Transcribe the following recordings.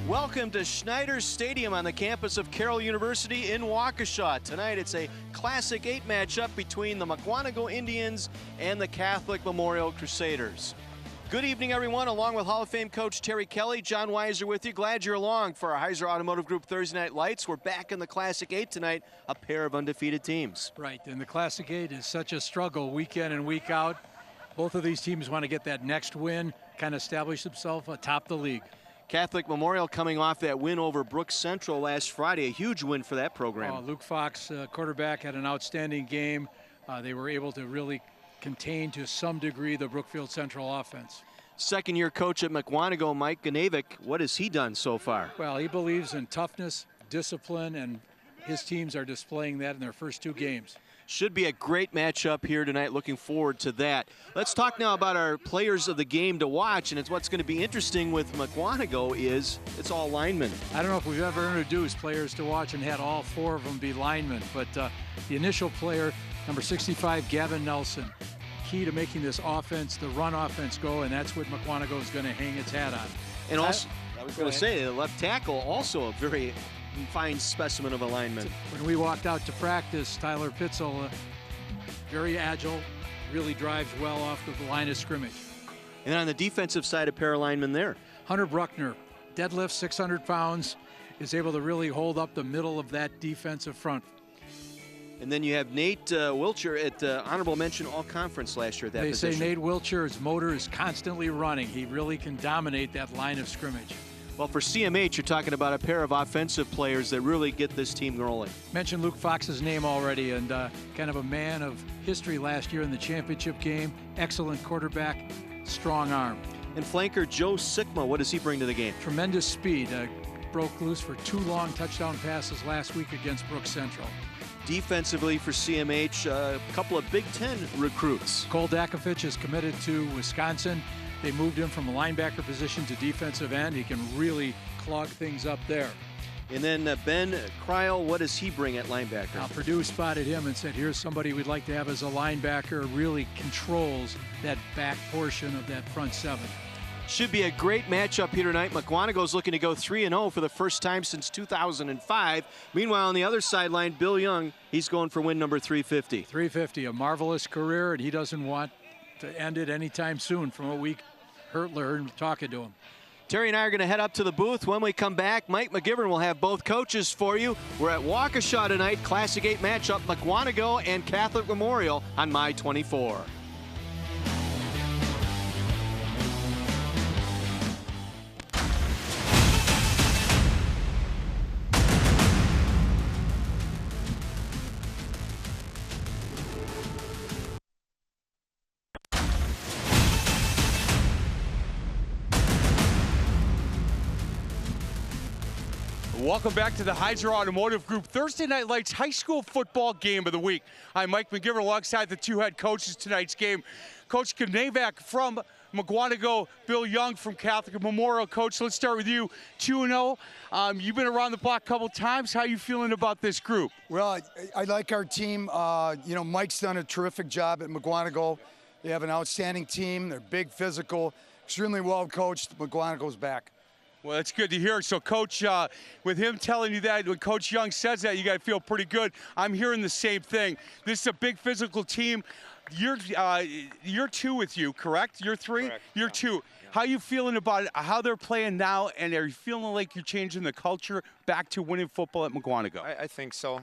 Welcome to Schneider Stadium on the campus of Carroll University in Waukesha. Tonight it's a Classic 8 matchup between the Mukwonago Indians and the Catholic Memorial Crusaders. Good evening, everyone. Along with Hall of Fame coach Terry Kelly, John Weiser with you. Glad you're along for our Heiser Automotive Group Thursday Night Lights. We're back in the Classic 8 tonight, a pair of undefeated teams. Right, and the Classic 8 is such a struggle week in and week out. Both of these teams want to get that next win, kind of establish themselves atop the league. Catholic Memorial coming off that win over Brooks Central last Friday, a huge win for that program. Luke Fox, quarterback, had an outstanding game. They were able to really contain to some degree the Brookfield Central offense. Second-year coach at Mukwonago, Mike Ganavic, what has he done so far? Well, he believes in toughness, discipline, and his teams are displaying that in their first two games. Should be a great matchup here tonight. Looking forward to that. Let's talk now about our players of the game to watch, and it's what's going to be interesting with Mukwonago is it's all linemen. I don't know if we've ever introduced players to watch and had all four of them be linemen, but the initial player, number 65, Gavin Nelson, key to making this offense, the run offense, go, and that's what Mukwonago is going to hang its hat on. And also, I was going to say, the left tackle, also a very fine specimen of a lineman. When we walked out to practice, Tyler Pitzel, very agile, really drives well off of the line of scrimmage. And on the defensive side, a pair of linemen there. Hunter Bruckner, deadlift 600 pounds, is able to really hold up the middle of that defensive front. And then you have Nate Wilcher at honorable mention all-conference last year at that position. They say Nate Wilcher's motor is constantly running. He really can dominate that line of scrimmage. Well, for CMH, you're talking about a pair of offensive players that really get this team rolling. Mentioned Luke Fox's name already, and kind of a man of history last year in the championship game. Excellent quarterback, strong arm. And flanker Joe Sikma, what does he bring to the game? Tremendous speed. Broke loose for 2 long touchdown passes last week against Brooks Central. Defensively for CMH, a couple of Big Ten recruits. Cole Dakovich is committed to Wisconsin. They moved him from a linebacker position to defensive end. He can really clog things up there. And then Ben Kryl, what does he bring at linebacker? Now, Purdue spotted him and said, here's somebody we'd like to have as a linebacker, really controls that back portion of that front seven. Should be a great matchup here tonight. Mukwonago's looking to go 3-0 for the first time since 2005. Meanwhile, on the other sideline, Bill Young, he's going for win number 350. 350, a marvelous career, and he doesn't want to end it anytime soon from what we learned talking to him. Terry and I are going to head up to the booth. When we come back, Mike McGivern will have both coaches for you. We're at Waukesha tonight, Classic 8 matchup, Mukwonago and Catholic Memorial on My 24. Welcome back to the Heiser Automotive Group Thursday Night Lights high school football game of the week. I'm Mike McGivern alongside the two head coaches tonight's game. Coach Ganavic from Mukwonago, Bill Young from Catholic Memorial. Coach, let's start with you. 2-0. You've been around the block a couple times. How are you feeling about this group? Well, I like our team. You know, Mike's done a terrific job at Mukwonago. They have an outstanding team. They're big, physical, extremely well coached. Mukwonago's back. Well, that's good to hear. So, Coach, with him telling you that, when Coach Young says that, you got to feel pretty good. I'm hearing the same thing. This is a big physical team. You're 2 with you, correct? You're 3? Correct. You're 2. Yeah. How are you feeling about it, how they're playing now, and are you feeling like you're changing the culture back to winning football at Mukwonago? I think so.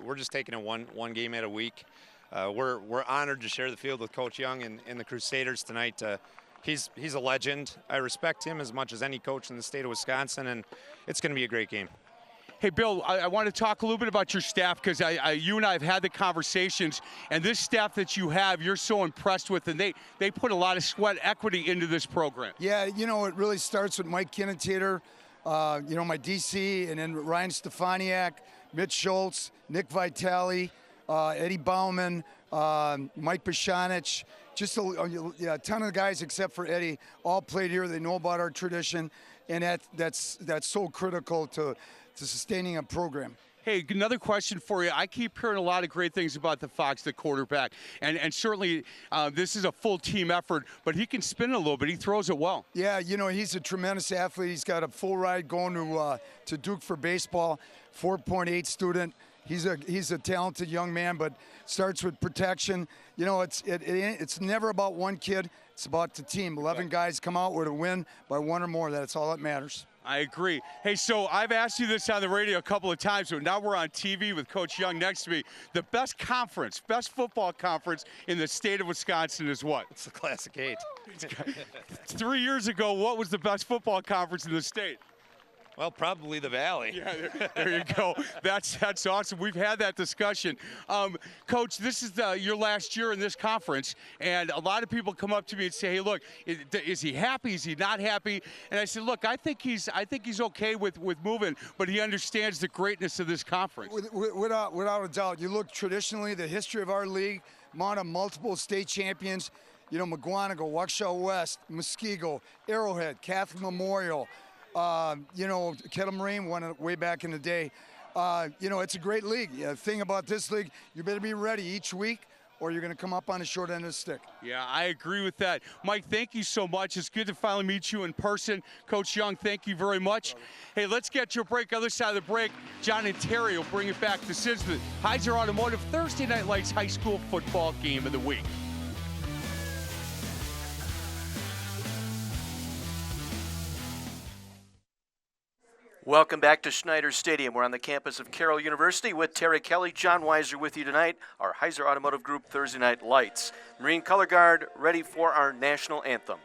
We're just taking it one game at a week. We're honored to share the field with Coach Young and the Crusaders tonight. He's a legend. I respect him as much as any coach in the state of Wisconsin, and it's going to be a great game. Hey, Bill, I want to talk a little bit about your staff because you and I have had the conversations, and this staff that you have, you're so impressed with, and they put a lot of sweat equity into this program. Yeah, you know, it really starts with Mike Kinnentater, you know, my DC, and then Ryan Stefaniak, Mitch Schultz, Nick Vitale, Eddie Bauman, Mike Bishanich. Just a ton of guys except for Eddie all played here. They know about our tradition, and that's so critical to sustaining a program. Hey, another question for you. I keep hearing a lot of great things about the Fox, the quarterback, and certainly this is a full team effort, but he can spin it a little bit. He throws it well. Yeah, you know, he's a tremendous athlete. He's got a full ride going to Duke for baseball, 4.8 student. He's a talented young man, but starts with protection. You know, it's never about one kid. It's about the team. 11 guys come out with a win by one or more. That's all that matters. I agree. Hey, so I've asked you this on the radio a couple of times, but now we're on TV with Coach Young next to me. The best football conference in the state of Wisconsin is what? It's the Classic 8. 3 years ago, what was the best football conference in the state? Well, probably the Valley. Yeah, there you go. That's awesome. We've had that discussion. Coach, this is your last year in this conference, and a lot of people come up to me and say, hey, look, is he happy? Is he not happy? And I said, look, I think he's okay with moving, but he understands the greatness of this conference. Without a doubt. You look traditionally, the history of our league, amount of multiple state champions, you know, Mukwonago, Waukesha West, Muskego, Arrowhead, Catholic Memorial, you know, Kettle Moraine won it way back in the day. You know, it's a great league. The thing about this league, you better be ready each week or you're going to come up on the short end of the stick. Yeah, I agree with that. Mike, thank you so much. It's good to finally meet you in person. Coach Young, thank you very much. Hey, let's get to a break. Other side of the break, John and Terry will bring it back. This is the Heiser Automotive Thursday Night Lights High School Football Game of the Week. Welcome back to Schneider Stadium. We're on the campus of Carroll University with Terry Kelly, John Weiser with you tonight. Our Heiser Automotive Group Thursday Night Lights. Marine Color Guard ready for our national anthem.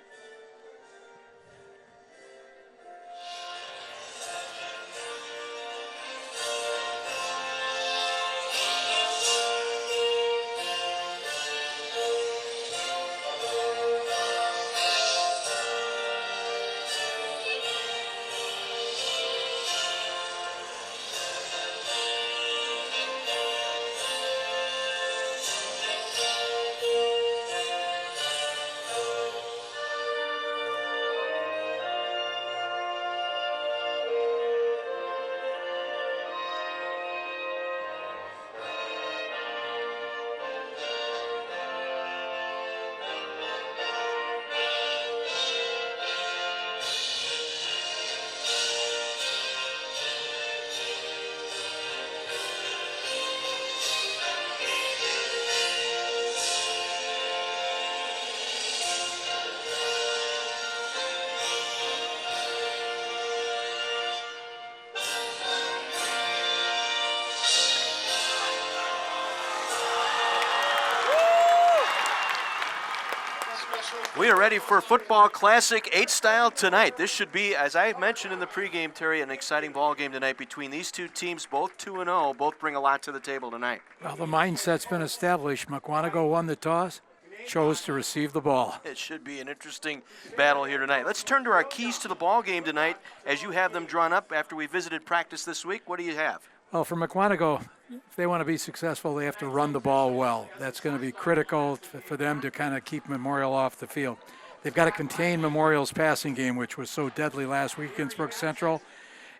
We are ready for Football Classic 8 style tonight. This should be, as I mentioned in the pregame, Terry, an exciting ball game tonight between these two teams, both 2-0, both bring a lot to the table tonight. Well, the mindset's been established. Mukwonago won the toss, chose to receive the ball. It should be an interesting battle here tonight. Let's turn to our keys to the ball game tonight as you have them drawn up after we visited practice this week. What do you have? Well, for Mukwonago, if they want to be successful, they have to run the ball well. That's going to be critical for them to kind of keep Memorial off the field. They've got to contain Memorial's passing game, which was so deadly last week against Brook Central,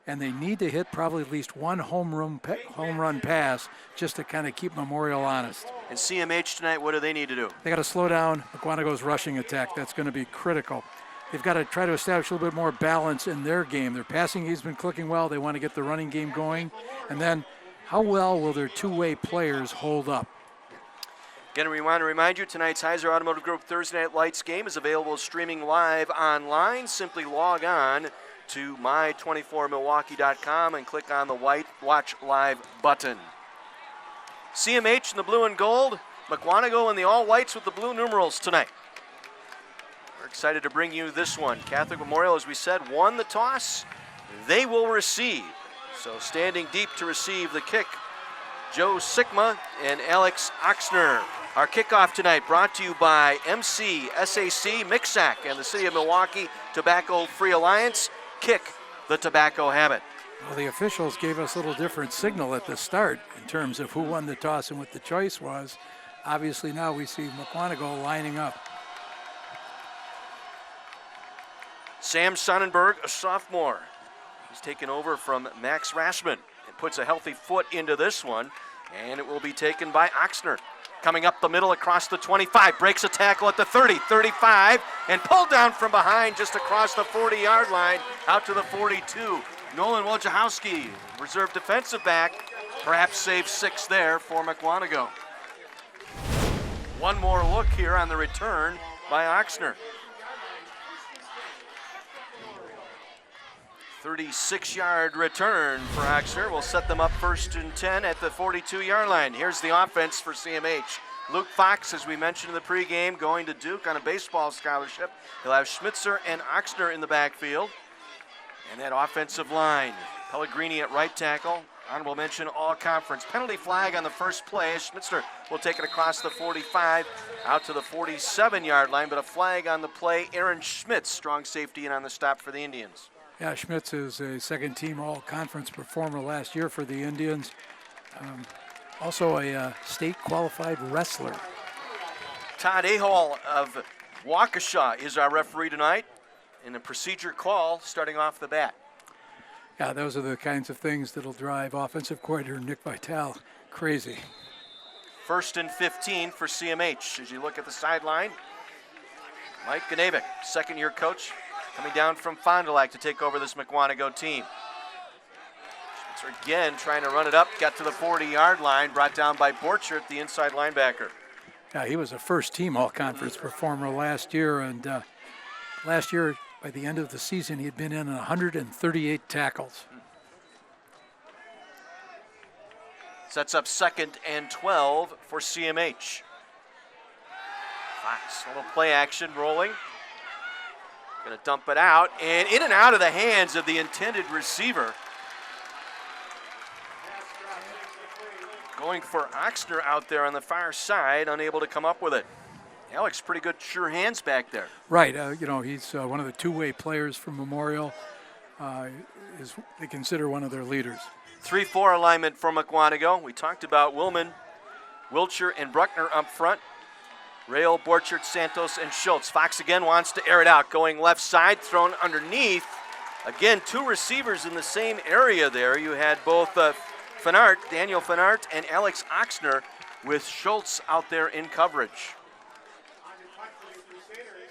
and they need to hit probably at least one home run pass just to kind of keep Memorial honest. And CMH tonight, what do they need to do? They got to slow down Mukwonago's rushing attack. That's going to be critical. They've got to try to establish a little bit more balance in their game. Their passing game's been clicking well. They want to get the running game going. And then how well will their two-way players hold up? Again, we want to remind you, tonight's Heiser Automotive Group Thursday Night Lights game is available streaming live online. Simply log on to my24milwaukee.com and click on the white Watch Live button. CMH in the blue and gold, Mukwonago in the all-whites with the blue numerals tonight. We're excited to bring you this one. Catholic Memorial, as we said, won the toss. They will receive. So standing deep to receive the kick, Joe Sikma and Alex Oxner. Our kickoff tonight brought to you by MC, SAC, Mixac, and the City of Milwaukee Tobacco Free Alliance. Kick the tobacco habit. Well, the officials gave us a little different signal at the start in terms of who won the toss and what the choice was. Obviously now we see Mukwonago lining up. Sam Sonnenberg, a sophomore. He's taken over from Max Rassman. And puts a healthy foot into this one, and it will be taken by Oxner. Coming up the middle across the 25, breaks a tackle at the 30, 35, and pulled down from behind just across the 40-yard line out to the 42. Nolan Wojciechowski, reserve defensive back, perhaps save 6 there for Mukwonago. One more look here on the return by Oxner. 36-yard return for Oxner will set them up 1st and 10 at the 42-yard line. Here's the offense for CMH. Luke Fox, as we mentioned in the pregame, going to Duke on a baseball scholarship. He'll have Schmitzer and Oxner in the backfield. And that offensive line, Pellegrini at right tackle. Honorable mention, all conference. Penalty flag on the first play. Schmitzer will take it across the 45 out to the 47-yard line, but a flag on the play. Aaron Schmitz, strong safety, in on the stop for the Indians. Yeah, Schmitz is a second-team all-conference performer last year for the Indians. Also a state-qualified wrestler. Todd Ahol of Waukesha is our referee tonight in a procedure call starting off the bat. Yeah, those are the kinds of things that'll drive offensive coordinator Nick Vitale crazy. 1st and 15 for CMH. As you look at the sideline, Mike Ganavik, second-year coach, coming down from Fond du Lac to take over this Mukwonago team. Schmitzer again trying to run it up, got to the 40-yard line, brought down by Borchert, the inside linebacker. Yeah, he was a first-team all-conference performer last year, and last year, by the end of the season, he had been in 138 tackles. Sets up 2nd and 12 for CMH. Fox, little play action rolling. Going to dump it out, and in and out of the hands of the intended receiver. Going for Oxner out there on the far side, unable to come up with it. Alex, pretty good sure hands back there. Right, he's one of the two-way players from Memorial. They consider one of their leaders. 3-4 alignment for Mukwonago. We talked about Willman, Wiltshire, and Bruckner up front. Rail, Borchert, Santos, and Schultz. Fox again wants to air it out, going left side, thrown underneath. Again, 2 receivers in the same area there. You had both Daniel Fenart, and Alex Oxner, with Schultz out there in coverage.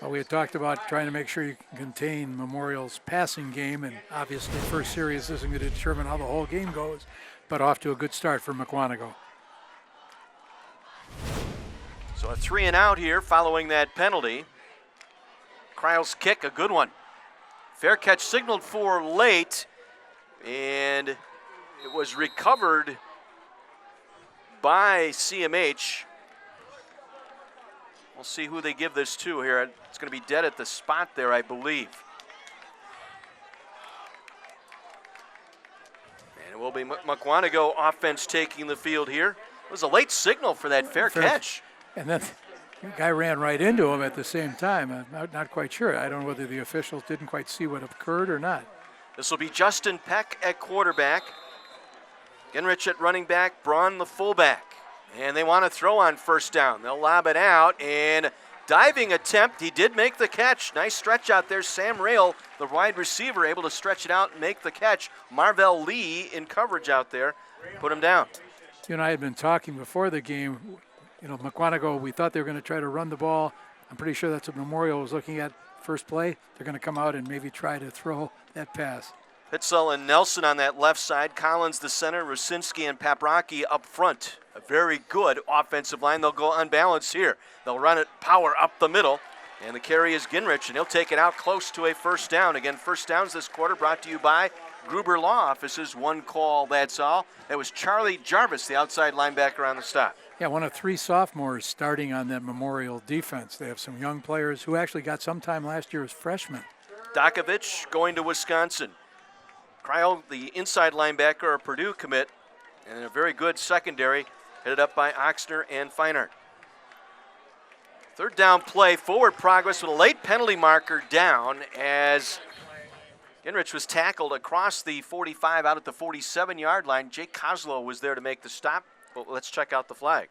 Well, we had talked about trying to make sure you can contain Memorial's passing game, and obviously first series isn't going to determine how the whole game goes, but off to a good start for Mukwonago. So a 3 and out here following that penalty. Kryle's kick, a good one. Fair catch signaled for late, and it was recovered by CMH. We'll see who they give this to here. It's going to be dead at the spot there, I believe. And it will be Mukwonago offense taking the field here. It was a late signal for that fair catch. And then the guy ran right into him at the same time. I'm not quite sure. I don't know whether the officials didn't quite see what occurred or not. This will be Justin Peck at quarterback. Ginrich at running back, Braun the fullback. And they want to throw on first down. They'll lob it out, and diving attempt. He did make the catch. Nice stretch out there. Sam Rail, the wide receiver, able to stretch it out and make the catch. Marvell Lee in coverage out there. Put him down. You and I had been talking before the game. Mukwonago, we thought they were going to try to run the ball. I'm pretty sure that's what Memorial was looking at first play. They're going to come out and maybe try to throw that pass. Pitzel and Nelson on that left side. Collins the center. Rusinski and Paprocki up front. A very good offensive line. They'll go unbalanced here. They'll run it power up the middle. And the carry is Ginrich, and he'll take it out close to a first down. Again, first downs this quarter brought to you by Gruber Law Offices. One call, that's all. That was Charlie Jarvis, the outside linebacker on the stop. Yeah, one of 3 sophomores starting on that Memorial defense. They have some young players who actually got some time last year as freshmen. Dakovich going to Wisconsin. Kryle, the inside linebacker, a Purdue commit, and a very good secondary, headed up by Oxner and Feinart. Third down play, forward progress with a late penalty marker down as Ginrich was tackled across the 45 out at the 47-yard line. Jake Kozlow was there to make the stop. Well, let's check out the flag.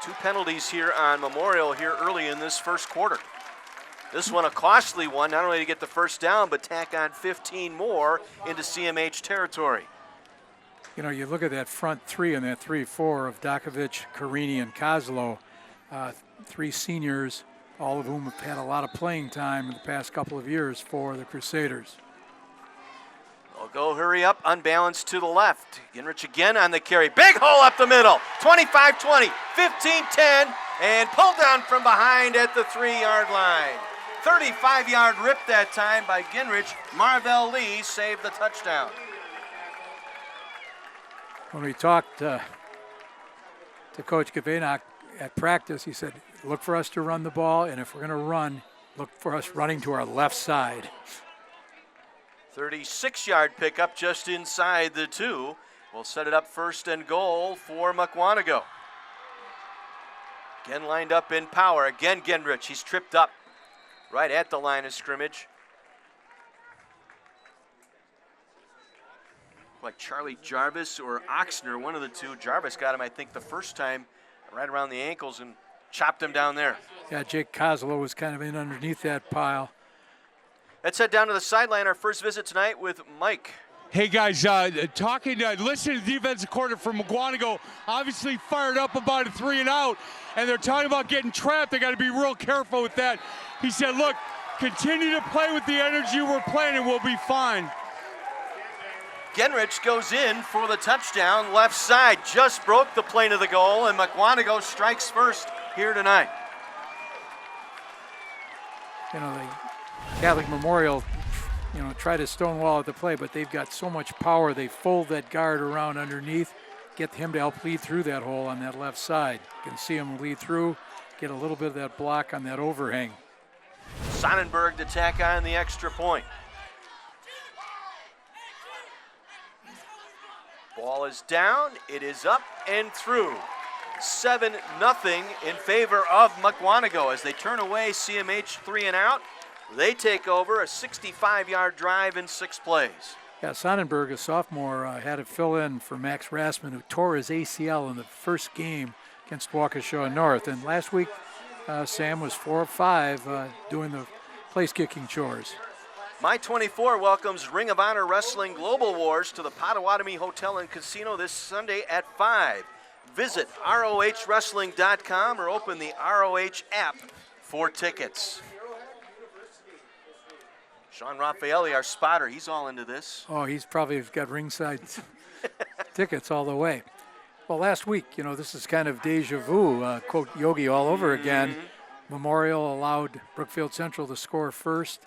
2 penalties here on Memorial here early in this first quarter. This one a costly one, not only to get the first down, but tack on 15 more into CMH territory. You know, you look at that front three and that 3-4 of Dakovic, Carini, and Kozlow, three seniors, all of whom have had a lot of playing time in the past couple of years for the Crusaders. They'll go hurry up, unbalanced to the left. Ginrich again on the carry. Big hole up the middle. 25-20, 15-10, and pulled down from behind at the 3-yard line. 35-yard rip that time by Ginrich. Marvell Lee saved the touchdown. When we talked to Coach Gavenak at practice, he said, look for us to run the ball, and if we're going to run, look for us running to our left side. 36-yard pickup just inside the 2. We'll set it up first and goal for Mukwonago. Again lined up in power. Again Ginrich, he's tripped up right at the line of scrimmage. Like Charlie Jarvis or Oxner, one of the two. Jarvis got him, I think, the first time right around the ankles and chopped him down there. Yeah, Jake Kozlow was kind of in underneath that pile. Let's head down to the sideline. Our first visit tonight with Mike. Hey guys, listening to the defensive coordinator from Mukwonago, obviously fired up about a 3 and out, and they're talking about getting trapped. They got to be real careful with that. He said, look, continue to play with the energy we're playing and we'll be fine. Ginrich goes in for the touchdown, left side, just broke the plane of the goal, and Mukwonago strikes first here tonight. You know, the Catholic Memorial, you know, try to stonewall at the play, but they've got so much power. They fold that guard around underneath, get him to help lead through that hole on that left side. You can see him lead through, get a little bit of that block on that overhang. Sonnenberg to tack on the extra point. Ball is down, it is up and through. 7-0 in favor of Mukwonago as they turn away CMH 3 and out. They take over a 65-yard drive in 6 plays. Yeah, Sonnenberg, a sophomore, had to fill in for Max Rassman, who tore his ACL in the first game against Waukesha North. And last week, Sam was 4 of 5 doing the place-kicking chores. My 24 welcomes Ring of Honor Wrestling Global Wars to the Potawatomi Hotel and Casino this Sunday at 5. Visit ROHWrestling.com or open the ROH app for tickets. Sean Raffaelli, our spotter, he's all into this. Oh, he's probably got ringside tickets all the way. Well, last week, you know, this is kind of deja vu, quote Yogi all over again. Memorial allowed Brookfield Central to score first,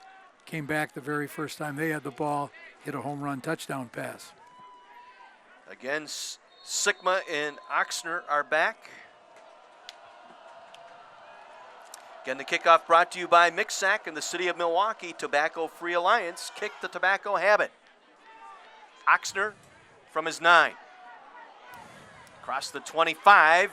came back the very first time they had the ball, hit a home run touchdown pass. Again, Sigma and Oxner are back. Again, the kickoff brought to you by Mixsack and the City of Milwaukee Tobacco Free Alliance. Kick the tobacco habit. Oxner from his 9. Across the 25,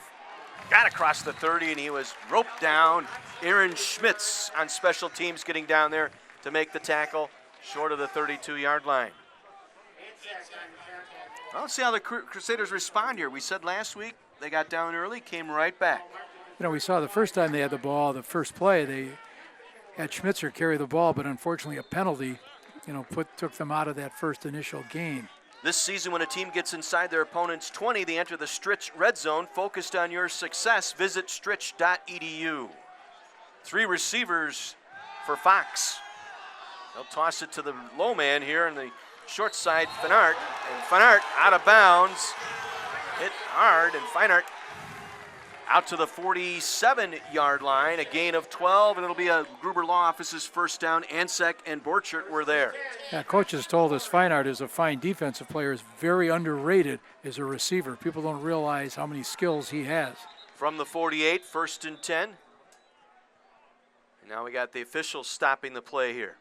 got across the 30, and he was roped down. Aaron Schmitz on special teams getting down there to make the tackle short of the 32-yard line. Well, let's see how the Crusaders respond here. We said last week they got down early, came right back. You know, we saw the first time they had the ball, the first play, they had Schmitzer carry the ball, but unfortunately a penalty, you know, took them out of that first initial gain. This season, when a team gets inside their opponent's 20, they enter the Stritch Red Zone. Focused on your success, visit stritch.edu. 3 receivers for Fox. They'll toss it to the low man here in the short side, Feinart. And Feinart out of bounds. Hit hard, and Feinart out to the 47-yard line, a gain of 12, and it'll be a Gruber Law Office's first down. Ansek and Borchert were there. Yeah, coaches told us Feinart is a fine defensive player, is very underrated as a receiver. People don't realize how many skills he has. From the 48, 1st and 10. And now we got the officials stopping the play here.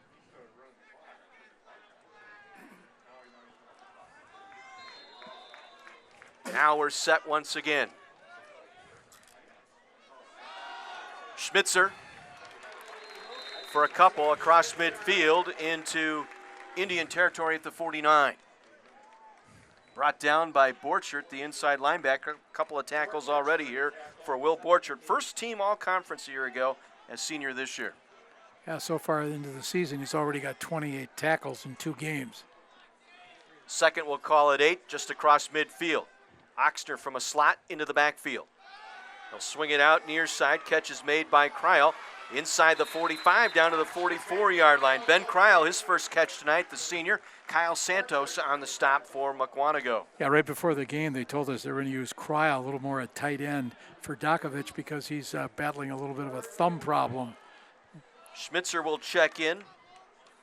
Now we're set once again. Schmitzer for a couple across midfield into Indian territory at the 49. Brought down by Borchert, the inside linebacker. A couple of tackles already here for Will Borchert. First team all-conference a year ago as senior this year. Yeah, so far into the season, he's already got 28 tackles in 2 games. Second, we'll call it 8, just across midfield. Oxner from a slot into the backfield. He'll swing it out near side. Catch is made by Kryl. Inside the 45, down to the 44-yard line. Ben Kryl, his first catch tonight, the senior. Kyle Santos on the stop for Mukwonago. Yeah, right before the game, they told us they were going to use Kryl a little more at tight end for Dakovic because he's battling a little bit of a thumb problem. Schmitzer will check in,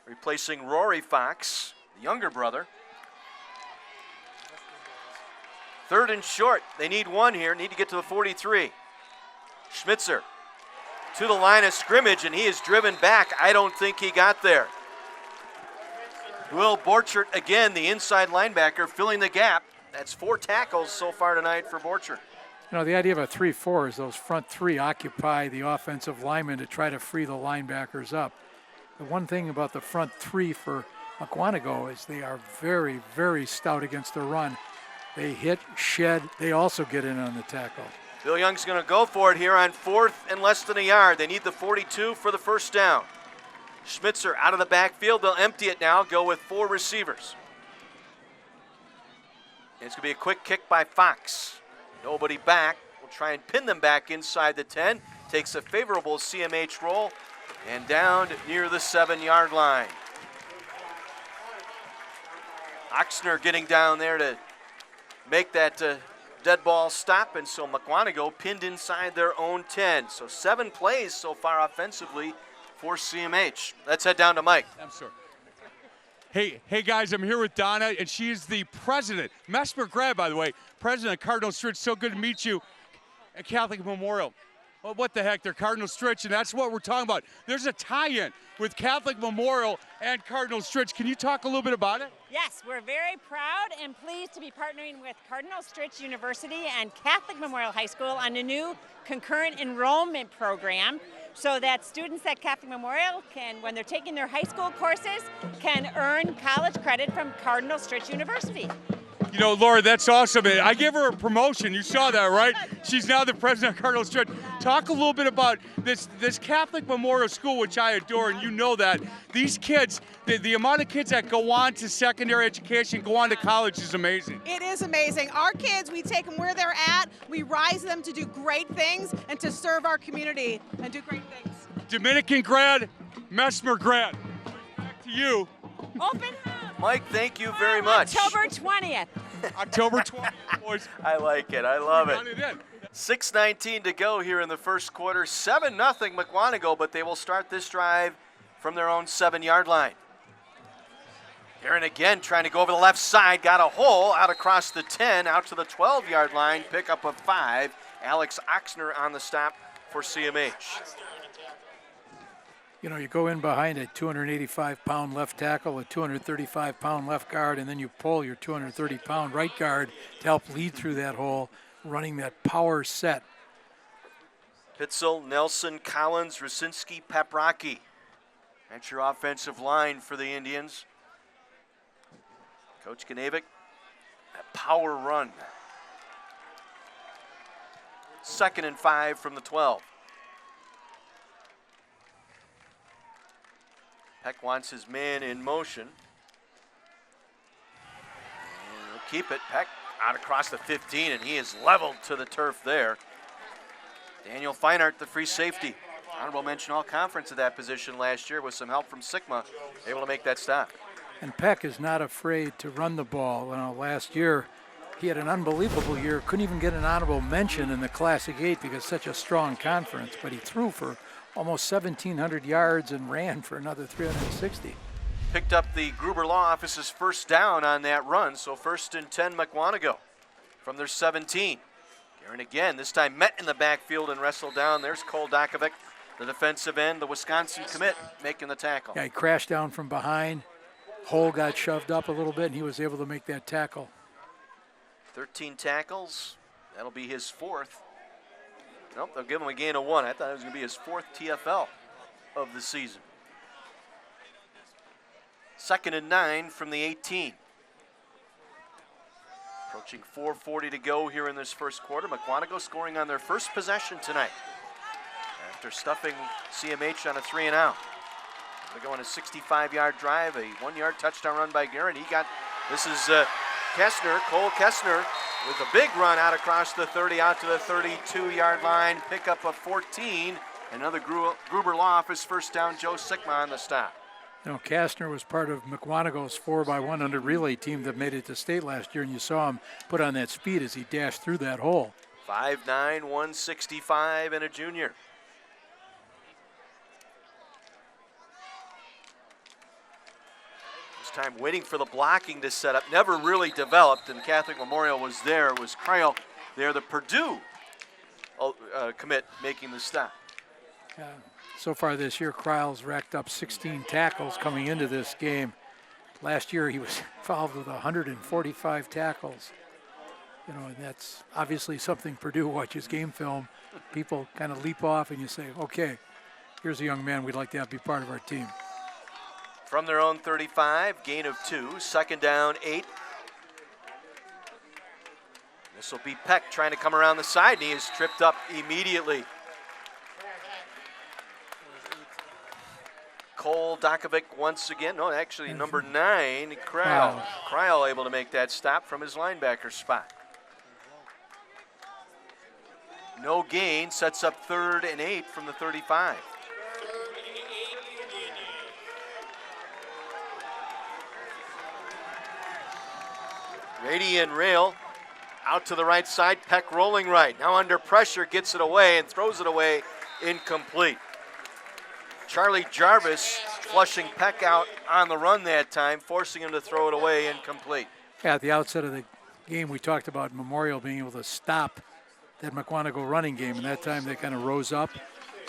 replacing Rory Fox, the younger brother. Third and short. They need one here. Need to get to the 43. Schmitzer to the line of scrimmage, and he is driven back. I don't think he got there. Will Borchert, again, the inside linebacker, filling the gap. That's 4 tackles so far tonight for Borchert. You know, the idea of a 3-4 is those front 3 occupy the offensive linemen to try to free the linebackers up. The one thing about the front 3 for Mukwonago is they are very, very stout against the run. They hit, shed, they also get in on the tackle. Bill Young's going to go for it here on 4th and less than a yard. They need the 42 for the first down. Schmitzer out of the backfield. They'll empty it now, go with 4 receivers. It's going to be a quick kick by Fox. Nobody back. We'll try and pin them back inside the 10. Takes a favorable CMH roll and down near the 7-yard line. Oxner getting down there to make that dead ball stop, and so Mukwonago pinned inside their own 10. So 7 plays so far offensively for CMH. Let's head down to Mike. I'm sorry. Hey guys, I'm here with Donna, and she is the president, Mesmer Grad, by the way, president of Cardinal Stritch. So good to meet you at Catholic Memorial. Well, what the heck, they're Cardinal Stritch, and that's what we're talking about. There's a tie-in with Catholic Memorial and Cardinal Stritch. Can you talk a little bit about it? Yes, we're very proud and pleased to be partnering with Cardinal Stritch University and Catholic Memorial High School on a new concurrent enrollment program so that students at Catholic Memorial can, when they're taking their high school courses, can earn college credit from Cardinal Stritch University. You know, Laura, that's awesome. I gave her a promotion. You saw that, right? She's now the president of Cardinal Stritch. Talk a little bit about this Catholic Memorial School, which I adore, and you know that. These kids, the amount of kids that go on to secondary education, go on to college is amazing. It is amazing. Our kids, we take them where they're at, we rise them to do great things and to serve our community and do great things. Dominican grad, Mesmer grad. Back to you. Open house. Mike, thank you very much. October 20th. October 20th, boys. I like it. I love it. Run it in. 6:19 to go here in the first quarter. 7-0 Mukwonago, but they will start this drive from their own 7-yard line. Aaron again trying to go over the left side. Got a hole out across the 10, out to the 12-yard line. Pickup of 5. Alex Oxner on the stop for CMH. You know, you go in behind a 285-pound left tackle, a 235-pound left guard, and then you pull your 230-pound right guard to help lead through that hole, running that power set. Pitzel, Nelson, Collins, Rasinski, Paprocki. That's your offensive line for the Indians. Coach Knavic, that power run. 2nd and 5 from the 12. Peck wants his man in motion. And he'll keep it. Peck out across the 15, and he is leveled to the turf there. Daniel Feinart, the free safety. Honorable mention all conference at that position last year with some help from Sigma, able to make that stop. And Peck is not afraid to run the ball. You know, last year, he had an unbelievable year. Couldn't even get an honorable mention in the Classic 8 because such a strong conference, but he threw for almost 1,700 yards and ran for another 360. Picked up the Gruber Law Office's first down on that run, so 1st and 10 Mukwonago from their 17. Aaron again, this time met in the backfield and wrestled down. There's Cole Dakovic, the defensive end, the Wisconsin commit, making the tackle. Yeah, he crashed down from behind. Hole got shoved up a little bit, and he was able to make that tackle. 13 tackles. That'll be his 4th. Nope, they'll give him a gain of 1. I thought it was going to be his 4th TFL of the season. 2nd and 9 from the 18. Approaching 4:40 to go here in this first quarter. Mukwonago scoring on their first possession tonight after stuffing CMH on a 3-and-out. They're going a 65-yard drive, a 1-yard touchdown run by Garrett. This is Kessner, Cole Kessner, with a big run out across the 30, out to the 32-yard line, pickup of 14. Another Gruber Law Office first down. Joe Sigma on the stop. You know, Kastner was part of Mukwonago's 4x100 relay team that made it to state last year, and you saw him put on that speed as he dashed through that hole. 5'9", 165, and a junior. This time waiting for the blocking to set up. Never really developed, and Catholic Memorial was there. It was Kreil there, the Purdue commit, making the stop. So far this year, Kreil's racked up 16 tackles coming into this game. Last year, he was involved with 145 tackles. You know, and that's obviously something Purdue watches game film. People kind of leap off and you say, okay, here's a young man we'd like to have be part of our team. From their own 35, gain of 2, second down, 8. This will be Peck trying to come around the side, and he is tripped up immediately. Cole Dakovic once again. No, actually number 9, Kreil. Wow. Kreil able to make that stop from his linebacker spot. No gain, sets up 3rd and 8 from the 35. Rady and Rail out to the right side. Peck rolling right. Now under pressure, gets it away and throws it away, incomplete. Charlie Jarvis flushing Peck out on the run that time, forcing him to throw it away, incomplete. Yeah, at the outset of the game, we talked about Memorial being able to stop that Mukwonago running game, and that time they kind of rose up,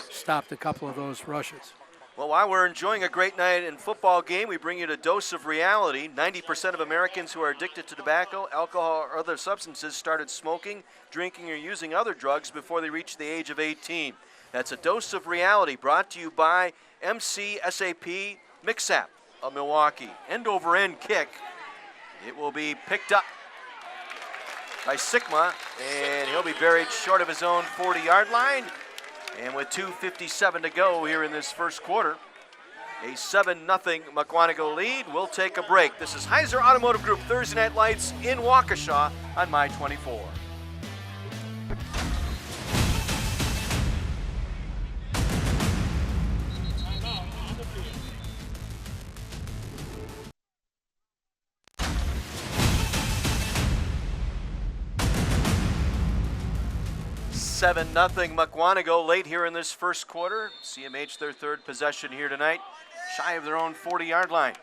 stopped a couple of those rushes. Well, while we're enjoying a great night in football game, we bring you a dose of reality. 90% of Americans who are addicted to tobacco, alcohol, or other substances started smoking, drinking, or using other drugs before they reached the age of 18. That's a dose of reality brought to you by MCSAP Mixap of Milwaukee. End-over-end kick. It will be picked up by Sigma, and he'll be buried short of his own 40-yard line. And with 2:57 to go here in this first quarter, a 7-0 Mukwonago lead. We'll take a break. This is Heiser Automotive Group Thursday Night Lights in Waukesha on My 24. Nothing Mukwonago late here in this first quarter. CMH their 3rd possession here tonight, shy of their own 40-yard line.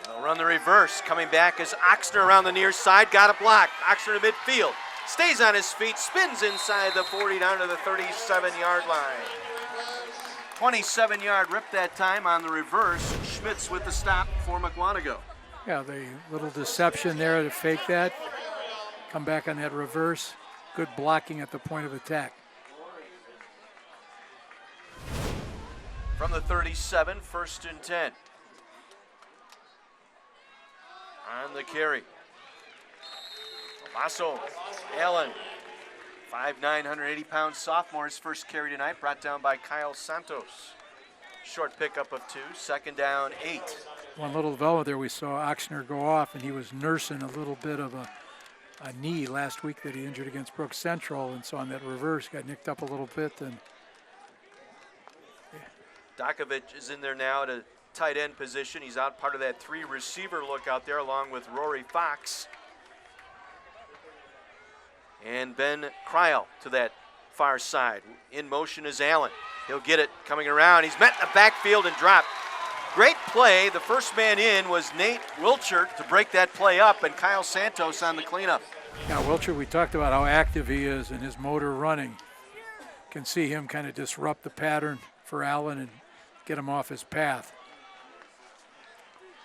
They'll run the reverse. Coming back is Oxner around the near side. Got a block. Oxner to midfield. Stays on his feet. Spins inside the 40 down to the 37-yard line. 27-yard rip that time on the reverse. Schmitz with the stop for Mukwonago. Yeah, the little deception there to fake that. Come back on that reverse. Good blocking at the point of attack. From the 37, 1st and 10. On the carry. Lasso, Allen, 5'9", 180-pound sophomore, his first carry tonight, brought down by Kyle Santos. Short pickup of 2, second down, 8. One little development there, we saw Oxner go off, and he was nursing a little bit of a knee last week that he injured against Brooks Central, and so on that reverse got nicked up a little bit. And Dakovic is in there now at a tight end position. He's out part of that 3-receiver look out there along with Rory Fox. And Ben Kreil to that far side. In motion is Allen. He'll get it coming around. He's met in the backfield and dropped. Great play. The first man in was Nate Wilchert to break that play up, and Kyle Santos on the cleanup. Yeah, Wilchert, we talked about how active he is and his motor running. Can see him kind of disrupt the pattern for Allen and get him off his path.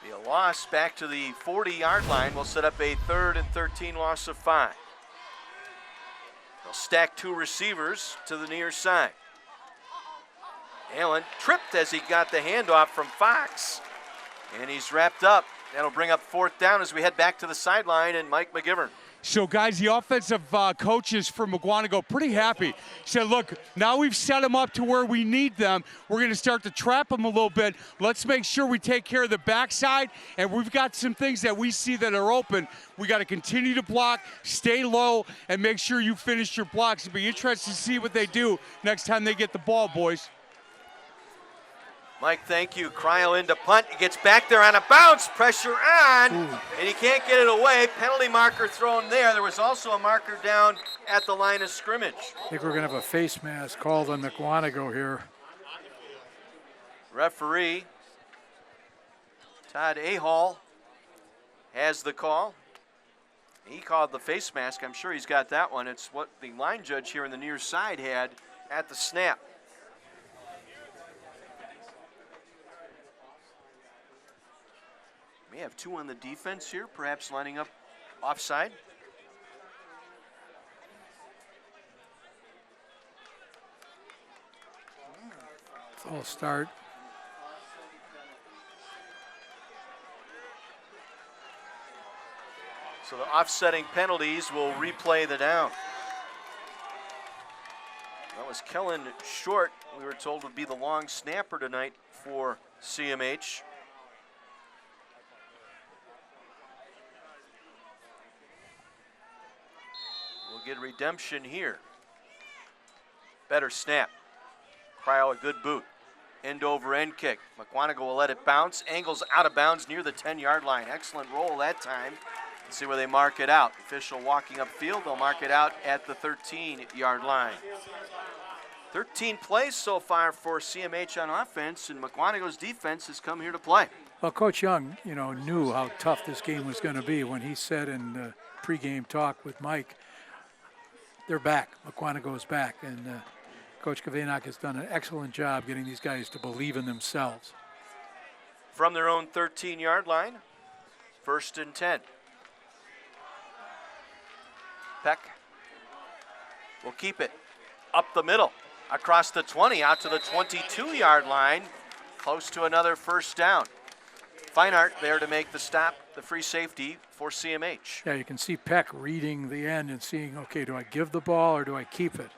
Be a loss back to the 40-yard line. Will set up a 3rd and 13 loss of 5. They'll stack 2 receivers to the near side. Allen tripped as he got the handoff from Fox, and he's wrapped up. That'll bring up 4th down as we head back to the sideline, and Mike McGivern. So, guys, the offensive coaches for Mukwonago pretty happy. Said, look, now we've set them up to where we need them. We're going to start to trap them a little bit. Let's make sure we take care of the backside, and we've got some things that we see that are open. We got to continue to block, stay low, and make sure you finish your blocks. It'll be interesting to see what they do next time they get the ball, boys. Mike, thank you. Cryo into punt. He gets back there on a bounce. Pressure on, and he can't get it away. Penalty marker thrown there. There was also a marker down at the line of scrimmage. I think we're going to have a face mask called on Mukwonago here. Referee Todd Ahall has the call. He called the face mask. I'm sure he's got that one. It's what the line judge here on the near side had at the snap. May have two on the defense here, perhaps lining up offside. False start. So the offsetting penalties will replay the down. That was Kellen Short, we were told would be the long snapper tonight for CMH. We'll get redemption here. Better snap. Cryo a good boot. End over end kick. Mukwonago will let it bounce. Angles out of bounds near the 10-yard line. Excellent roll that time. Let's see where they mark it out. Official walking upfield. They'll mark it out at the 13-yard line. 13 plays so far for CMH on offense, and Mukwonago's defense has come here to play. Well, Coach Young, knew how tough this game was going to be when he said in the pregame talk with Mike, they're back. Mukwonago's back, and Coach Kavanak has done an excellent job getting these guys to believe in themselves. From their own 13-yard line, 1st and 10. Peck will keep it up the middle, across the 20, out to the 22-yard line, close to another first down. Feinart there to make the stop, the free safety for CMH. Yeah, you can see Peck reading the end and seeing, okay, do I give the ball or do I keep it?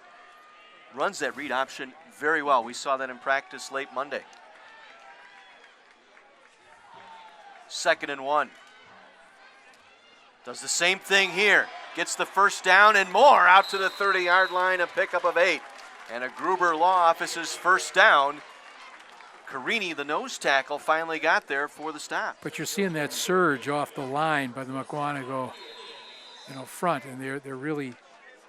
Runs that read option very well. We saw that in practice late Monday. 2nd and 1. Does the same thing here. Gets the first down and more out to the 30-yard line, a pickup of 8. And a Gruber Law Office's first down. Carini, the nose tackle, finally got there for the stop. But you're seeing that surge off the line by the Mukwonago, front, and they're really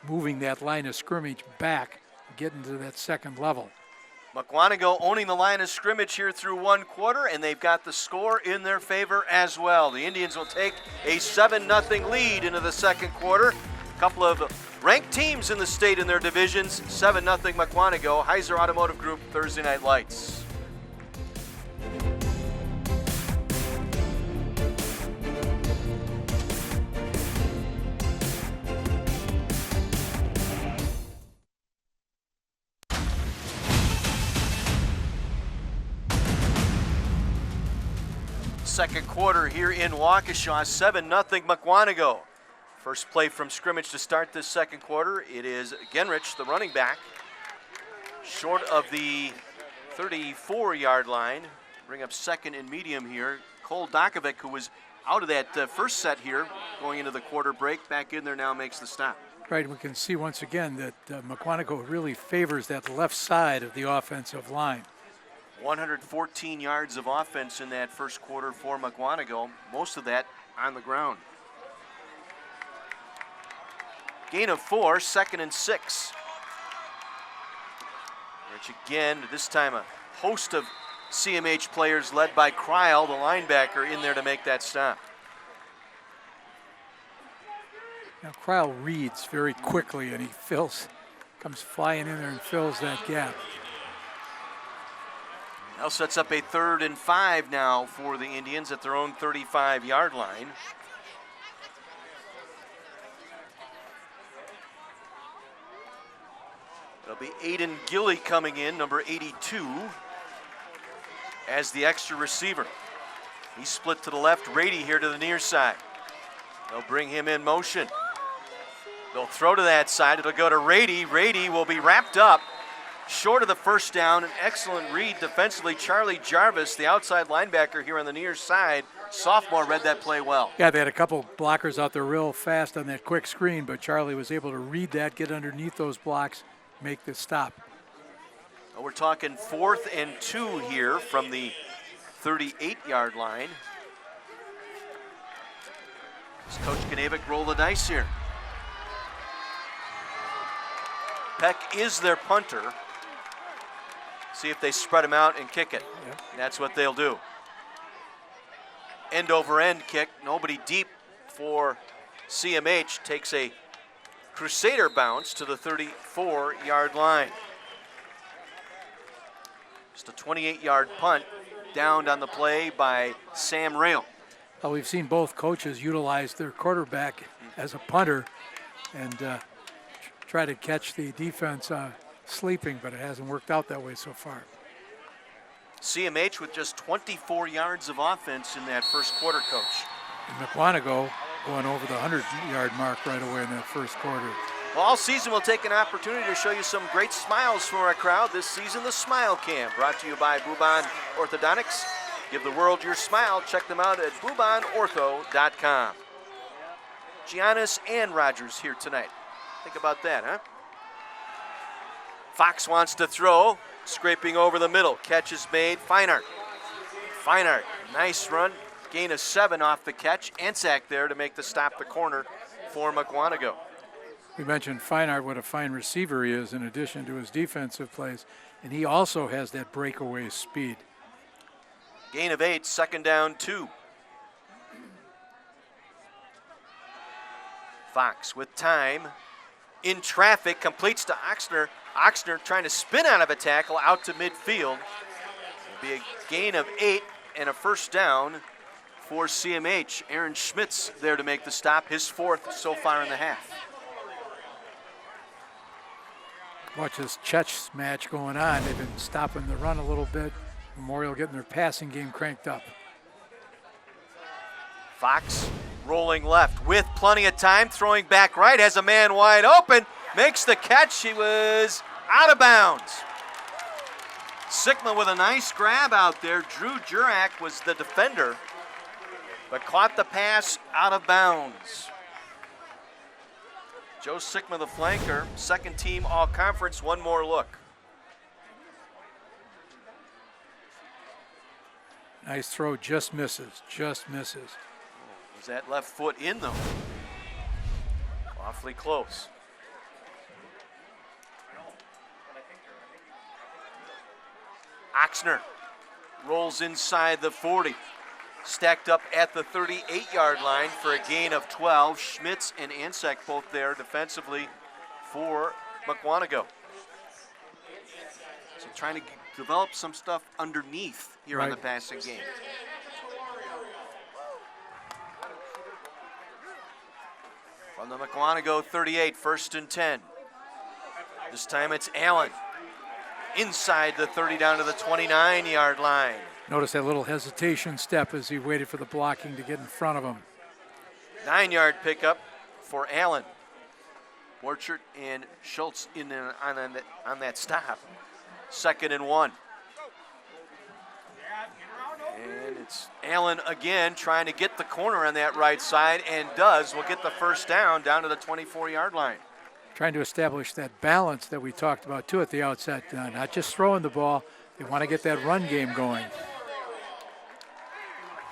moving that line of scrimmage back, getting to that second level. Mukwonago owning the line of scrimmage here through 1 quarter, and they've got the score in their favor as well. The Indians will take a 7-0 lead into the second quarter. A couple of ranked teams in the state in their divisions. 7-0 Mukwonago, Heiser Automotive Group, Thursday Night Lights. Second quarter here in Waukesha, 7-0 Mukwonago. First play from scrimmage to start this second quarter. It is Genrich, the running back, short of the 34-yard line. Bring up 2nd and medium here. Cole Dakovic, who was out of that first set here, going into the quarter break, back in there now, makes the stop. Right, we can see once again that Mukwonago really favors that left side of the offensive line. 114 yards of offense in that first quarter for Mukwonago, most of that on the ground. Gain of 4, 2nd and 6. Rich again, this time a host of CMH players led by Cryle, the linebacker, in there to make that stop. Now Cryle reads very quickly, and he comes flying in there and fills that gap. Now sets up a 3rd and 5 now for the Indians at their own 35-yard line. It'll be Aiden Gilly coming in, number 82, as the extra receiver. He's split to the left, Rady here to the near side. They'll bring him in motion. They'll throw to that side. It'll go to Rady. Rady will be wrapped up short of the first down. An excellent read defensively. Charlie Jarvis, the outside linebacker here on the near side, sophomore, read that play well. Yeah, they had a couple blockers out there real fast on that quick screen, but Charlie was able to read that, get underneath those blocks, make the stop. Well, we're talking 4th and 2 here from the 38-yard line. Does Coach Knavick roll the dice here? Peck is their punter. See if they spread him out and kick it. Yep. That's what they'll do. End over end kick, nobody deep for CMH. Takes a Crusader bounce to the 34-yard line. Just a 28-yard punt, downed on the play by Sam Rail. Well, we've seen both coaches utilize their quarterback as a punter and try to catch the defense sleeping, but it hasn't worked out that way so far. CMH with just 24 yards of offense in that first quarter, Coach. And Mukwonago going over the 100-yard mark right away in that first quarter. Well, all season we'll take an opportunity to show you some great smiles from our crowd. This season, the Smile Cam, brought to you by Bouban Orthodontics. Give the world your smile. Check them out at BoubanOrtho.com. Giannis and Rogers here tonight. Think about that, huh? Fox wants to throw, scraping over the middle. Catch is made, Feinart. Feinart, nice run, gain of 7 off the catch. Ansack there to make the stop the corner for Mukwonago. We mentioned Feinart, what a fine receiver he is in addition to his defensive plays, and he also has that breakaway speed. Gain of 8, 2nd down 2. Fox with time, in traffic, completes to Oxner. Oxner trying to spin out of a tackle out to midfield. It'll be a gain of 8 and a first down for CMH. Aaron Schmitz there to make the stop, his 4th so far in the half. Watch this Chech match going on. They've been stopping the run a little bit. Memorial getting their passing game cranked up. Fox rolling left with plenty of time, throwing back right, has a man wide open, makes the catch. He was out of bounds. Sigma with a nice grab out there. Drew Jurak was the defender, but caught the pass out of bounds. Joe Sigma, the flanker, 2nd team all-conference. One more look. Nice throw, just misses, just misses. Was that left foot in though? Awfully close. Oxner rolls inside the 40. Stacked up at the 38-yard line for a gain of 12. Schmitz and Ansack both there defensively for Mukwonago. So trying to develop some stuff underneath here on the passing game. From the Mukwonago 38, 1st and 10. This time it's Allen. Inside the 30 down to the 29-yard line. Notice that little hesitation step as he waited for the blocking to get in front of him. 9-yard pickup for Allen. Borchert and Schultz in on that stop. 2nd and 1. And it's Allen again trying to get the corner on that right side, and does. Will get the first down to the 24-yard line. Trying to establish that balance that we talked about too at the outset. Not just throwing the ball, they want to get that run game going.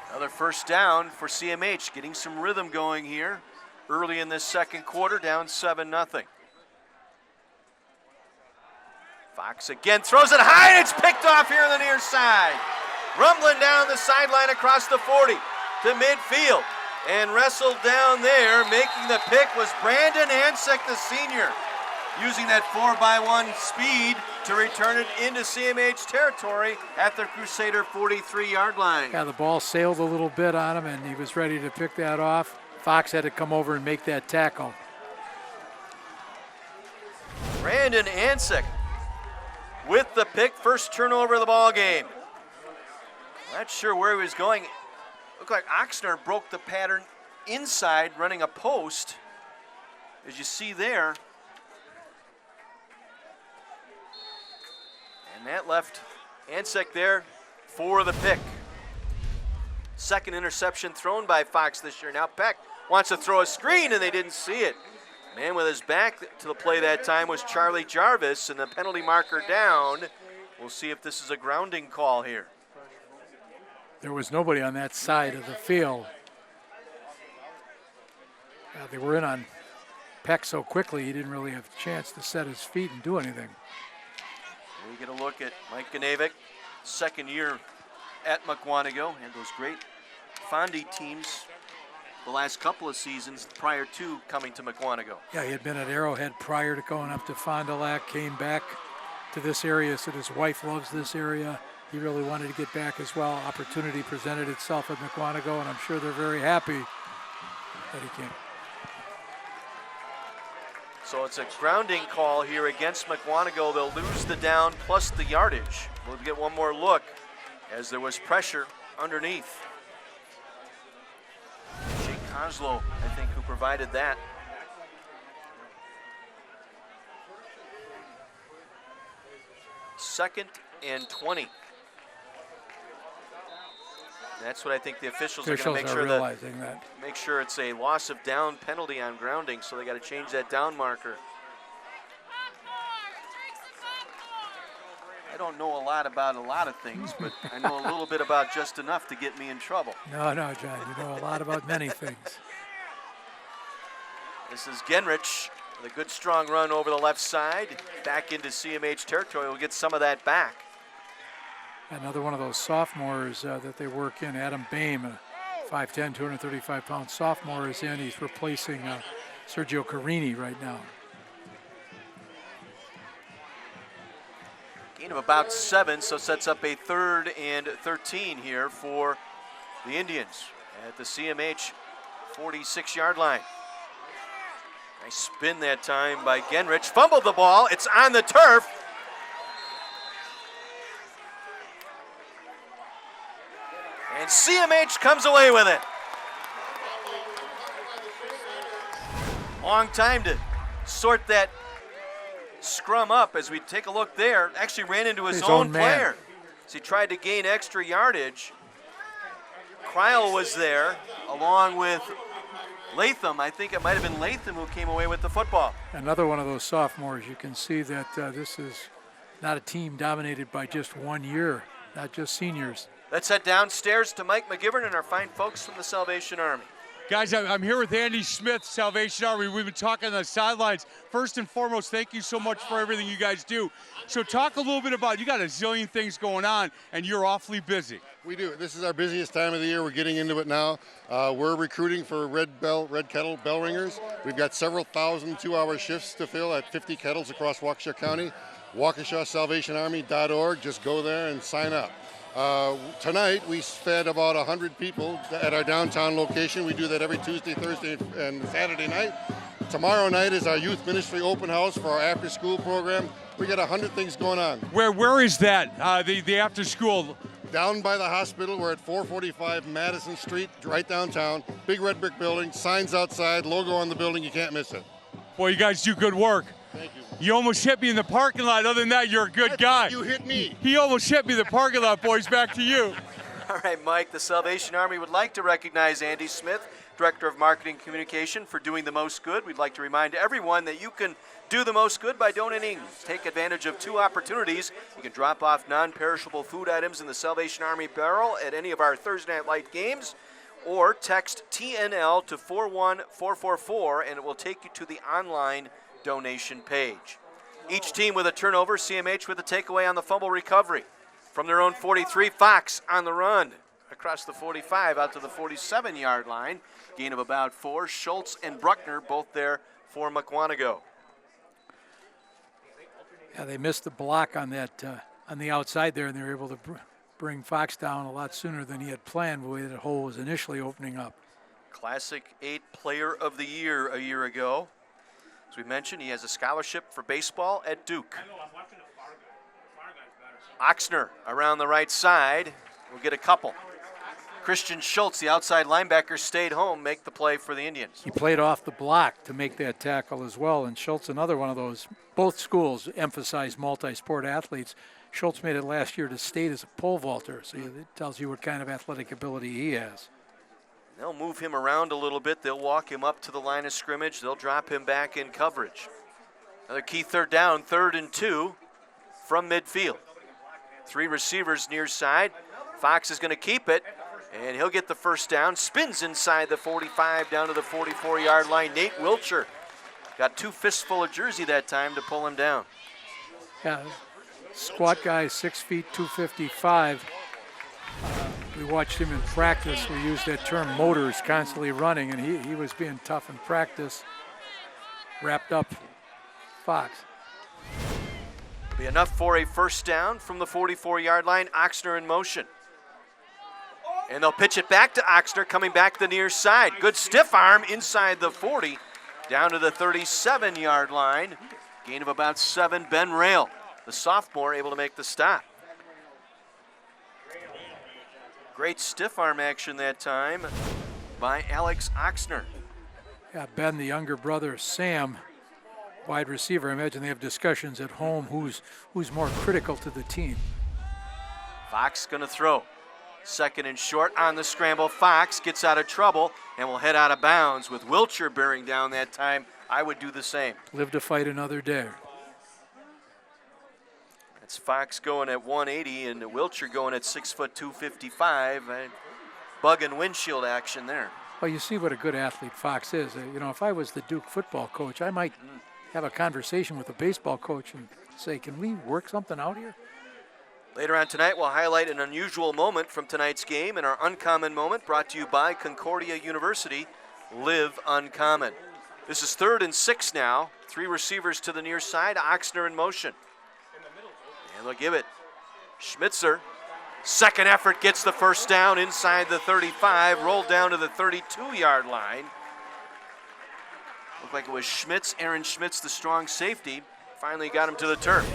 Another first down for CMH, getting some rhythm going here early in this second quarter, down 7-0. Fox again throws it high, and it's picked off here on the near side. Rumbling down the sideline across the 40 to midfield, and wrestled down there. Making the pick was Brandon Ansack, the senior, using that 4x1 speed to return it into CMH territory at the Crusader 43-yard line. Yeah, the ball sailed a little bit on him, and he was ready to pick that off. Fox had to come over and make that tackle. Brandon Ansack with the pick, first turnover of the ball game. Not sure where he was going. Looked like Oxner broke the pattern inside, running a post. as you see there. And that left Ansek there for the pick. Second interception thrown by Fox this year. Now Peck wants to throw a screen, and they didn't see it. Man with his back to the play that time was Charlie Jarvis, and the penalty marker down. We'll see if this is a grounding call here. There was nobody on that side of the field. They were in on Peck so quickly, he didn't really have a chance to set his feet and do anything. We get a look at Mike Gnavic, second year at Mukwonago, and those great Fondy teams the last couple of seasons prior to coming to Mukwonago. Yeah, he had been at Arrowhead prior to going up to Fond du Lac, came back to this area, said his wife loves this area. He really wanted to get back as well. Opportunity presented itself at Mukwonago, and I'm sure they're very happy that he came. So it's a grounding call here against Mukwonago. They'll lose the down plus the yardage. We'll get one more look as there was pressure underneath. Jake Koslow, I think, who provided that. Second and 20. That's what I think the officials are going to make sure that. Make sure it's a loss of down penalty on grounding, so they got to change that down marker. I don't know a lot about a lot of things, but I know a little bit about just enough to get me in trouble. No, John, you know a lot about many things. This is Genrich with a good strong run over the left side, back into CMH territory. We'll get some of that back. Another one of those sophomores that they work in, Adam Boehm, a 5'10", 235-pound sophomore is in. He's replacing Sergio Carini right now. Gain of about 7, so sets up a 3rd and 13 here for the Indians at the CMH 46-yard line. Nice spin that time by Genrich. Fumbled the ball. It's on the turf. And CMH comes away with it. Long time to sort that scrum up as we take a look there. Actually ran into his own player as he tried to gain extra yardage. Kreil was there along with Latham. I think it might have been Latham who came away with the football. Another one of those sophomores. You can see that this is not a team dominated by just 1 year, not just seniors. Let's head downstairs to Mike McGivern and our fine folks from the Salvation Army. Guys, I'm here with Andy Smith, Salvation Army. We've been talking on the sidelines. First and foremost, thank you so much for everything you guys do. So talk a little bit about, you got a zillion things going on, and you're awfully busy. We do. This is our busiest time of the year. We're getting into it now. We're recruiting for Red Kettle bell ringers. We've got several thousand 2-hour shifts to fill at 50 kettles across Waukesha County. WaukeshaSalvationArmy.org. Just go there and sign up. Tonight we fed about 100 people at our downtown location. We do that every Tuesday, Thursday, and Saturday night. Tomorrow night is our youth ministry open house for our after school program. We got 100 things going on. Where is that, the after school? Down by the hospital. We're at 445 Madison Street, right downtown. Big red brick building, signs outside, logo on the building. You can't miss it. Boy, you guys do good work. Thank you. You almost hit me in the parking lot. Other than that, you're a good guy. You hit me. He almost hit me in the parking lot, boys. Back to you. All right, Mike, the Salvation Army would like to recognize Andy Smith, Director of Marketing Communication, for doing the most good. We'd like to remind everyone that you can do the most good by donating. Take advantage of 2 opportunities. You can drop off non-perishable food items in the Salvation Army barrel at any of our Thursday Night Light games, or text TNL to 41444, and it will take you to the online donation page. Each team with a turnover, CMH with a takeaway on the fumble recovery. From their own 43, Fox on the run across the 45 out to the 47-yard line. Gain of about 4. Schultz and Bruckner both there for Mukwonago. Yeah, they missed the block on that on the outside there, and they were able to bring Fox down a lot sooner than he had planned, the way that hole was initially opening up. Classic 8 Player of the Year a year ago. As we mentioned, he has a scholarship for baseball at Duke. Oxner around the right side will get a couple. Christian Schultz, the outside linebacker, stayed home, make the play for the Indians. He played off the block to make that tackle as well, and Schultz, another one of those. Both schools emphasize multi-sport athletes. Schultz made it last year to state as a pole vaulter, so it tells you what kind of athletic ability he has. They'll move him around a little bit. They'll walk him up to the line of scrimmage. They'll drop him back in coverage. Another key third down, 3rd and 2 from midfield. 3 receivers near side. Fox is going to keep it, and he'll get the first down. Spins inside the 45 down to the 44-yard line. Nate Wilcher got 2 fistful of jersey that time to pull him down. Yeah, squat guy, 6 feet, 255. We watched him in practice. We used that term motors, constantly running, and he was being tough in practice. Wrapped up Fox. Be enough for a first down from the 44-yard line. Oxner in motion. And they'll pitch it back to Oxner, coming back the near side. Good stiff arm inside the 40, down to the 37-yard line. Gain of about 7. Ben Rail, the sophomore, able to make the stop. Great stiff arm action that time by Alex Oxner. Yeah, Ben, the younger brother, Sam, wide receiver. I imagine they have discussions at home who's more critical to the team. Fox going to throw. 2nd and short on the scramble. Fox gets out of trouble and will head out of bounds with Wilcher bearing down that time. I would do the same. Live to fight another day. That's Fox going at 180 and Wilcher going at 6 foot 255. Bug and windshield action there. Well, you see what a good athlete Fox is. You know, if I was the Duke football coach, I might have a conversation with the baseball coach and say, can we work something out here? Later on tonight, we'll highlight an unusual moment from tonight's game and our uncommon moment brought to you by Concordia University. Live uncommon. This is 3rd and 6 now. 3 receivers to the near side. Oxner in motion. And they'll give it. Schmitzer. Second effort gets the first down inside the 35. Rolled down to the 32-yard line. Looked like it was Schmitz. Aaron Schmitz, the strong safety, finally got him to the turf.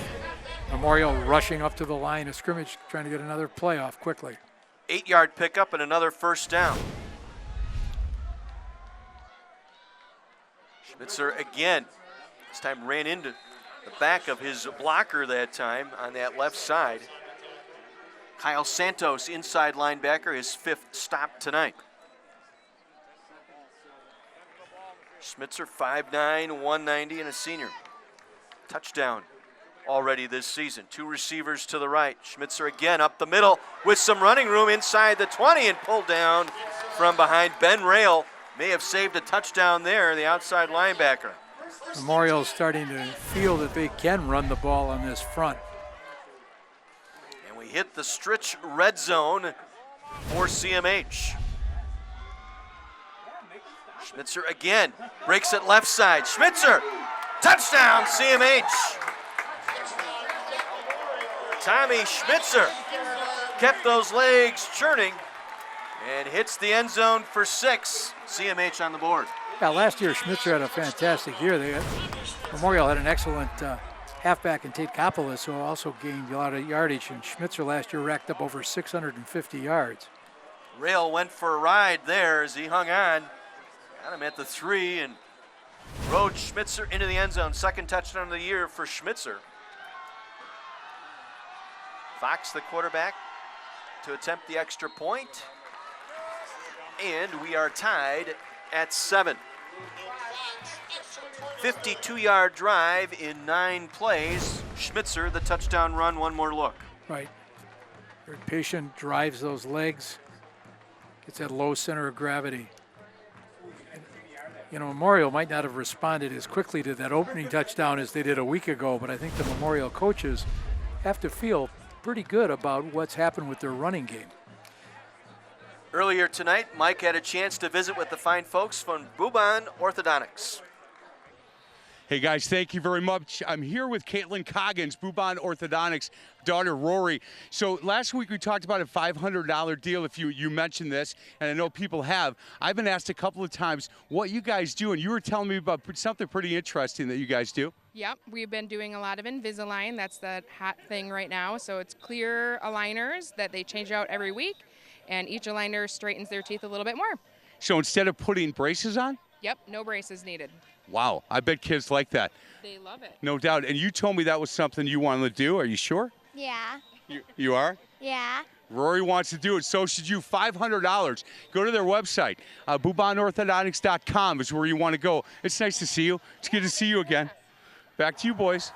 Memorial rushing up to the line of scrimmage, trying to get another play off quickly. 8-yard pickup and another first down. Schmitzer again, this time ran into the back of his blocker that time on that left side. Kyle Santos, inside linebacker, his 5th stop tonight. Schmitzer, 5'9", 190, and a senior. Touchdown already this season. 2 receivers to the right. Schmitzer again up the middle with some running room inside the 20 and pulled down from behind. Ben Rail may have saved a touchdown there, the outside linebacker. Memorial is starting to feel that they can run the ball on this front. And we hit the stretch red zone for CMH. Schmitzer again breaks it left side. Schmitzer, touchdown CMH. Tommy Schmitzer kept those legs churning and hits the end zone for 6. CMH on the board. Yeah, last year Schmitzer had a fantastic year. Memorial had an excellent halfback in Tate Kopolis, who also gained a lot of yardage, and Schmitzer last year racked up over 650 yards. Rail went for a ride there as he hung on. Got him at the 3 and rode Schmitzer into the end zone. 2nd touchdown of the year for Schmitzer. Fox, the quarterback, to attempt the extra point. And we are tied at 7. 52-yard drive in 9 plays. Schmitzer, the touchdown run, one more look. Right. Very patient, drives those legs, gets that low center of gravity. You know, Memorial might not have responded as quickly to that opening touchdown as they did a week ago, but I think the Memorial coaches have to feel pretty good about what's happened with their running game. Earlier tonight, Mike had a chance to visit with the fine folks from Buban Orthodontics. Hey guys, thank you very much. I'm here with Caitlin Coggins, Buban Orthodontics daughter Rory. So last week we talked about a $500 deal, if you mentioned this, and I know people have. I've been asked a couple of times what you guys do, and you were telling me about something pretty interesting that you guys do. Yep, we've been doing a lot of Invisalign. That's the hot thing right now. So it's clear aligners that they change out every week. and each aligner straightens their teeth a little bit more. So instead of putting braces on? Yep, no braces needed. Wow, I bet kids like that. They love it. No doubt. And you told me that was something you wanted to do. Are you sure? Yeah. You are? Yeah. Rory wants to do it. So should you. $500. Go to their website. BubonOrthodontics.com is where you want to go. It's nice to see you. It's good to see you again. Back to you, boys.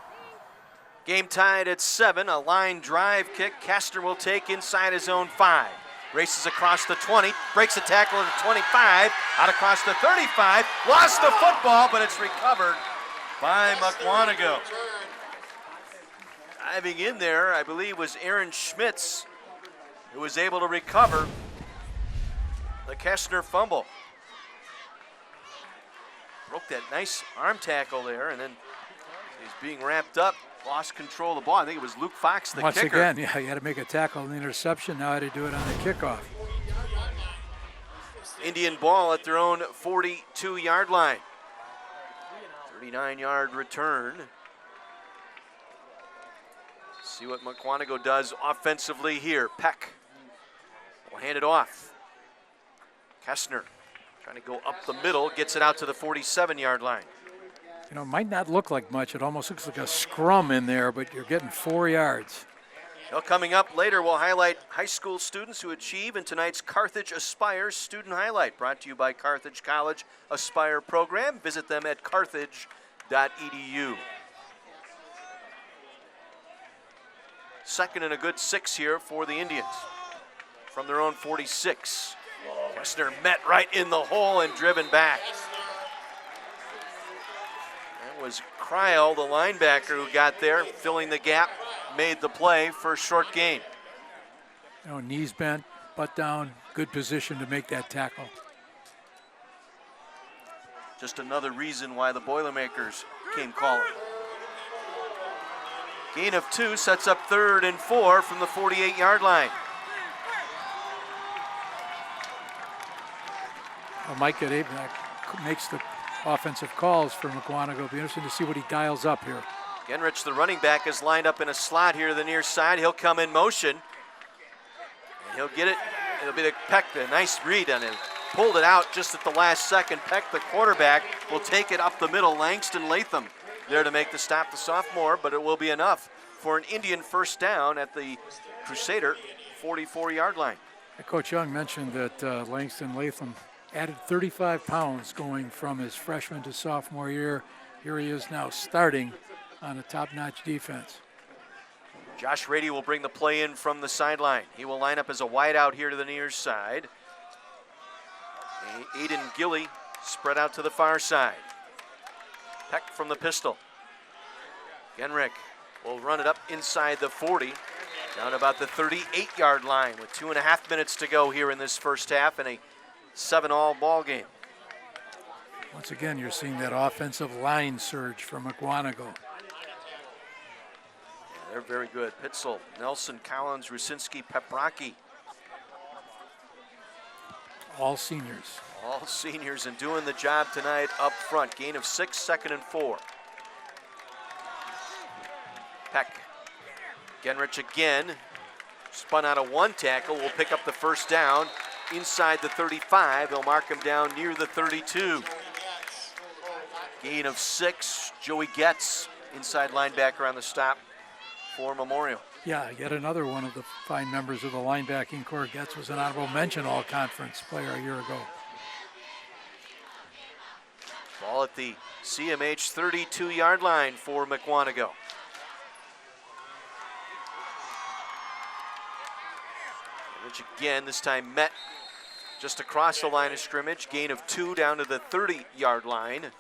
Game tied at 7. A line drive kick. Kastner will take inside his own 5. Races across the 20. Breaks a tackle at the 25. Out across the 35. Lost the football, but it's recovered by Mukwonago. Diving in there, I believe, was Aaron Schmitz, who was able to recover the Kastner fumble. Broke that nice arm tackle there, and then he's being wrapped up. Lost control of the ball. I think it was Luke Fox, the Once kicker. again, yeah, you had to make a tackle on the interception. Now I had to do it on the kickoff. Indian ball at their own 42-yard line. 39-yard return. See what Mukwonago does offensively here. Peck will hand it off. Kastner trying to go up the middle, gets it out to the 47-yard line. You know, it might not look like much. It almost looks like a scrum in there, but you're getting 4 yards. Well, coming up later, we'll highlight high school students who achieve in tonight's Carthage Aspire Student Highlight, brought to you by Carthage College Aspire program. Visit them at carthage.edu. Second and a good 6 here for the Indians from their own 46. Kastner met right in the hole and driven back. That was Kryl, the linebacker, who got there, filling the gap, made the play for a short gain. You know, knees bent, butt down, good position to make that tackle. Just another reason why the Boilermakers came calling. Gain of 2 sets up 3rd and 4 from the 48-yard line. Well, Mike Gadabnak makes the offensive calls for Mukwonago. It'll be interesting to see what he dials up here. Genrich, the running back, is lined up in a slot here to the near side. He'll come in motion. And he'll get it. It'll be the Peck, a nice read on him. Pulled it out just at the last second. Peck, the quarterback, will take it up the middle. Langston Latham there to make the stop, the sophomore, but it will be enough for an Indian first down at the Crusader 44-yard line. Coach Young mentioned that Langston Latham added 35 pounds going from his freshman to sophomore year. Here he is now starting on a top-notch defense. Josh Rady will bring the play in from the sideline. He will line up as a wideout here to the near side. Aiden Gilly spread out to the far side. Peck from the pistol. Genrich will run it up inside the 40, down about the 38-yard line with 2.5 minutes to go here in this first half in a 7-all ball game. Once again, you're seeing that offensive line surge from Mukwonago. They're very good. Pitzel, Nelson, Collins, Rusinski, Peprocki. All seniors. All seniors and doing the job tonight up front. Gain of 6, 2nd and 4. Peck. Genrich again. Spun out of 1 tackle. Will pick up the first down inside the 35. They'll mark him down near the 32. Gain of 6. Joey Getz, inside linebacker on the stop for Memorial. Yeah, yet another one of the fine members of the linebacking corps. Getz was an honorable mention all-conference player a year ago. Ball at the CMH 32-yard line for Mukwonago. Which again, this time met just across the line of scrimmage. Gain of 2 down to the 30-yard line.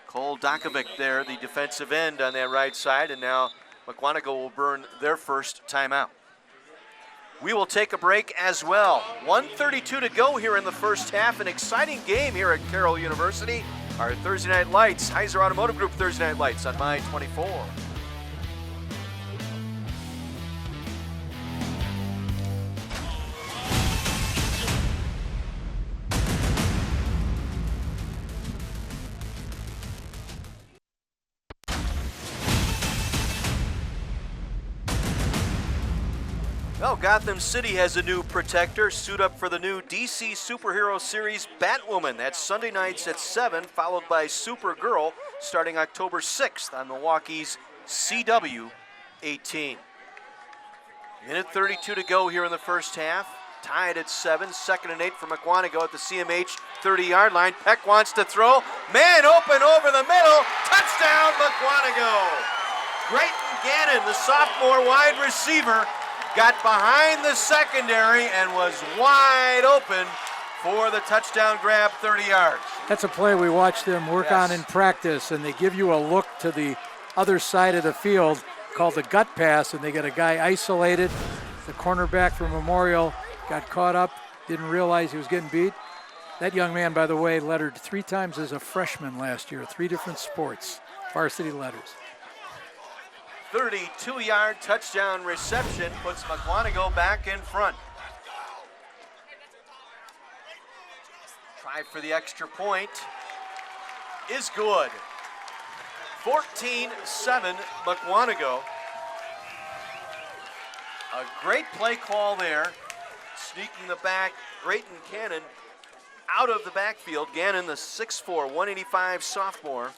Cole Dakovic there, the defensive end on that right side, and now Mukwonago will burn their first timeout. We will take a break as well. 1:32 to go here in the first half. An exciting game here at Carroll University. Our Thursday Night Lights, Heiser Automotive Group Thursday Night Lights on My 24. Well, Gotham City has a new protector. Suit up for the new DC Superhero Series Batwoman. That's Sunday nights at 7, followed by Supergirl starting October 6th on Milwaukee's CW 18. Minute 32 to go here in the first half. Tied at 7, 2nd and 8 for Mukwonago at the CMH 30-yard line. Peck wants to throw. Man open over the middle. Touchdown, Mukwonago. Grayton Gannon, the sophomore wide receiver, got behind the secondary and was wide open for the touchdown grab, 30 yards. That's a play we watched them work on in practice, and they give you a look to the other side of the field called the gut pass, and they get a guy isolated. The cornerback from Memorial got caught up, didn't realize he was getting beat. That young man, by the way, lettered 3 times as a freshman last year, 3 different sports, varsity letters. 32-yard touchdown reception puts Mukwonago back in front. Try for the extra point is good. 14-7 Mukwonago. A great play call there. Sneaking the back, Grayton Gannon out of the backfield. Gannon, the 6'4", 185 sophomore.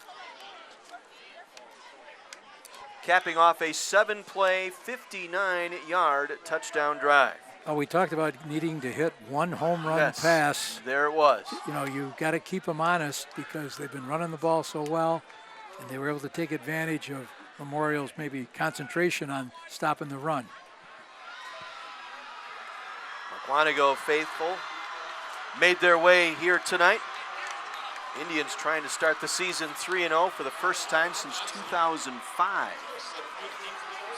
Capping off a 7-play, 59-yard touchdown drive. Oh, we talked about needing to hit one home run pass. There it was. You know, you got to keep them honest because they've been running the ball so well, and they were able to take advantage of Memorial's maybe concentration on stopping the run. Mukwonago faithful made their way here tonight. Indians trying to start the season 3-0 for the first time since 2005.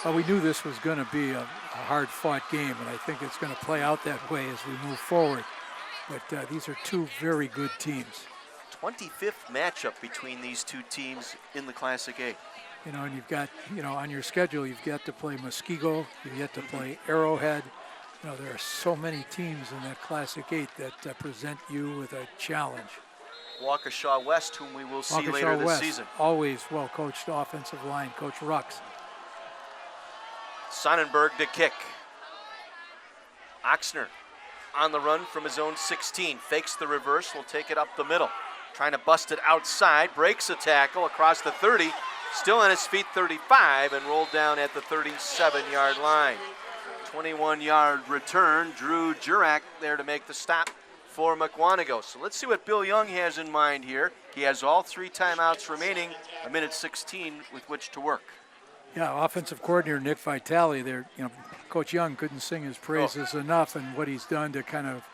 Well, we knew this was going to be a hard-fought game, and I think it's going to play out that way as we move forward. But these are 2 very good teams. 25th matchup between these 2 teams in the Classic A. You know, and you've got, you know, on your schedule, you've got to play Muskego, you've got to play Arrowhead. You know, there are so many teams in that Classic 8 that present you with a challenge. Waukesha West, whom we will see later this season. Always well-coached offensive line, Coach Rux. Sonnenberg to kick. Oxner on the run from his own 16. Fakes the reverse, will take it up the middle. Trying to bust it outside, breaks a tackle across the 30. Still on his feet, 35, and rolled down at the 37-yard line. 21-yard return. Drew Jurak there to make the stop for Mukwonago. So let's see what Bill Young has in mind here. He has all 3 timeouts remaining, a minute 16 with which to work. Yeah, offensive coordinator Nick Vitale there, you know, Coach Young couldn't sing his praises enough, and what he's done to kind of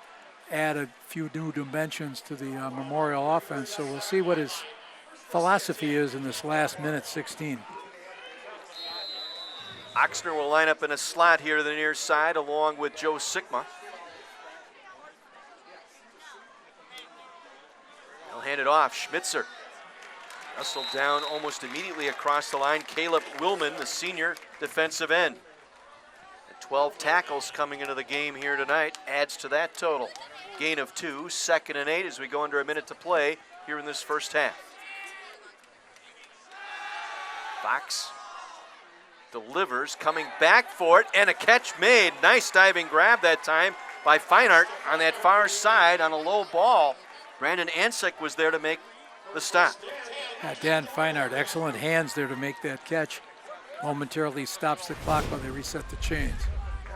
add a few new dimensions to the Memorial offense. So we'll see what his philosophy is in this last minute 16. Oxner will line up in a slot here to the near side along with Joe Sigma. He'll hand it off. Schmitzer wrestled down almost immediately across the line. Caleb Willman, the senior defensive end. And 12 tackles coming into the game here tonight adds to that total. Gain of 2, 2nd and 8 as we go under a minute to play here in this first half. Fox delivers, coming back for it, and a catch made. Nice diving grab that time by Feinart on that far side on a low ball. Brandon Ansek was there to make the stop. Dan Feinart, excellent hands there to make that catch. Momentarily stops the clock while they reset the chains.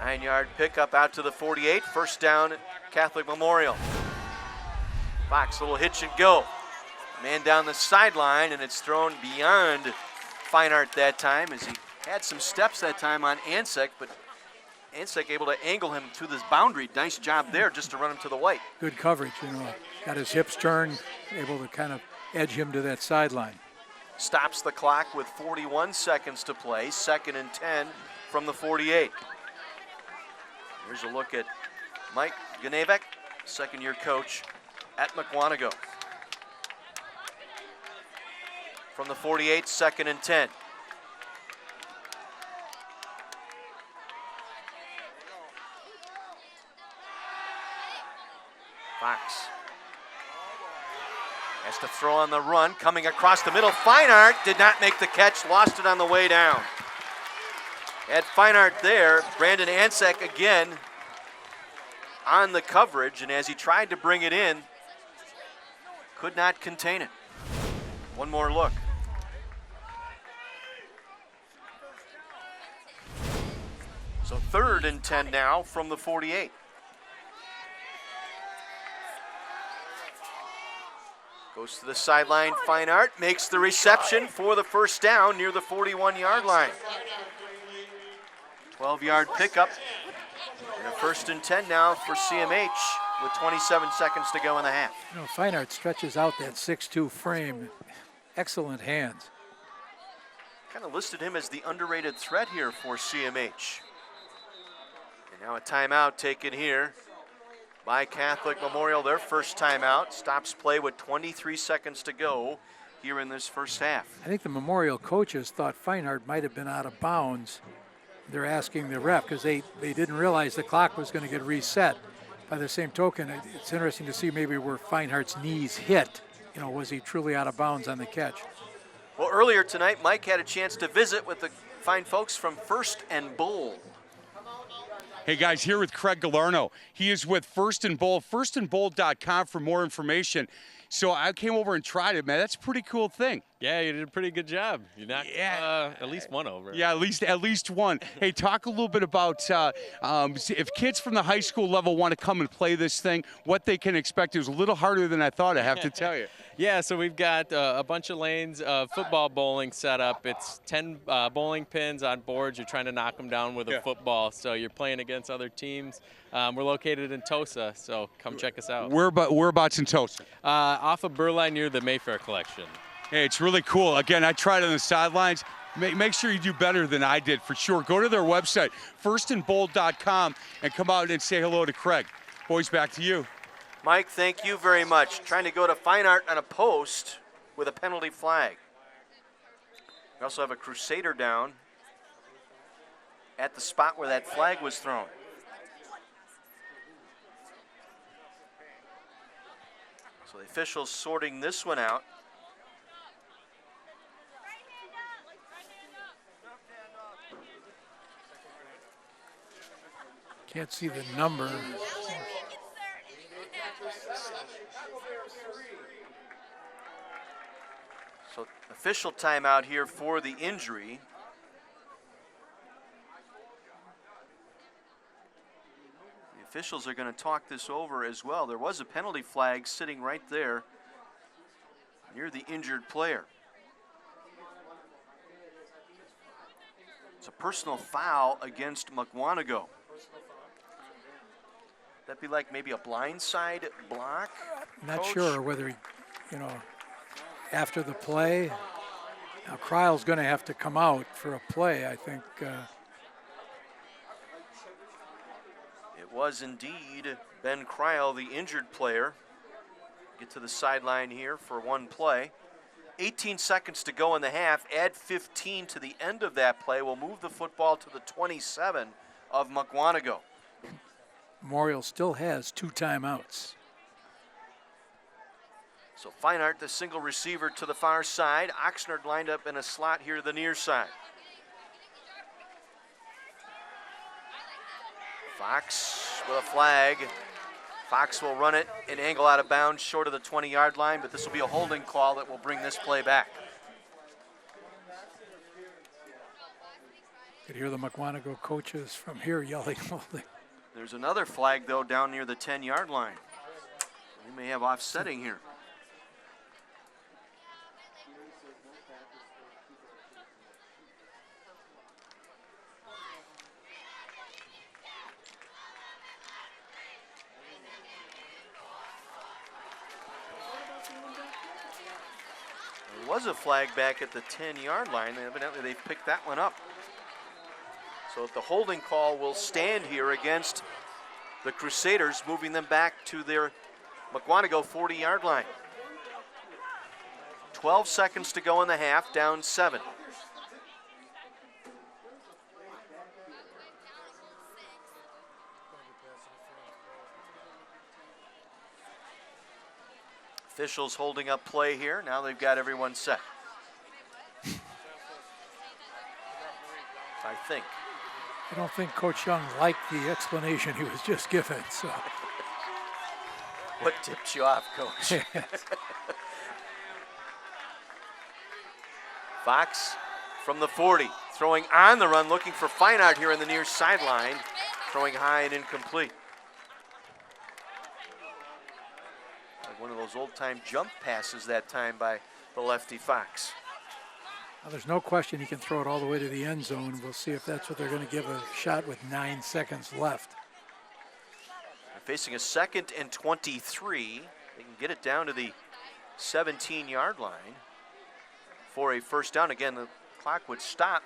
9-yard pickup out to the 48. First down, Catholic Memorial. Fox, little hitch and go. Man down the sideline, and it's thrown beyond Feinart that time as he had some steps that time on Ansek, but Ansek able to angle him to this boundary. Nice job there just to run him to the white. Good coverage, you know. Got his hips turned, able to kind of edge him to that sideline. Stops the clock with 41 seconds to play. 2nd and 10 from the 48. Here's a look at Mike Ganevek, second-year coach at Mukwonago. From the 48, 2nd and 10. Fox has to throw on the run, coming across the middle. Feinart did not make the catch, lost it on the way down. At Fine Art there, Brandon Ansek again on the coverage, and as he tried to bring it in, could not contain it. One more look. So 3rd and 10 now from the 48. Goes to the sideline, Fine Art makes the reception for the first down near the 41-yard line. 12-yard pickup. And a 1st and 10 now for CMH with 27 seconds to go in the half. You know, Fine Art stretches out that 6'2" frame. Excellent hands. Kind of listed him as the underrated threat here for CMH. And now a timeout taken here by Catholic Memorial, their first timeout. Stops play with 23 seconds to go here in this first half. I think the Memorial coaches thought Fine Art might have been out of bounds. They're asking the ref because they didn't realize the clock was going to get reset. By the same token, it's interesting to see maybe where Fine Art's knees hit. You know, was he truly out of bounds on the catch? Well, earlier tonight, Mike had a chance to visit with the fine folks from First and Bowl. Hey guys, here with Craig Galarno. He is with First and Bowl, firstandbowl.com for more information. So I came over and tried it, man. That's a pretty cool thing. Yeah, you did a pretty good job. You knocked at least one over. Yeah, at least one. Hey, talk a little bit about if kids from the high school level want to come and play this thing, what they can expect. It was a little harder than I thought, I have to tell you. Yeah, so we've got a bunch of lanes of football bowling set up. It's 10 bowling pins on boards. You're trying to knock them down with a football. So you're playing against other teams. We're located in Tosa, so come check us out. Whereabouts in Tosa? Off of Burleigh near the Mayfair Collection. Hey, it's really cool. Again, I tried on the sidelines. Make sure you do better than I did, for sure. Go to their website, firstandbowl.com, and come out and say hello to Craig. Boys, back to you. Mike, thank you very much. Trying to go to Fine Art on a post with a penalty flag. We also have a Crusader down at the spot where that flag was thrown. So the officials sorting this one out. Can't see the number. So official timeout here for the injury. The officials are going to talk this over as well. There was a penalty flag sitting right there near the injured player. It's a personal foul against Mukwonago. That'd be like maybe a blindside block? Not Coach? sure whether, after the play. Now, Kryle's going to have to come out for a play, I think. It was indeed Ben Kryle, the injured player. Get to the sideline here for one play. 18 seconds to go in the half. Add 15 to the end of that play. We'll move the football to the 27 of Mukwonago. Memorial still has 2 timeouts. So Fine Art, the single receiver to the far side. Oxnard lined up in a slot here to the near side. Fox with a flag. Fox will run it and angle out of bounds short of the 20-yard line, but this will be a holding call that will bring this play back. Could hear the Mukwonago coaches from here yelling holding. There's another flag, though, down near the 10-yard line. We may have offsetting here. There was a flag back at the 10-yard line. Evidently, they've picked that one up. So the holding call will stand here against the Crusaders, moving them back to their Mukwonago 40-yard line. 12 seconds to go in the half, down 7. Officials holding up play here. Now they've got everyone set. think? I don't think Coach Young liked the explanation he was just given. So. What tipped you off, Coach? Fox from the 40, throwing on the run, looking for Feinart here on the near sideline, throwing high and incomplete. Like one of those old-time jump passes that time by the lefty Fox. Well, there's no question he can throw it all the way to the end zone. We'll see if that's what they're going to give a shot with 9 seconds left. They're facing a 2nd and 23. They can get it down to the 17-yard line for a first down. Again, the clock would stop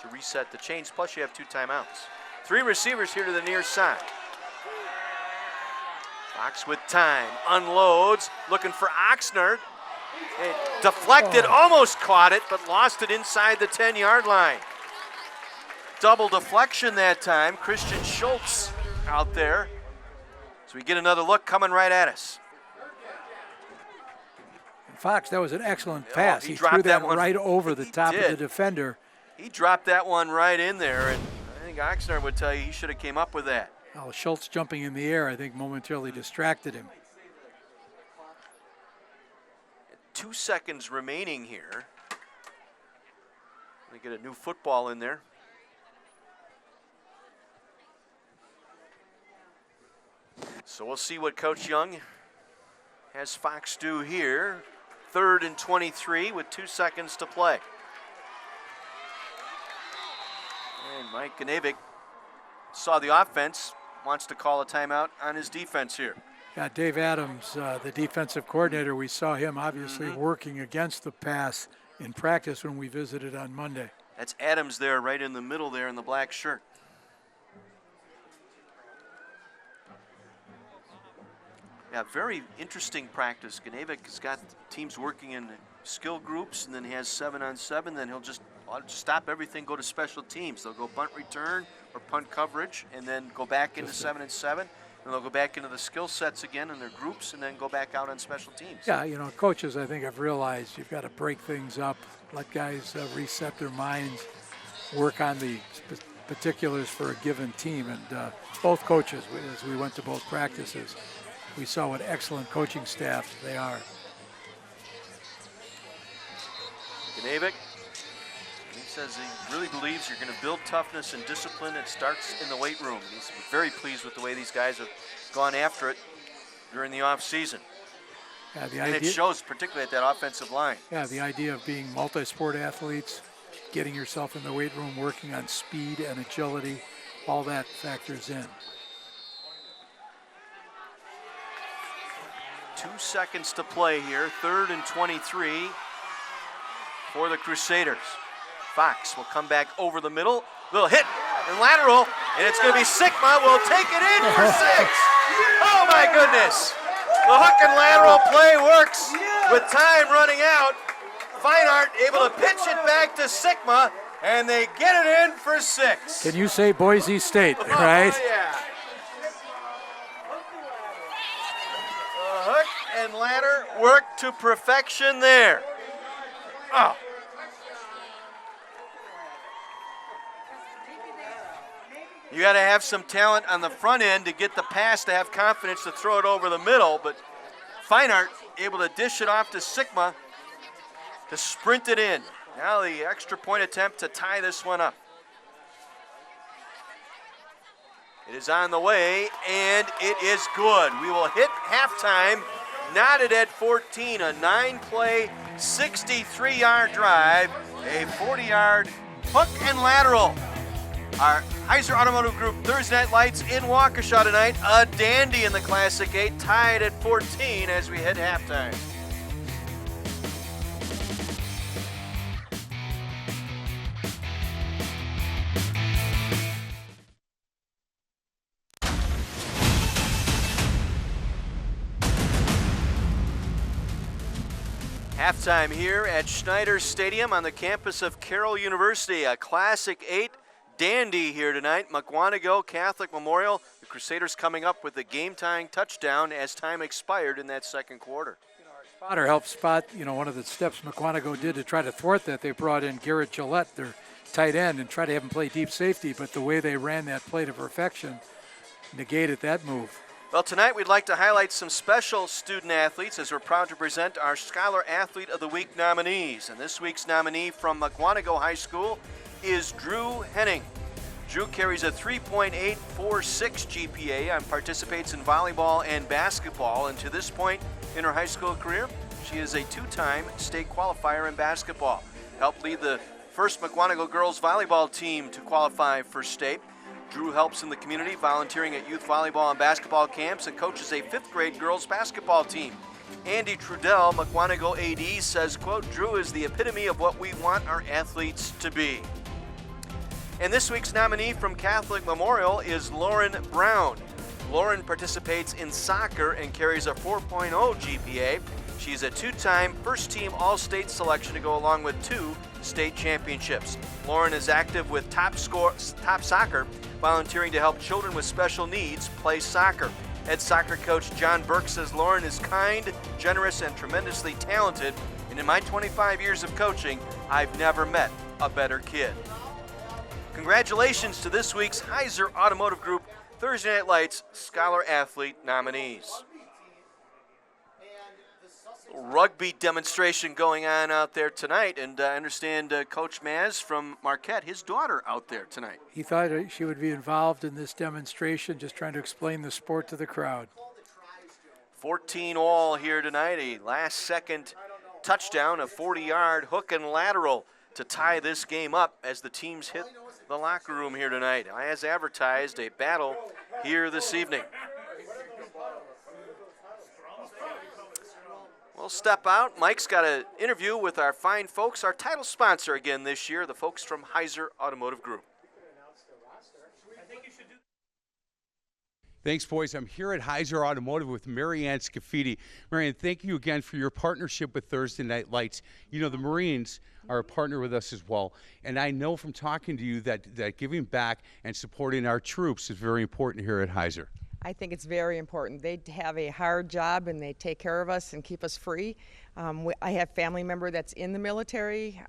to reset the chains, plus you have 2 timeouts. 3 receivers here to the near side. Fox with time, unloads, looking for Oxnard. It deflected, almost caught it, but lost it inside the 10-yard line. Double deflection that time. Christian Schultz out there. So we get another look coming right at us. Fox, that was an excellent pass. He threw dropped that one right over the top of the defender. He dropped that one right in there, and I think Oxnard would tell you he should have came up with that. Well, Schultz jumping in the air, I think, momentarily distracted him. 2 seconds remaining here. They get a new football in there. So we'll see what Coach Young has Fox do here. 3rd and 23 with 2 seconds to play. And Mike Ganavik saw the offense, wants to call a timeout on his defense here. Yeah, Dave Adams, the defensive coordinator, we saw him obviously working against the pass in practice when we visited on Monday. That's Adams there, right in the middle there in the black shirt. Yeah, very interesting practice. Ganavik has got teams working in skill groups, and then he has 7-on-7. Then he'll just stop everything, go to special teams. They'll go punt return or punt coverage, and then go back into 7-and-7. And they'll go back into the skill sets again in their groups and then go back out on special teams. Yeah, you know, coaches, I think, have realized you've got to break things up, let guys reset their minds, work on the particulars for a given team. And both coaches, as we went to both practices, we saw what excellent coaching staff they are. Ganavik, he says he really believes you're going to build toughness and discipline. It starts in the weight room. He's very pleased with the way these guys have gone after it during the offseason. Yeah, and it shows particularly at that offensive line. Yeah, the idea of being multi-sport athletes, getting yourself in the weight room, working on speed and agility, all that factors in. 2 seconds to play here, 3rd and 23 for the Crusaders. Fox will come back over the middle, little hit and lateral, and it's going to be Sigma will take it in for 6. Oh my goodness! The hook and lateral play works with time running out. Feinart able to pitch it back to Sigma, and they get it in for 6. Can you say Boise State, right? Oh, yeah. The hook and ladder work to perfection there. Oh. You got to have some talent on the front end to get the pass to have confidence to throw it over the middle, but Feinart able to dish it off to Sigma to sprint it in. Now the extra point attempt to tie this one up. It is on the way, and it is good. We will hit halftime, knotted at 14, a 9-play, 63-yard drive, a 40-yard hook and lateral. Our Heiser Automotive Group Thursday Night Lights in Waukesha tonight. A dandy in the Classic 8, tied at 14 as we hit halftime. Halftime here at Schneider Stadium on the campus of Carroll University. A Classic 8 dandy here tonight. Mukwonago Catholic Memorial. The Crusaders coming up with a game-tying touchdown as time expired in that second quarter. Spotter helped spot, one of the steps Mukwonago did to try to thwart that. They brought in Garrett Gillette, their tight end and try to have him play deep safety, but the way they ran that play to perfection negated that move. Well, tonight we'd like to highlight some special student athletes as we're proud to present our Scholar Athlete of the Week nominees. And this week's nominee from Mukwonago High School is Drew Henning. Drew carries a 3.846 GPA and participates in volleyball and basketball. And to this point in her high school career, she is a two-time state qualifier in basketball. Helped lead the first Mukwonago girls volleyball team to qualify for state. Drew helps in the community, volunteering at youth volleyball and basketball camps, and coaches a 5th grade girls basketball team. Andy Trudell, Mukwonago AD, says, quote, Drew is the epitome of what we want our athletes to be. And this week's nominee from Catholic Memorial is Lauren Brown. Lauren participates in soccer and carries a 4.0 GPA. She's a 2-time first-team All-State selection to go along with 2 state championships. Lauren is active with Top Soccer, volunteering to help children with special needs play soccer. Head soccer coach John Burke says Lauren is kind, generous, and tremendously talented. And in my 25 years of coaching, I've never met a better kid. Congratulations to this week's Heiser Automotive Group Thursday Night Lights Scholar Athlete nominees. Rugby demonstration going on out there tonight, and I understand Coach Maz from Marquette, his daughter out there tonight. He thought she would be involved in this demonstration, just trying to explain the sport to the crowd. 14 all here tonight, a last-second touchdown, a 40-yard hook and lateral to tie this game up as the teams hit the locker room here tonight. As advertised, a battle here this evening. We'll step out. Mike's got an interview with our fine folks, our title sponsor again this year, the folks from Heiser Automotive Group. Thanks, boys. I'm here at Heiser Automotive with Marianne Scafidi. Marianne, thank you again for your partnership with Thursday Night Lights. You know, the Marines are a partner with us as well, and I know from talking to you that giving back and supporting our troops is very important here at Heiser. I think it's very important. They have a hard job and they take care of us and keep us free. I have family member that's in the military,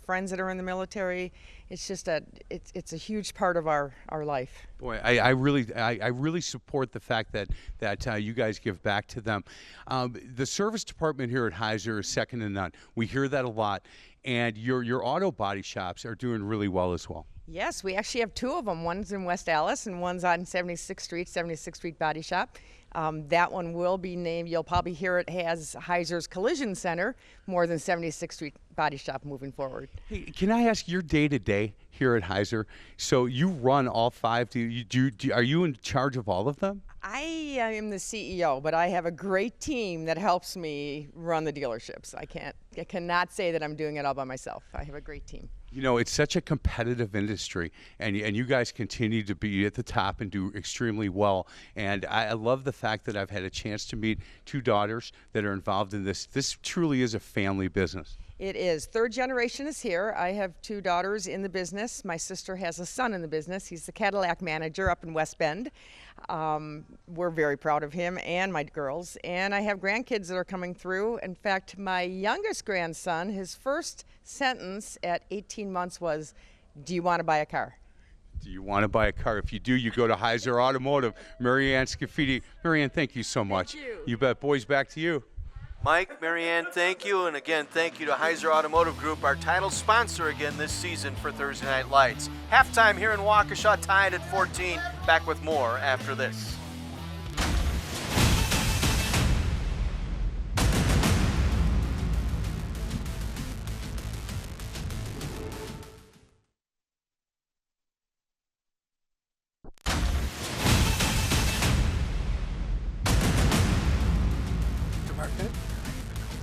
friends that are in the military. It's just it's a huge part of our life. Boy, I really support the fact that you guys give back to them. The service department here at Heiser is second to none. We hear that a lot, and your auto body shops are doing really well as well. Yes, we actually have 2 of them. One's in West Allis and one's on 76th Street Body Shop. That one will be named, you'll probably hear it has Heiser's Collision Center more than 76th Street Body Shop moving forward. Hey, can I ask your day-to-day here at Heiser? So you run all 5. Are you in charge of all of them? I am the CEO, but I have a great team that helps me run the dealerships. I cannot say that I'm doing it all by myself. I have a great team. You know, it's such a competitive industry, and you guys continue to be at the top and do extremely well. And I love the fact that I've had a chance to meet 2 daughters that are involved in this. This truly is a family business. It is. 3rd generation is here. I have 2 daughters in the business. My sister has a son in the business. He's the Cadillac manager up in West Bend. We're very proud of him and my girls. And I have grandkids that are coming through. In fact, my youngest grandson, his first sentence at 18 months was, "Do you want to buy a car?" Do you want to buy a car? If you do, you go to Heiser Automotive. Marianne Scafidi. Marianne, thank you so much. Thank you. You bet. Boys, back to you. Mike, Marianne, thank you. And again, thank you to Heiser Automotive Group, our title sponsor again this season for Thursday Night Lights. Halftime here in Waukesha, tied at 14. Back with more after this.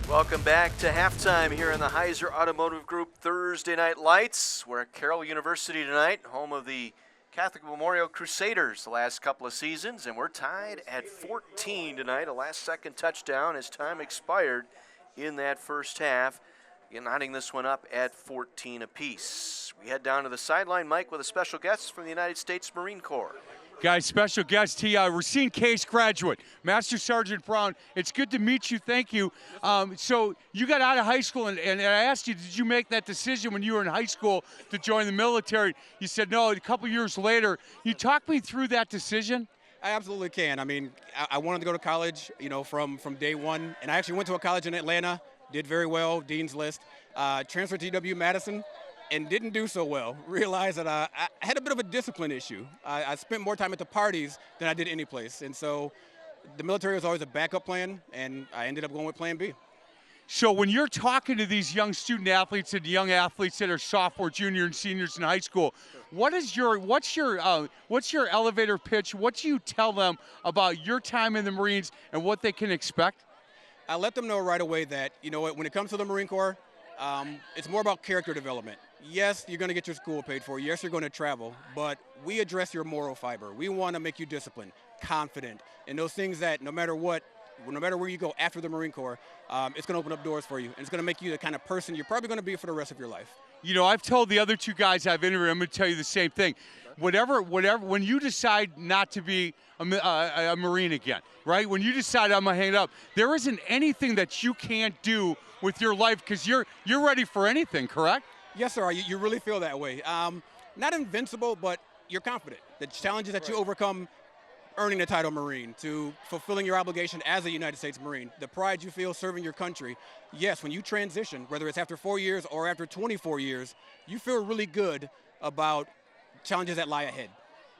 Welcome back to halftime here in the Heiser Automotive Group Thursday Night Lights. We're at Carroll University tonight, home of the Catholic Memorial Crusaders the last couple of seasons, and we're tied at 14 tonight. A last-second touchdown as time expired in that first half, knotting this one up at 14 apiece. We head down to the sideline, Mike, with a special guest from the United States Marine Corps. Guys, special guest, Racine Case graduate, Master Sergeant Brown. It's good to meet you. Thank you. So you got out of high school, and I asked you, did you make that decision when you were in high school to join the military? You said no. A couple years later, you talk me through that decision. I absolutely can. I mean, I wanted to go to college, from day one, and I actually went to a college in Atlanta, did very well, Dean's List, transferred to UW-Madison, and didn't do so well. Realized that I had a bit of a discipline issue. I spent more time at the parties than I did any place, and so the military was always a backup plan, and I ended up going with Plan B. So when you're talking to these young student athletes and young athletes that are sophomore, junior, and seniors in high school, what's your elevator pitch? What do you tell them about your time in the Marines and what they can expect? I let them know right away that, when it comes to the Marine Corps, it's more about character development. Yes, you're going to get your school paid for. Yes, you're going to travel, but we address your moral fiber. We want to make you disciplined, confident, and those things that no matter where you go after the Marine Corps, it's going to open up doors for you, and it's going to make you the kind of person you're probably going to be for the rest of your life. I've told the other two guys I've interviewed, I'm going to tell you the same thing. Whatever, when you decide not to be a Marine again, right? When you decide I'm going to hang it up, there isn't anything that you can't do with your life because you're ready for anything, correct? Yes, sir. You really feel that way. Not invincible, but you're confident. The challenges that you overcome earning the title Marine, to fulfilling your obligation as a United States Marine, the pride you feel serving your country. Yes, when you transition, whether it's after 4 years or after 24 years, you feel really good about challenges that lie ahead.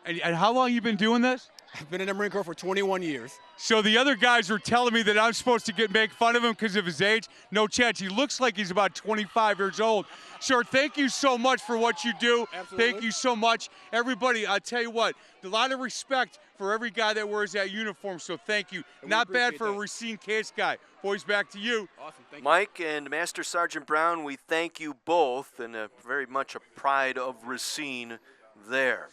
And how long you been doing this? I've been in the Marine Corps for 21 years. So the other guys were telling me that I'm supposed to make fun of him because of his age. No chance. He looks like he's about 25 years old. Sir, thank you so much for what you do. Absolutely. Thank you so much. Everybody, I tell you what, a lot of respect for every guy that wears that uniform, so thank you. Not bad for a Racine Case guy. Boys, back to you. Awesome. Thank you. Mike and Master Sergeant Brown, we thank you both, and very much a pride of Racine there.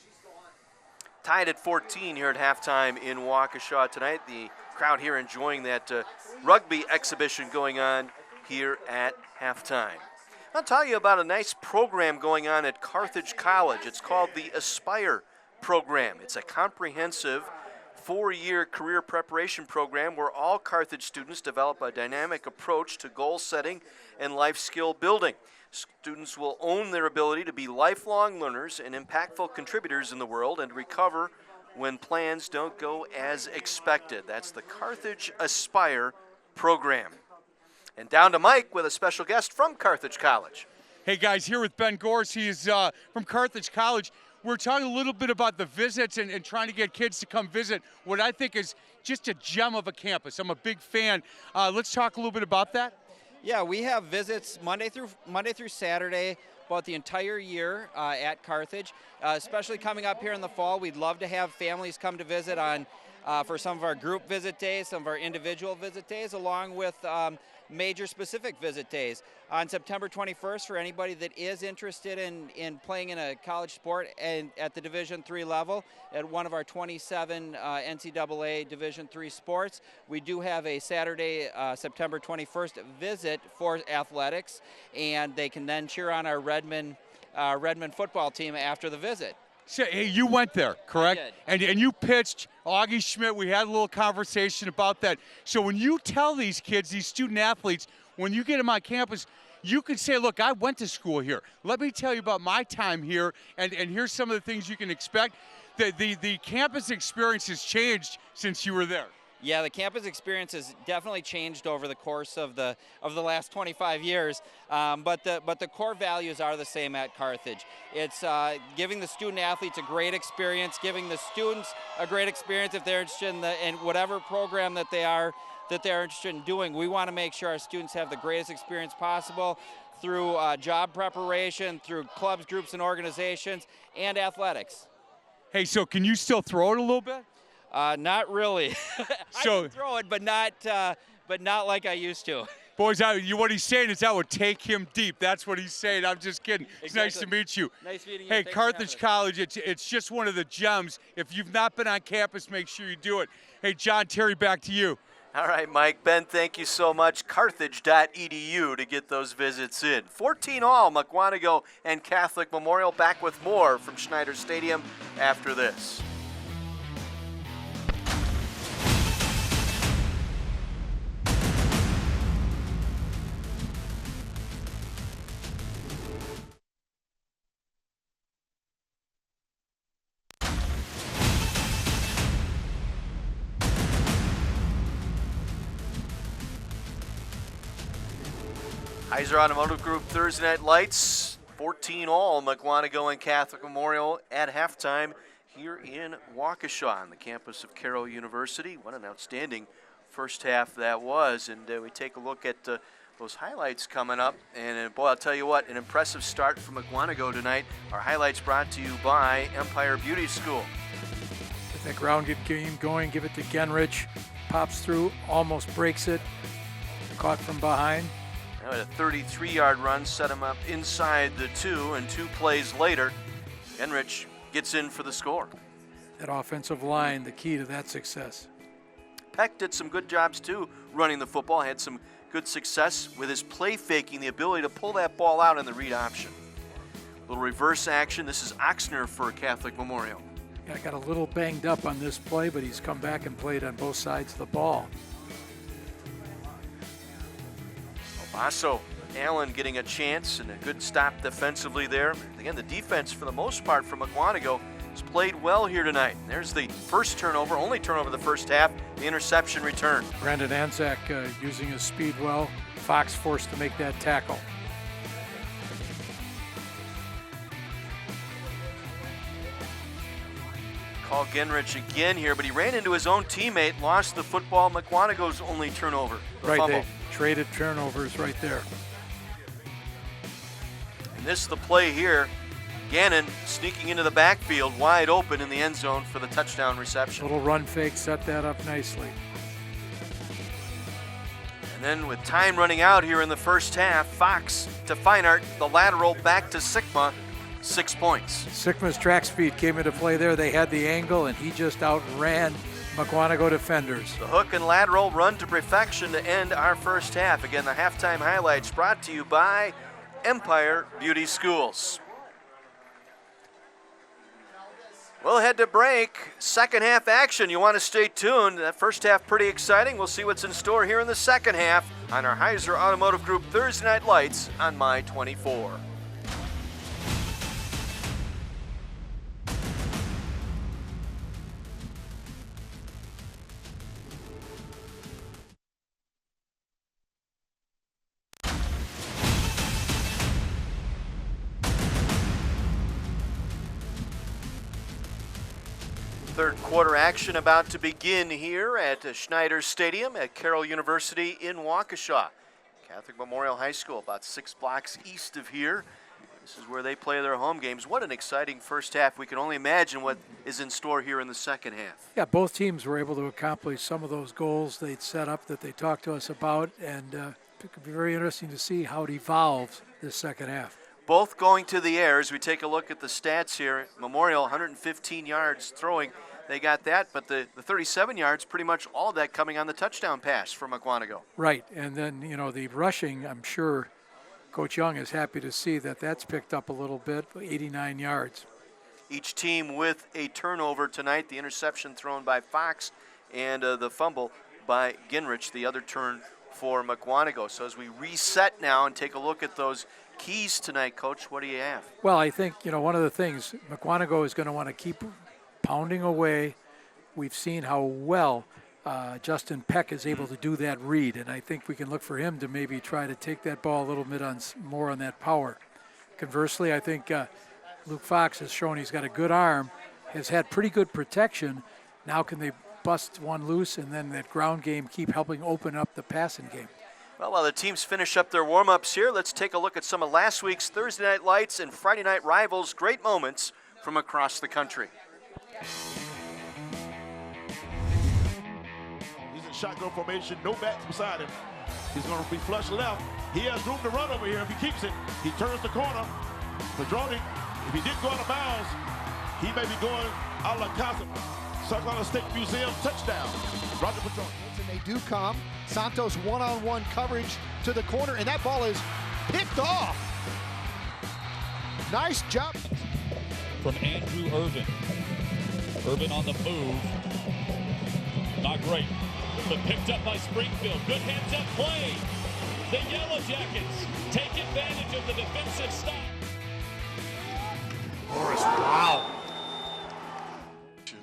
Tied at 14 here at halftime in Waukesha tonight. The crowd here enjoying that rugby exhibition going on here at halftime. I'll tell you about a nice program going on at Carthage College. It's called the Aspire program. It's a comprehensive 4-year career preparation program where all Carthage students develop a dynamic approach to goal setting and life skill building. Students will own their ability to be lifelong learners and impactful contributors in the world and recover when plans don't go as expected. That's the Carthage Aspire program. And down to Mike with a special guest from Carthage College. Hey guys, here with Ben Gorse. He's from Carthage College. We're talking a little bit about the visits and trying to get kids to come visit what I think is just a gem of a campus. I'm a big fan. Let's talk a little bit about that. Yeah, we have visits Monday through Saturday about the entire year at Carthage, especially coming up here in the fall. We'd love to have families come to visit for some of our group visit days, some of our individual visit days, along with major specific visit days. On September 21st, for anybody that is interested in playing in a college sport and at the Division III level, at one of our 27 NCAA Division III sports, we do have a Saturday, September 21st visit for athletics, and they can then cheer on our Redmond football team after the visit. So, hey, you went there, correct? I did. And you pitched Augie Schmidt. We had a little conversation about that. So when you tell these kids, these student athletes, when you get them on campus, you can say, look, I went to school here. Let me tell you about my time here, and here's some of the things you can expect. The campus experience has changed since you were there. Yeah, the campus experience has definitely changed over the course of the last 25 years, but the core values are the same at Carthage. It's giving the student athletes a great experience, giving the students a great experience if they're interested in whatever program that they're interested in doing. We want to make sure our students have the greatest experience possible through job preparation, through clubs, groups, and organizations, and athletics. Hey, so can you still throw it a little bit? Not really. So, I can throw it, but not like I used to. Boys, what he's saying is that would take him deep. That's what he's saying. I'm just kidding. It's Exactly. nice to meet you. Nice meeting you. Hey, Thanks for having Carthage us. College, it's just one of the gems. If you've not been on campus, make sure you do it. Hey, John Terry, back to you. All right, Mike. Ben, thank you so much. Carthage.edu to get those visits in. 14 all, Mukwonago and Catholic Memorial. Back with more from Schneider Stadium after this. Heiser Automotive Group Thursday Night Lights, 14 all, Mukwonago and Catholic Memorial at halftime here in Waukesha on the campus of Carroll University. What an outstanding first half that was. And we take a look at those highlights coming up. And boy, I'll tell you what, an impressive start from Mukwonago tonight. Our highlights brought to you by Empire Beauty School. Get that ground game going, give it to Genrich. Pops through, almost breaks it. Caught from behind. Now a 33-yard run set him up inside the 2, and 2 plays later, Genrich gets in for the score. That offensive line, the key to that success. Peck did some good jobs too running the football, had some good success with his play faking, the ability to pull that ball out in the read option. A little reverse action. This is Oxner for Catholic Memorial. Yeah, got a little banged up on this play, but he's come back and played on both sides of the ball. Basso Allen getting a chance and a good stop defensively there. Again, the defense for the most part for Mukwonago has played well here tonight. There's the first turnover, only turnover of the first half, the interception return. Brandon Anzac using his speed well. Fox forced to make that tackle. Call Genrich again here, but he ran into his own teammate, lost the football. Mukwonago's only turnover. Right, fumble. they traded turnovers right there. And this is the play here. Gannon sneaking into the backfield, wide open in the end zone for the touchdown reception. Little run fake, set that up nicely. And then with time running out here in the first half, Fox to Feinart, the lateral back to Sigma, 6 points. Sigma's track speed came into play there. They had the angle, and he just outran Mukwonago defenders. The hook and lateral run to perfection to end our first half. Again, the halftime highlights brought to you by Empire Beauty Schools. We'll head to break. Second half action. You want to stay tuned. That first half pretty exciting. We'll see what's in store here in the second half on our Heiser Automotive Group Thursday Night Lights on My 24. Third quarter action about to begin here at Schneider Stadium at Carroll University in Waukesha. Catholic Memorial High School, about 6 blocks east of here. This is where they play their home games. What an exciting first half. We can only imagine what is in store here in the second half. Yeah, both teams were able to accomplish some of those goals they'd set up that they talked to us about, and it could be very interesting to see how it evolves this second half. Both going to the air as we take a look at the stats here. Memorial, 115 yards throwing. They got that, but the 37 yards, pretty much all of that coming on the touchdown pass for Mukwonago. Right, and then, you know, the rushing, I'm sure Coach Young is happy to see that that's picked up a little bit, 89 yards. Each team with a turnover tonight, the interception thrown by Fox and the fumble by Genrich, the other turn for Mukwonago. So as we reset now and take a look at those keys tonight, Coach, what do you have? Well, I think, you know, one of the things, Mukwonago is going to want to keep pounding away. We've seen how well Justin Peck is able to do that read, and I think we can look for him to maybe try to take that ball a little bit more on that power. Conversely, I think Luke Fox has shown he's got a good arm, has had pretty good protection. Now can they bust one loose, and then that ground game keep helping open up the passing game? Well, while the teams finish up their warm-ups here, let's take a look at some of last week's Thursday Night Lights and Friday Night Rivals great moments from across the country. He's in shotgun formation, no backs beside him. He's going to be flush left. He has room to run over here if he keeps it. He turns the corner. Padroni, if he didn't go out of bounds, he may be going a la Casa. Southern State Museum touchdown. Roger Padroni. And they do come. Santos one-on-one coverage to the corner, and that ball is picked off. Nice job. From Andrew Irvin. Irvin on the move. Not great. But picked up by Springfield. Good heads-up play. The Yellow Jackets take advantage of the defensive stop. Morris, wow.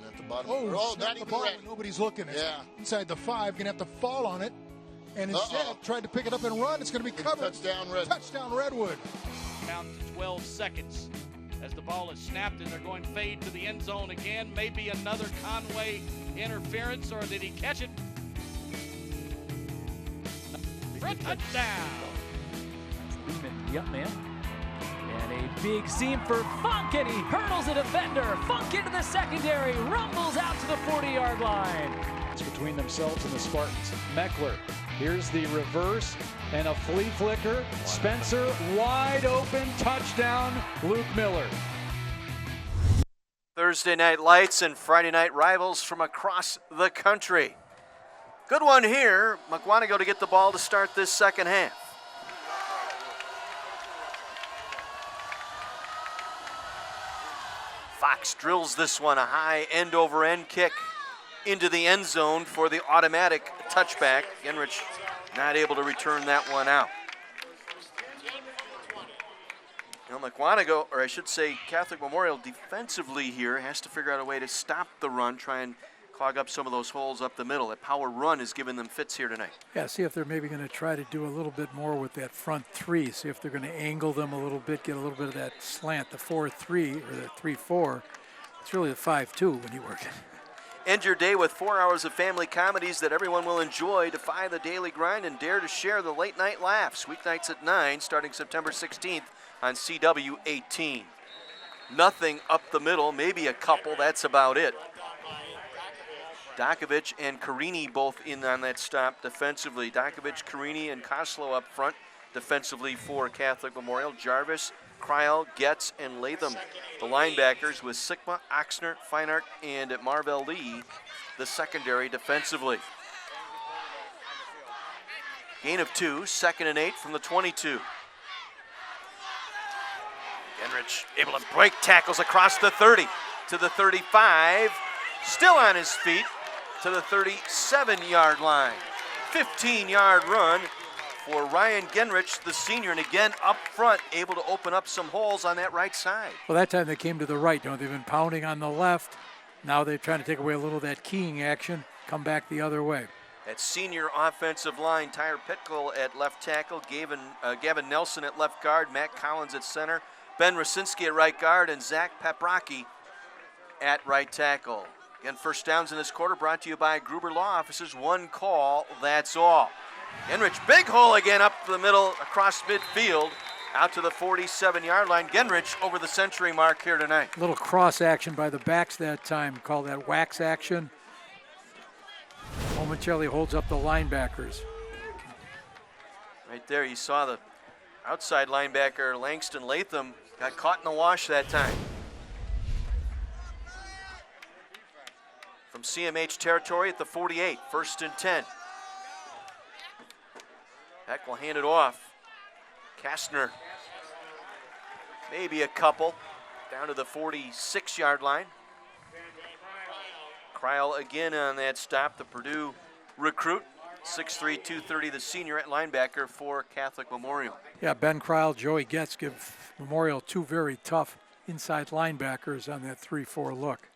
At the bottom. Oh, That's the ball. Nobody's looking. It's inside the 5. Gonna have to fall on it. and instead tried to pick it up and run. It's going to be covered. Touchdown Redwood. Down to 12 seconds as the ball is snapped, and they're going fade to the end zone again. Maybe another Conway interference, or did he catch it? For a touchdown. Lehman, the up man. And a big seam for Funk, and he hurdles a defender. Funk into the secondary, rumbles out to the 40-yard line. It's between themselves and the Spartans. Meckler, here's the reverse and a flea flicker. Spencer wide open, touchdown, Luke Miller. Thursday night lights and Friday night rivals from across the country. Good one here. Mukwonago to get the ball to start this second half. Fox drills this one, a high end-over-end kick into the end zone for the automatic touchback. Genrich not able to return that one out. Now Mukwonago, or I should say Catholic Memorial, defensively here has to figure out a way to stop the run, try and clog up some of those holes up the middle. That power run has given them fits here tonight. Yeah, see if they're maybe going to try to do a little bit more with that front three. See if they're going to angle them a little bit, get a little bit of that slant, the 4-3 or the 3-4. It's really the 5-2 when you work it. End your day with 4 hours of family comedies that everyone will enjoy. Defy the daily grind and dare to share the late night laughs. Weeknights at 9, starting September 16th on CW 18. Nothing up the middle, maybe a couple, that's about it. Dakovic and Carini both in on that stop defensively. Dakovic, Carini, and Koslow up front defensively for Catholic Memorial. Jarvis, Kryl, Getz, and Latham, the linebackers, with Sigma, Oxner, Feinart, and Marvell Lee, the secondary defensively. Gain of 2, 2nd and 8 from the 22. Genrich able to break tackles across the 30 to the 35, still on his feet to the 37-yard line. 15-yard run for Ryan Genrich, the senior, and again up front, able to open up some holes on that right side. Well, that time they came to the right. You know, they've been pounding on the left. Now they're trying to take away a little of that keying action, come back the other way. At senior offensive line, Tyre Pitkill at left tackle, Gavin Nelson at left guard, Matt Collins at center, Ben Rasinski at right guard, and Zach Paprocki at right tackle. Again, first downs in this quarter brought to you by Gruber Law Offices. One call, that's all. Genrich, big hole again up the middle, across midfield, out to the 47-yard line. Genrich over the century mark here tonight. Little cross action by the backs that time, called that wax action. Momentarily holds up the linebackers. Right there, you saw the outside linebacker, Langston Latham, got caught in the wash that time. From CMH territory at the 48, 1st and 10. Peck will hand it off. Kastner, maybe a couple, down to the 46-yard line. Kryl again on that stop, the Purdue recruit. 6'3", 230, the senior at linebacker for Catholic Memorial. Yeah, Ben Kryl, Joey Getz give Memorial two very tough inside linebackers on that 3-4 look.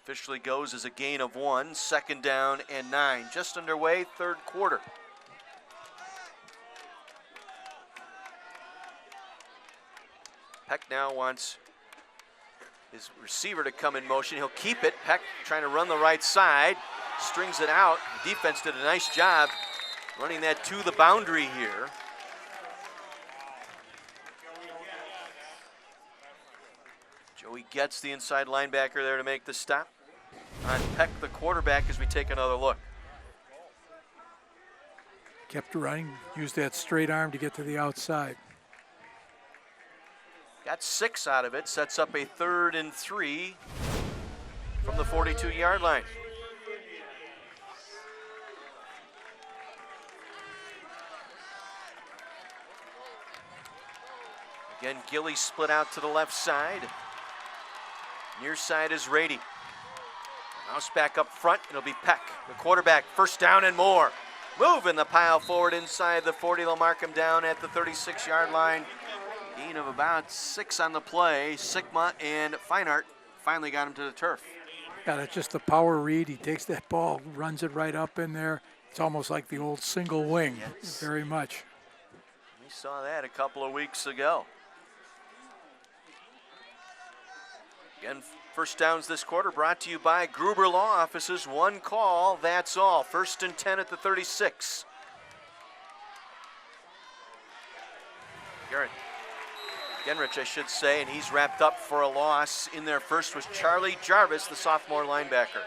Officially goes as a gain of 1, 2nd down and 9. Just underway, 3rd quarter. Peck now wants his receiver to come in motion. He'll keep it. Peck trying to run the right side. Strings it out. The defense did a nice job running that to the boundary here. Joey gets the inside linebacker there to make the stop on Peck, the quarterback, as we take another look. Kept running, used that straight arm to get to the outside. Got 6 out of it, sets up a 3rd and 3 from the 42-yard line. Again, Gilly split out to the left side. Near side is Rady. Mouse back up front, it'll be Peck, the quarterback, 1st down and more. Moving the pile forward inside the 40, they'll mark him down at the 36-yard line. Gain of about 6 on the play. Sigma and Feinart finally got him to the turf. Yeah, that's just the power read. He takes that ball, runs it right up in there, It's almost like the old single wing, Yes. very much. We saw that a couple of weeks ago. Again, first downs this quarter brought to you by Gruber Law Offices. One call, that's all. 1st and 10 at the 36. Garrett. Genrich, I should say, and he's wrapped up for a loss. In there first was Charlie Jarvis, the sophomore linebacker.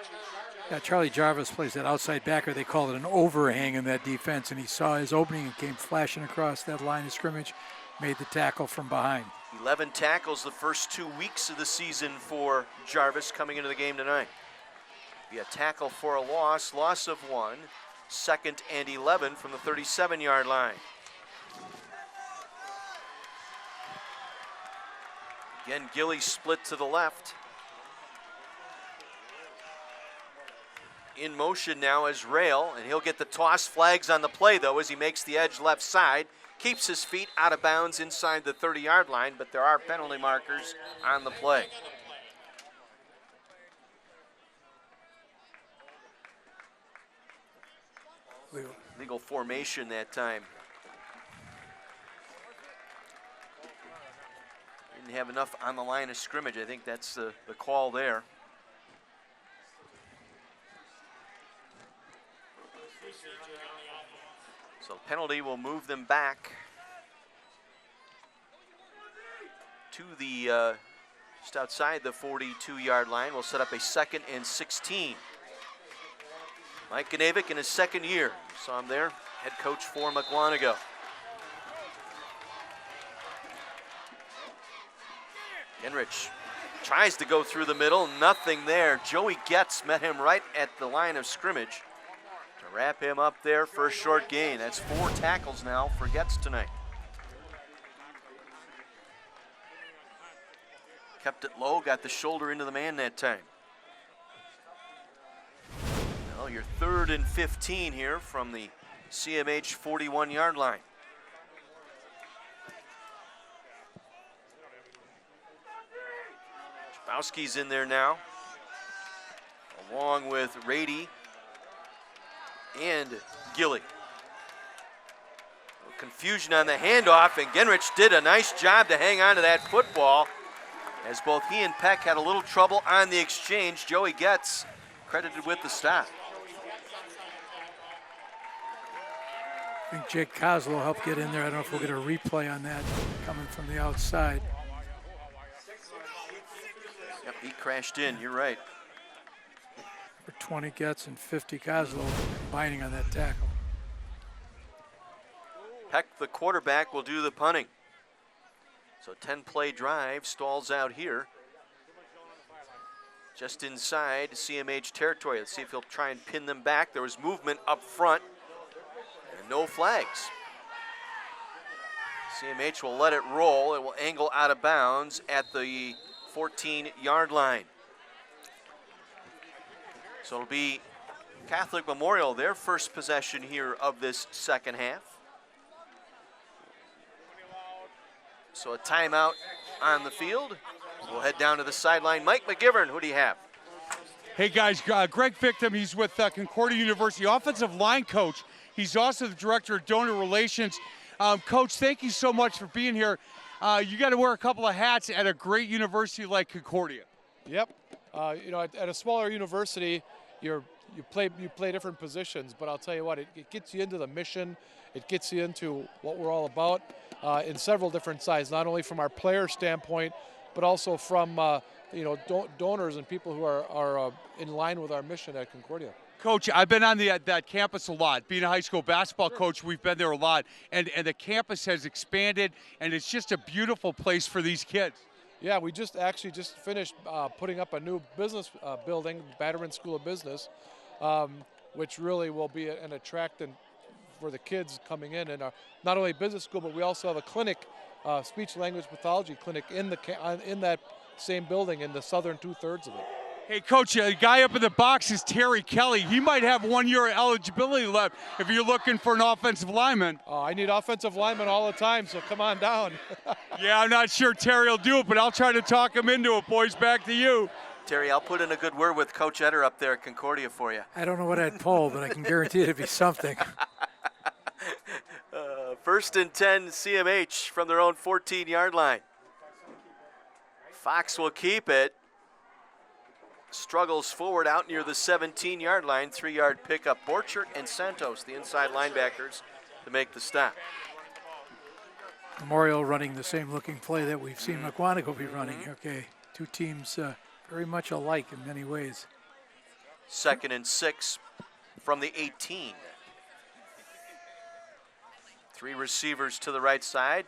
Yeah, Charlie Jarvis plays that outside backer. They call it an overhang in that defense, and he saw his opening and came flashing across that line of scrimmage, made the tackle from behind. 11 tackles the first 2 weeks of the season for Jarvis coming into the game tonight. Be a tackle for a loss of 1, 2nd and 11 from the 37-yard line. Again, Gilly split to the left. In motion now is Rail, and he'll get the toss. Flags on the play, though, as he makes the edge left side. Keeps his feet out of bounds inside the 30-yard line, but there are penalty markers on the play. Legal formation that time. Didn't have enough on the line of scrimmage. I think that's the call there. So penalty will move them back to the just outside the 42-yard line. We'll set up a 2nd and 16. Mike Gnavic in his second year. You saw him there, head coach for Mukwonago. Genrich tries to go through the middle, nothing there. Joey Getz met him right at the line of scrimmage to wrap him up there for a short gain. That's 4 tackles now for Getz tonight. Kept it low, got the shoulder into the man that time. Well, your 3rd and 15 here from the CMH 41-yard line. Bowski's in there now, along with Rady and Gilly. Confusion on the handoff, and Genrich did a nice job to hang on to that football, as both he and Peck had a little trouble on the exchange. Joey Getz credited with the stop. I think Jake Kozlow helped get in there. I don't know if we'll get a replay on that coming from the outside. Yep, he crashed in, you're right. For 20 Getz and 50 Kozlow combining on that tackle. Peck, the quarterback, will do the punting. So 10-play drive stalls out here. Just inside CMH territory. Let's see if he'll try and pin them back. There was movement up front and no flags. CMH will let it roll. It will angle out of bounds at the 14-yard line. So it'll be Catholic Memorial, their first possession here of this second half. So a timeout on the field. We'll head down to the sideline. Mike McGivern, who do you have? Hey guys, Greg Victim, he's with Concordia University, offensive line coach. He's also the director of donor relations. Coach, thank you so much for being here. You got to wear a couple of hats at a great university like Concordia. Yep. You know, at a smaller university, you play different positions, but I'll tell you what, it gets you into the mission. It gets you into what we're all about in several different sides, not only from our player standpoint, but also from you know, donors and people who are in line with our mission at Concordia. Coach, I've been on that campus a lot. Being a high school basketball coach, we've been there a lot. And the campus has expanded, and it's just a beautiful place for these kids. Yeah, we just finished putting up a new business building, Batterman School of Business, which really will be an attractant for the kids coming in. And not only business school, but we also have a clinic, speech-language pathology clinic in that same building in the southern 2/3 of it. Hey, Coach, a guy up in the box is Terry Kelly. He might have 1 year eligibility left if you're looking for an offensive lineman. I need offensive linemen all the time, so come on down. Yeah, I'm not sure Terry will do it, but I'll try to talk him into it, boys. Back to you. Terry, I'll put in a good word with Coach Etter up there at Concordia for you. I don't know what I'd pull, but I can guarantee it'd be something. 1st and 10 CMH from their own 14-yard line. Fox will keep it. Struggles forward out near the 17-yard line. 3-yard pickup. Borchert and Santos, the inside linebackers, to make the stop. Memorial running the same looking play that we've seen Mukwonago be running. Okay, two teams very much alike in many ways. 2nd and 6 from the 18. 3 receivers to the right side.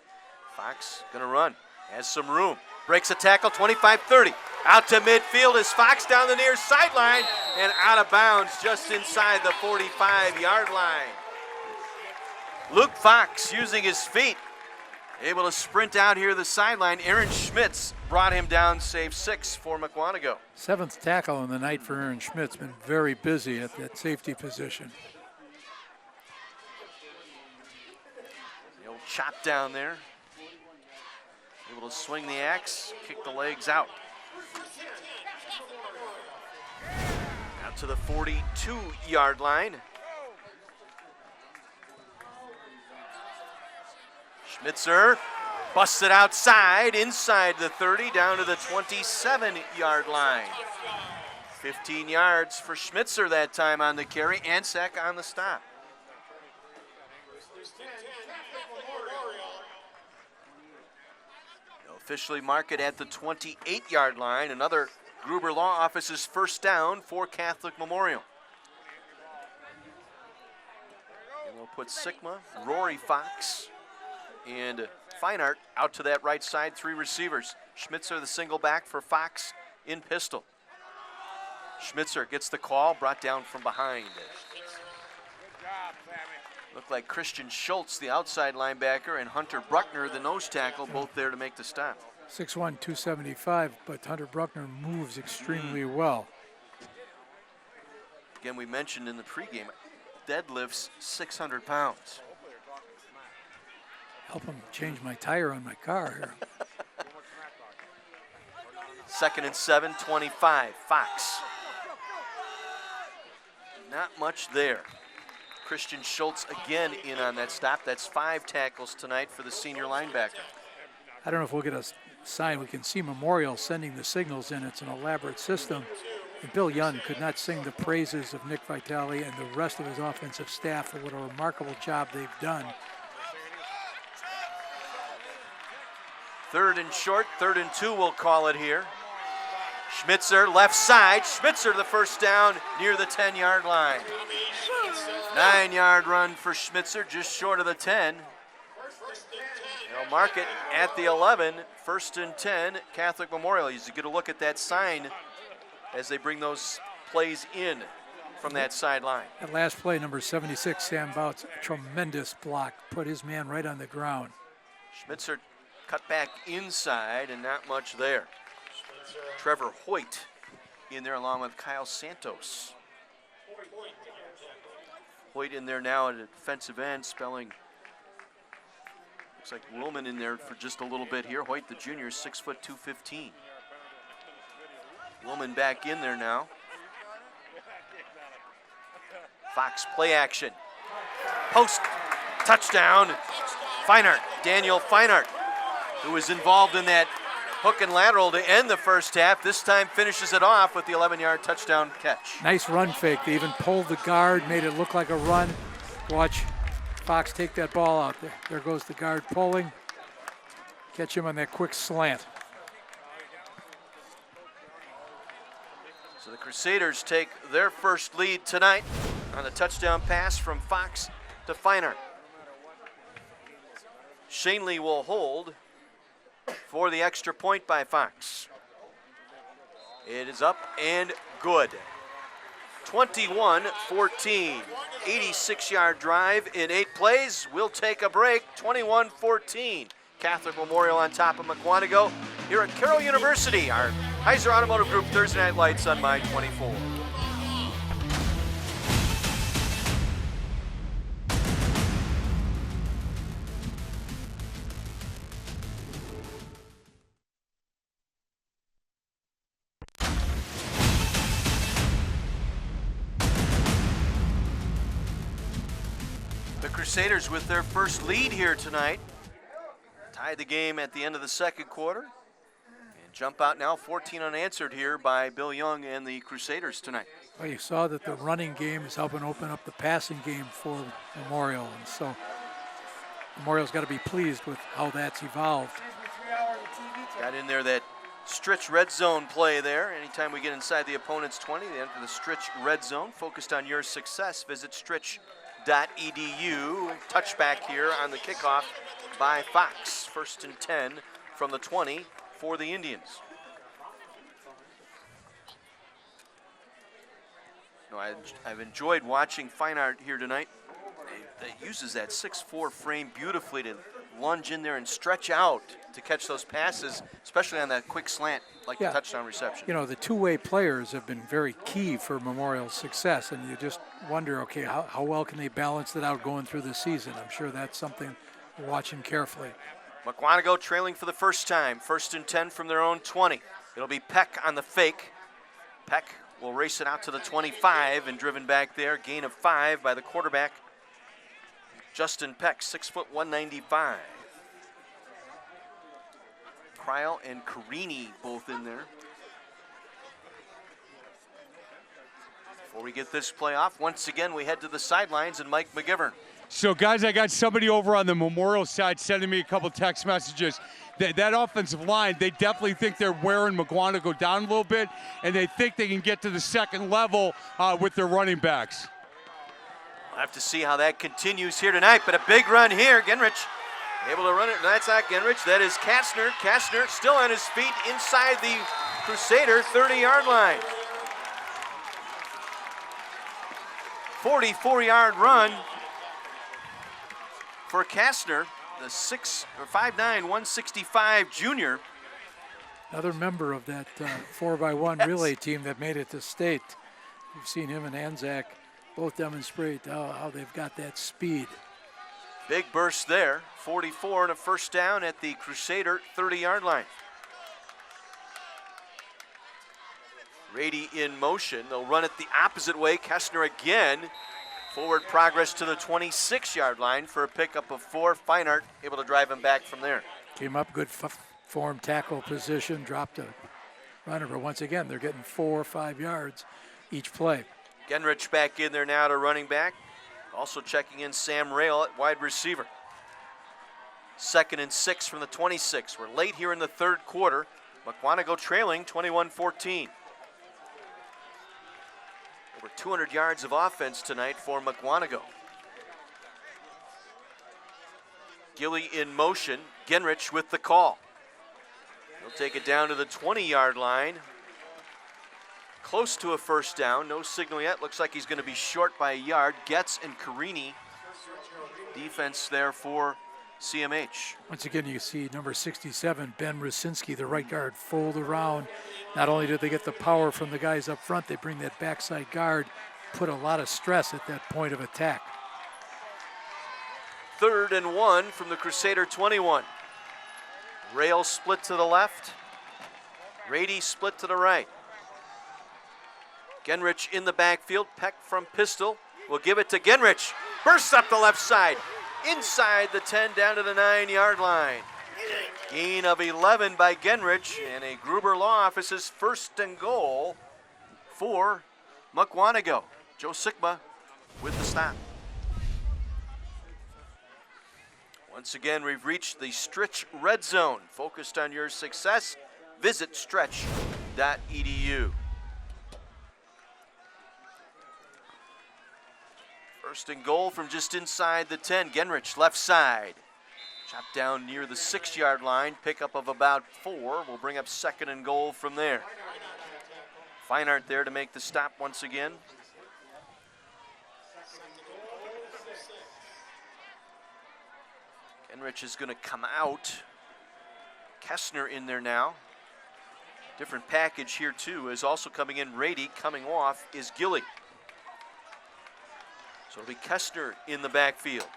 Fox gonna run, has some room. Breaks a tackle, 25-30. Out to midfield is Fox down the near sideline and out of bounds just inside the 45-yard line. Luke Fox using his feet, able to sprint out here the sideline. Aaron Schmitz brought him down, save 6 for Mukwonago. 7th tackle on the night for Aaron Schmitz. Been very busy at that safety position. The old chop down there. Able to swing the axe, kick the legs out. Out to the 42-yard line. Schmitzer busts it outside, inside the 30, down to the 27-yard line. 15 yards for Schmitzer that time on the carry. Ansek on the stop. They'll officially mark it at the 28-yard line. Another Gruber Law Office's first down for Catholic Memorial. And we'll put Sigma, Rory Fox, and Feinart out to that right side. 3 receivers. Schmitzer the single back for Fox in pistol. Schmitzer gets the call, brought down from behind. Looked like Christian Schultz, the outside linebacker, and Hunter Bruckner, the nose tackle, both there to make the stop. 6'1", 275, but Hunter Bruckner moves extremely well. Again, we mentioned in the pregame, deadlifts 600 pounds. Help him change my tire on my car here. 2nd and 7, 25, Fox. Not much there. Christian Schultz again in on that stop. That's 5 tackles tonight for the senior linebacker. I don't know if we'll get a sign. We can see Memorial sending the signals in. It's an elaborate system. And Bill Young could not sing the praises of Nick Vitale and the rest of his offensive staff for what a remarkable job they've done. 3rd and short, 3rd and 2 we'll call it here. Schmitzer left side. Schmitzer the first down near the 10-yard line. 9-yard run for Schmitzer, just short of the 10. They'll mark it at the 11. 1st and 10, Catholic Memorial. You get a look at that sign as they bring those plays in from that sideline. That last play, number 76, Sam Bouts, a tremendous block, put his man right on the ground. Schmitzer cut back inside and not much there. Trevor Hoyt in there along with Kyle Santos. Hoyt in there now at a defensive end, spelling, looks like Willman in there for just a little bit here. Hoyt, the junior, 6 foot 215. Willman back in there now. Fox play action. Post, touchdown. Feinart, Daniel Feinart, who was involved in that hook and lateral to end the first half. This time finishes it off with the 11-yard touchdown catch. Nice run fake. They even pulled the guard, made it look like a run. Watch Fox take that ball out there. There goes the guard pulling. Catch him on that quick slant. So the Crusaders take their first lead tonight on a touchdown pass from Fox to Feinart. Shanley will hold for the extra point by Fox. It is up and good. 21-14, 86-yard drive in 8 plays. We'll take a break. 21-14. Catholic Memorial on top of Mukwonago here at Carroll University. Our Heiser Automotive Group Thursday Night Lights on My 24. Crusaders with their first lead here tonight. Tied the game at the end of the second quarter. And jump out now 14 unanswered here by Bill Young and the Crusaders tonight. Well, you saw that the running game is helping open up the passing game for Memorial. And so Memorial's got to be pleased with how that's evolved. Got in there that stretch red zone play there. Anytime we get inside the opponent's 20, they enter the stretch red zone. Focused on your success, visit stretch.edu. Touchback here on the kickoff by Fox. 1st and 10 from the 20 for the Indians. No, I've enjoyed watching Fine Art here tonight. That uses that 6'4" frame beautifully to lunge in there and stretch out to catch those passes, especially on that quick slant like the touchdown reception. You know, the two-way players have been very key for Memorial's success, and you just wonder, okay, how well can they balance it out going through the season? I'm sure that's something we're watching carefully. Mukwonago trailing for the first time. 1st and 10 from their own 20. It'll be Peck on the fake. Peck will race it out to the 25 and driven back there. Gain of 5 by the quarterback, Justin Peck, 6 foot 195. Kryl and Carini both in there. Before we get this play off, once again we head to the sidelines and Mike McGivern. So, guys, I got somebody over on the Memorial side sending me a couple text messages. That offensive line, they definitely think they're wearing Mukwonago down a little bit, and they think they can get to the second level with their running backs. We'll have to see how that continues here tonight, but a big run here. Genrich able to run it. That's not Genrich. That is Kastner. Kastner still on his feet inside the Crusader 30-yard line. 44-yard run for Kastner, the 5'9", 165 junior. Another member of that 4x1 relay team that made it to state. You've seen him and Anzac both demonstrate how they've got that speed. Big burst there, 44 and a first down at the Crusader 30-yard line. Rady in motion, they'll run it the opposite way. Kastner again, forward progress to the 26-yard line for a pickup of 4. Fine Art able to drive him back from there. Came up, good form tackle position, dropped a runner, but once again, they're getting 4 or 5 yards each play. Genrich back in there now to running back. Also checking in Sam Rail at wide receiver. 2nd and 6 from the 26. We're late here in the third quarter. Mukwonago trailing 21-14. Over 200 yards of offense tonight for Mukwonago. Gilly in motion. Genrich with the call. He'll take it down to the 20-yard line. Close to a first down, no signal yet. Looks like he's going to be short by a yard. Getz and Carini, defense there for CMH. Once again, you see number 67, Ben Rusinski, the right guard, fold around. Not only do they get the power from the guys up front, they bring that backside guard, put a lot of stress at that point of attack. 3rd and 1 from the Crusader 21. Rail split to the left. Rady split to the right. Genrich in the backfield. Peck from pistol will give it to Genrich. Bursts up the left side. Inside the 10 down to the 9-yard line. Gain of 11 by Genrich, and a Gruber Law Office's 1st and goal for Mukwonago. Joe Sigma with the stop. Once again, we've reached the Stretch red zone. Focused on your success, visit stretch.edu. 1st and goal from just inside the 10. Genrich left side. Chopped down near the 6-yard line. Pickup of about 4. Will bring up 2nd and goal from there. Fine Art there to make the stop once again. Genrich is going to come out. Kastner in there now. Different package here too is also coming in. Rady coming off is Gilly. So it'll be Kastner in the backfield.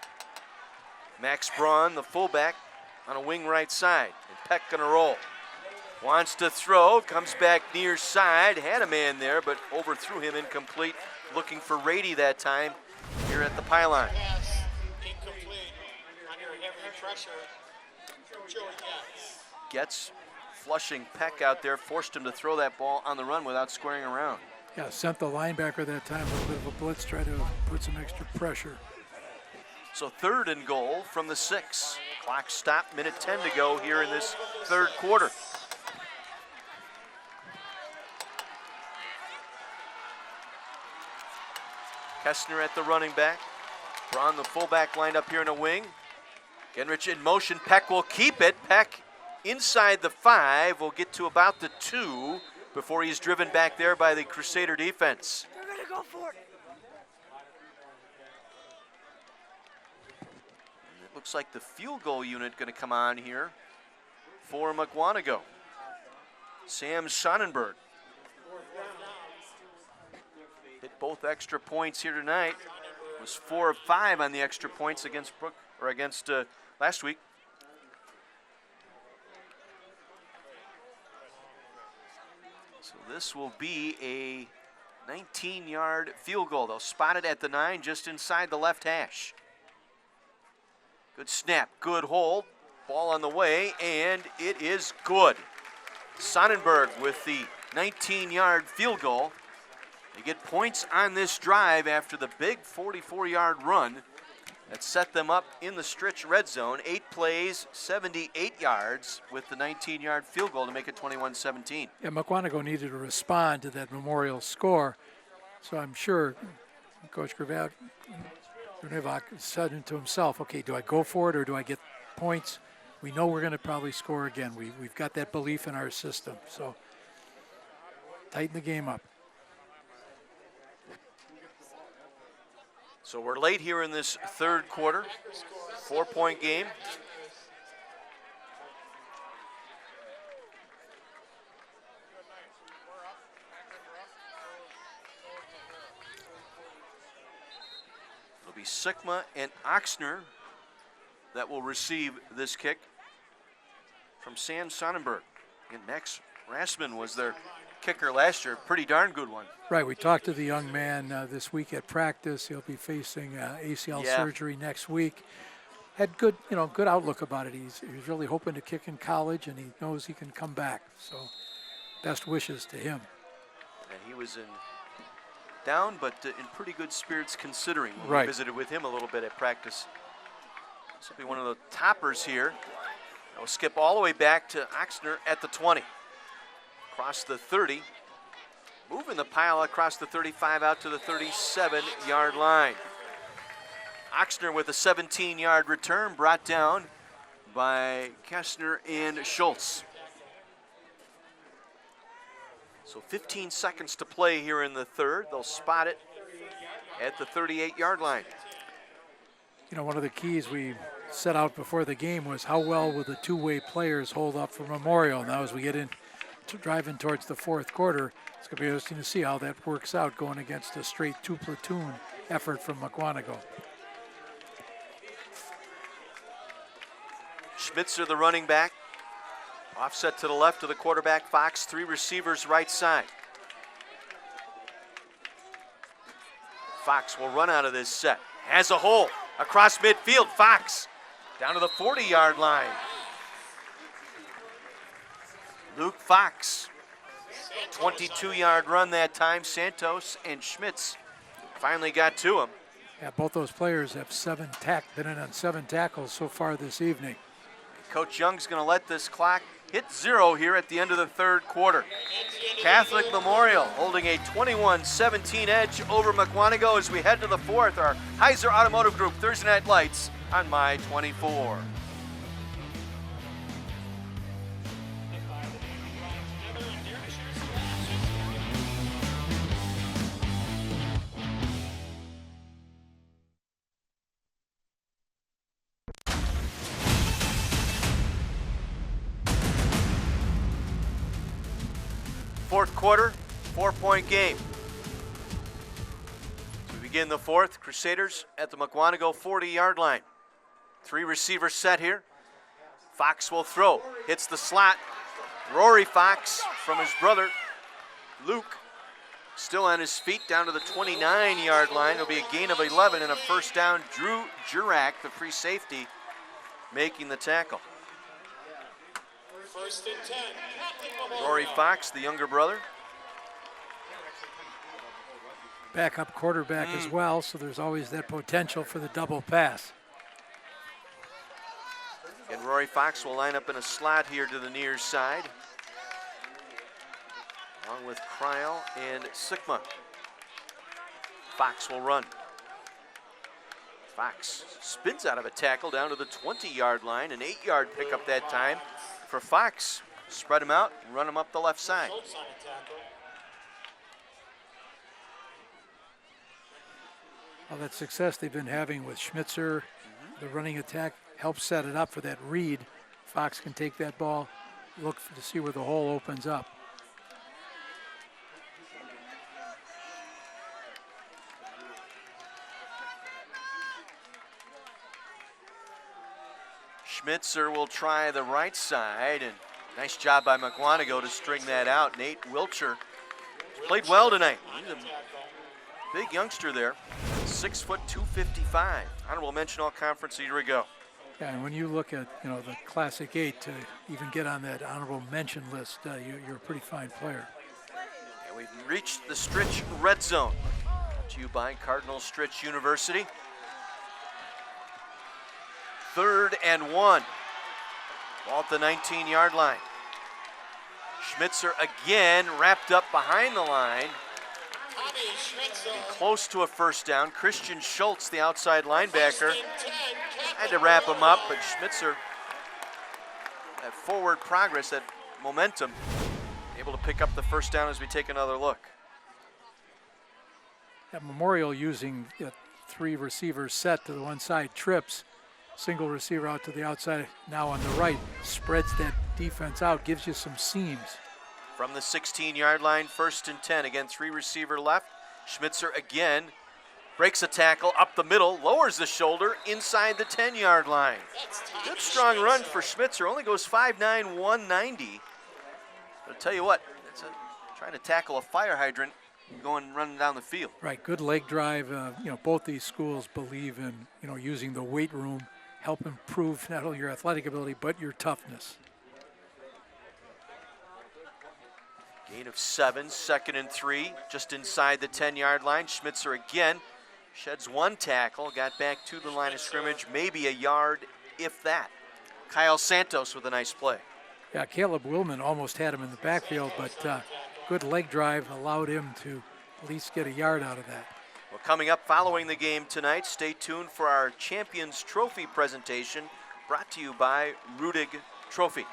Max Braun, the fullback, on a wing right side. And Peck gonna roll. Wants to throw, comes back near side. Had a man there, but overthrew him incomplete. Looking for Rady that time here at the pylon. Gets flushing Peck out there, forced him to throw that ball on the run without squaring around. Yeah, sent the linebacker that time with a bit of a blitz, try to put some extra pressure. So 3rd and goal from the 6. Clock stopped, minute 10 to go here in this 3rd quarter. Kestner at the running back. Braun, the fullback, lined up here in a wing. Genrich in motion. Peck will keep it. Peck inside the 5 will get to about the 2 before he's driven back there by the Crusader defense. They're going to go for it. And it looks like the field goal unit going to come on here for Mukwonago. Sam Sonnenberg hit both extra points here tonight. Was 4 of 5 on the extra points against last week. So this will be a 19-yard field goal. They'll spot it at the 9, just inside the left hash. Good snap, good hold. Ball on the way, and it is good. Sonnenberg with the 19-yard field goal. They get points on this drive after the big 44-yard run that set them up in the stretch red zone. 8 plays, 78 yards with the 19-yard field goal to make it 21-17. Yeah, Mukwonago needed to respond to that Memorial score, so I'm sure Coach Grunewald said to himself, okay, do I go for it or do I get points? We know we're going to probably score again. We've got that belief in our system, so tighten the game up. So we're late here in this 3rd quarter. 4-point game. It'll be Sikma and Oxner that will receive this kick from Sam Sonnenberg. And Max Rassman was their kicker last year. Pretty darn good one. Right, we talked to the young man this week at practice. He'll be facing ACL surgery next week. Had good outlook about it. He's really hoping to kick in college, and he knows he can come back. So, best wishes to him. And he was down, but in pretty good spirits considering. Right. We visited with him a little bit at practice. This will be one of the toppers here. We'll skip all the way back to Oxner at the 20. Across the 30. Moving the pile across the 35 out to the 37-yard line. Oxner with a 17-yard return brought down by Kestner and Schultz. So 15 seconds to play here in the 3rd. They'll spot it at the 38-yard line. You know, one of the keys we set out before the game was how well will the two-way players hold up for Memorial. Now as we get in driving towards the 4th quarter, it's going to be interesting to see how that works out going against a straight 2-platoon effort from Mukwonago. Schmitzer, the running back. Offset to the left of the quarterback, Fox. 3 receivers right side. Fox will run out of this set. Has a hole across midfield. Fox down to the 40-yard line. Luke Fox, 22-yard run that time. Santos and Schmitz finally got to him. Yeah, both those players have been in on 7 tackles so far this evening. Coach Young's going to let this clock hit 0 here at the end of the 3rd quarter. Catholic Memorial holding a 21-17 edge over Mukwonago as we head to the 4th. Our Heiser Automotive Group Thursday Night Lights on My 24. Fourth quarter, 4-point game. We begin the 4th. Crusaders at the Mukwonago 40-yard line. 3 receivers set here. Fox will throw. Hits the slot. Rory Fox from his brother, Luke, still on his feet down to the 29-yard line. It'll be a gain of 11 and a first down. Drew Jurak, the free safety, making the tackle. First and 10. Rory Fox, the younger brother. Backup quarterback as well, so there's always that potential for the double pass. And Rory Fox will line up in a slot here to the near side, along with Cryle and Sigma. Fox will run. Fox spins out of a tackle down to the 20-yard line, an 8-yard pickup that time for Fox. Spread him out, run him up the left side. Well, that success they've been having with Schmitzer, the running attack, helps set it up for that read. Fox can take that ball, look to see where the hole opens up. Schmitzer will try the right side, and nice job by Mukwonago to string that out. Nate Wiltshire played well tonight. He's a big youngster there, 6 foot 255. Honorable mention all conference a year ago. Yeah, and when you look at the Classic 8 to even get on that honorable mention list, you're a pretty fine player. And we've reached the Stritch red zone. Brought to you by Cardinal Stritch University. 3rd and 1. Ball at the 19-yard line. Schmitzer again wrapped up behind the line. And close to a first down. Christian Schultz, the outside linebacker, had to wrap him up, but Schmitzer, that forward progress, that momentum, able to pick up the first down as we take another look. At Memorial, using 3 receivers set to the one side, trips, single receiver out to the outside, now on the right, spreads that defense out, gives you some seams. From the 16-yard line, 1st and 10. Again, 3 receiver left. Schmitzer again breaks a tackle up the middle, lowers the shoulder inside the 10-yard line. Good strong run for Schmitzer. Only goes 5'9", 190. But I'll tell you what, it's trying to tackle a fire hydrant running down the field. Right, good leg drive. Both these schools believe in using the weight room, help improve not only your athletic ability but your toughness. Gain of 7, 2nd and 3, just inside the 10-yard line. Schmitzer again sheds 1 tackle, got back to the line of scrimmage, maybe a yard, if that. Kyle Santos with a nice play. Yeah, Caleb Willman almost had him in the backfield, but good leg drive allowed him to at least get a yard out of that. Well, coming up following the game tonight, stay tuned for our Champions Trophy presentation, brought to you by Rudig Trophy.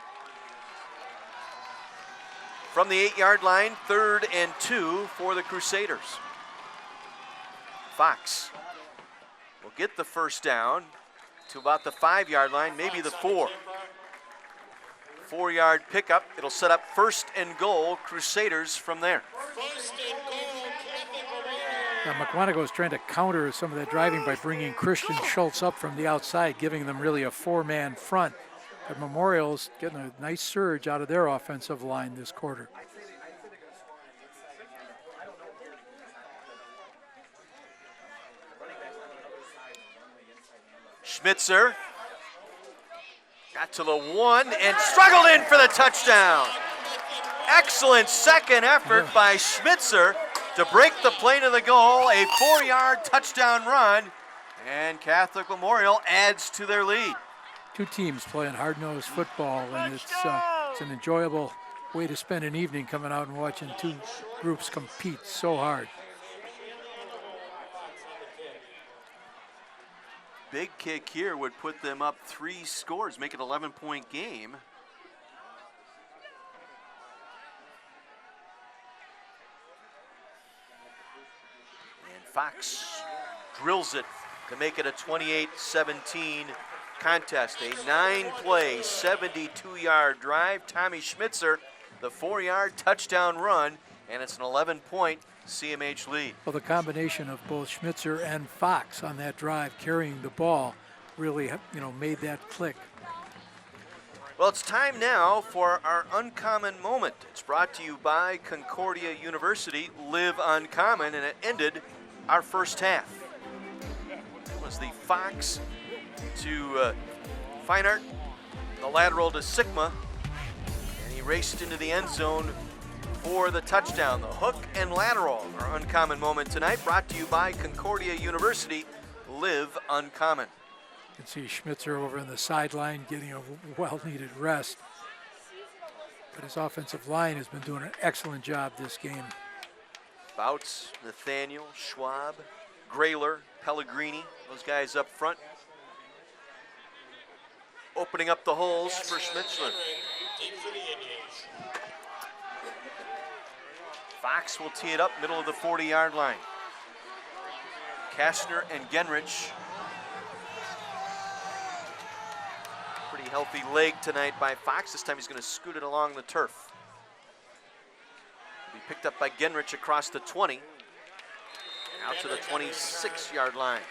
From the 8-yard line, 3rd and 2 for the Crusaders. Fox will get the first down to about the 5-yard line, maybe the 4. 4-yard pickup. It'll set up 1st and goal, Crusaders from there. Mukwonago is trying to counter some of that driving by bringing Christian Schultz up from the outside, giving them really a 4-man front. But Memorial's getting a nice surge out of their offensive line this quarter. Schmitzer got to the 1 and struggled in for the touchdown. Excellent second effort by Schmitzer to break the plane of the goal, a 4-yard touchdown run, and Catholic Memorial adds to their lead. 2 teams playing hard-nosed football, and it's an enjoyable way to spend an evening coming out and watching 2 groups compete so hard. Big kick here would put them up 3 scores, make it an 11-point game. And Fox drills it to make it a 28-17 contest. A 9-play, 72-yard drive. Tommy Schmitzer, the 4-yard touchdown run, and it's an 11-point CMH lead. Well, the combination of both Schmitzer and Fox on that drive carrying the ball really, made that click. Well, it's time now for our Uncommon Moment. It's brought to you by Concordia University, Live Uncommon, and it ended our first half. It was the Fox to Feinart, the lateral to Sigma, and he raced into the end zone for the touchdown. The hook and lateral, our uncommon moment tonight, brought to you by Concordia University. Live uncommon. You can see Schmitzer over on the sideline getting a well-needed rest. But his offensive line has been doing an excellent job this game. Bouts, Nathaniel, Schwab, Grayler, Pellegrini, those guys up front, opening up the holes for Schmitzler. Fox will tee it up, middle of the 40-yard line. Kastner and Genrich. Pretty healthy leg tonight by Fox. This time he's going to scoot it along the turf. Be picked up by Genrich across the 20. Out to the 26-yard line.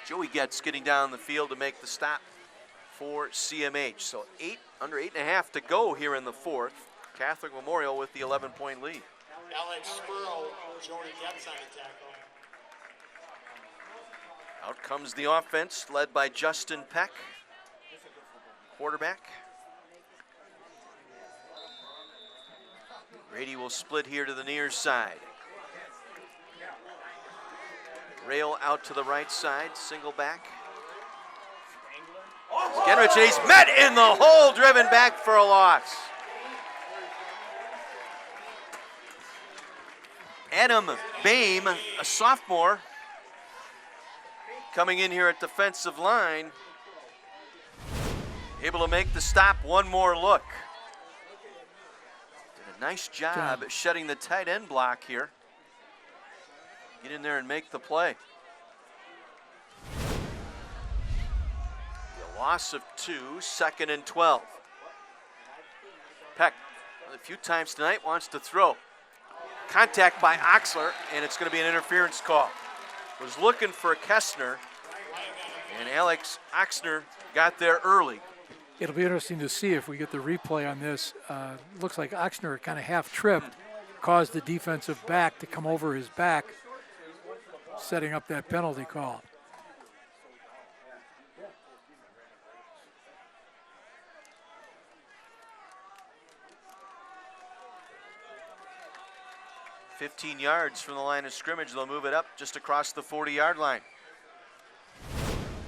Joey Getz getting down the field to make the stop for CMH. So under 8.5 to go here in the fourth. Catholic Memorial with the 11-point lead. Alex Spurl, Joey Getz on the tackle. Out comes the offense, led by Justin Peck, quarterback. Grady will split here to the near side. Rail out to the right side, single back. Genrich, and he's met in the hole, driven back for a loss. Adam Boehm, a sophomore, coming in here at defensive line, able to make the stop. One more look. Did a nice job at shutting the tight end block here. Get in there and make the play. A loss of 2, 2nd and 12. Peck, a few times tonight, wants to throw. Contact by Oxler, and it's going to be an interference call. Was looking for Kestner, and Alex Oxner got there early. It'll be interesting to see if we get the replay on this. Looks like Oxner kind of half tripped, caused the defensive back to come over his back, setting up that penalty call. $15 yards from the line of scrimmage. They'll move it up just across the 40-yard line.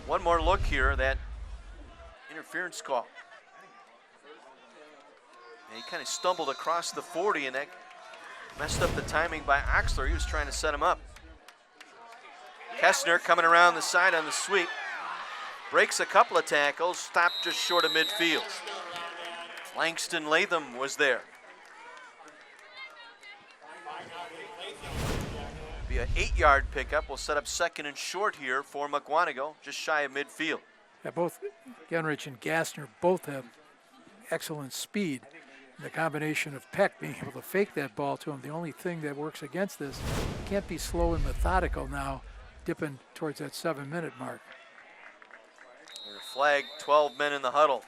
One more look here, that interference call. And he kind of stumbled across the 40, and that messed up the timing by Oxler. He was trying to set him up. Kestner coming around the side on the sweep. Breaks a couple of tackles, stopped just short of midfield. Langston Latham was there. Be an 8-yard pickup. We'll set up 2nd and short here for Mukwonago, just shy of midfield. Yeah, both Genrich and Gassner both have excellent speed. The combination of Peck being able to fake that ball to him, the only thing that works against this, can't be slow and methodical now, dipping towards that 7-minute mark. Flag, 12 men in the huddle.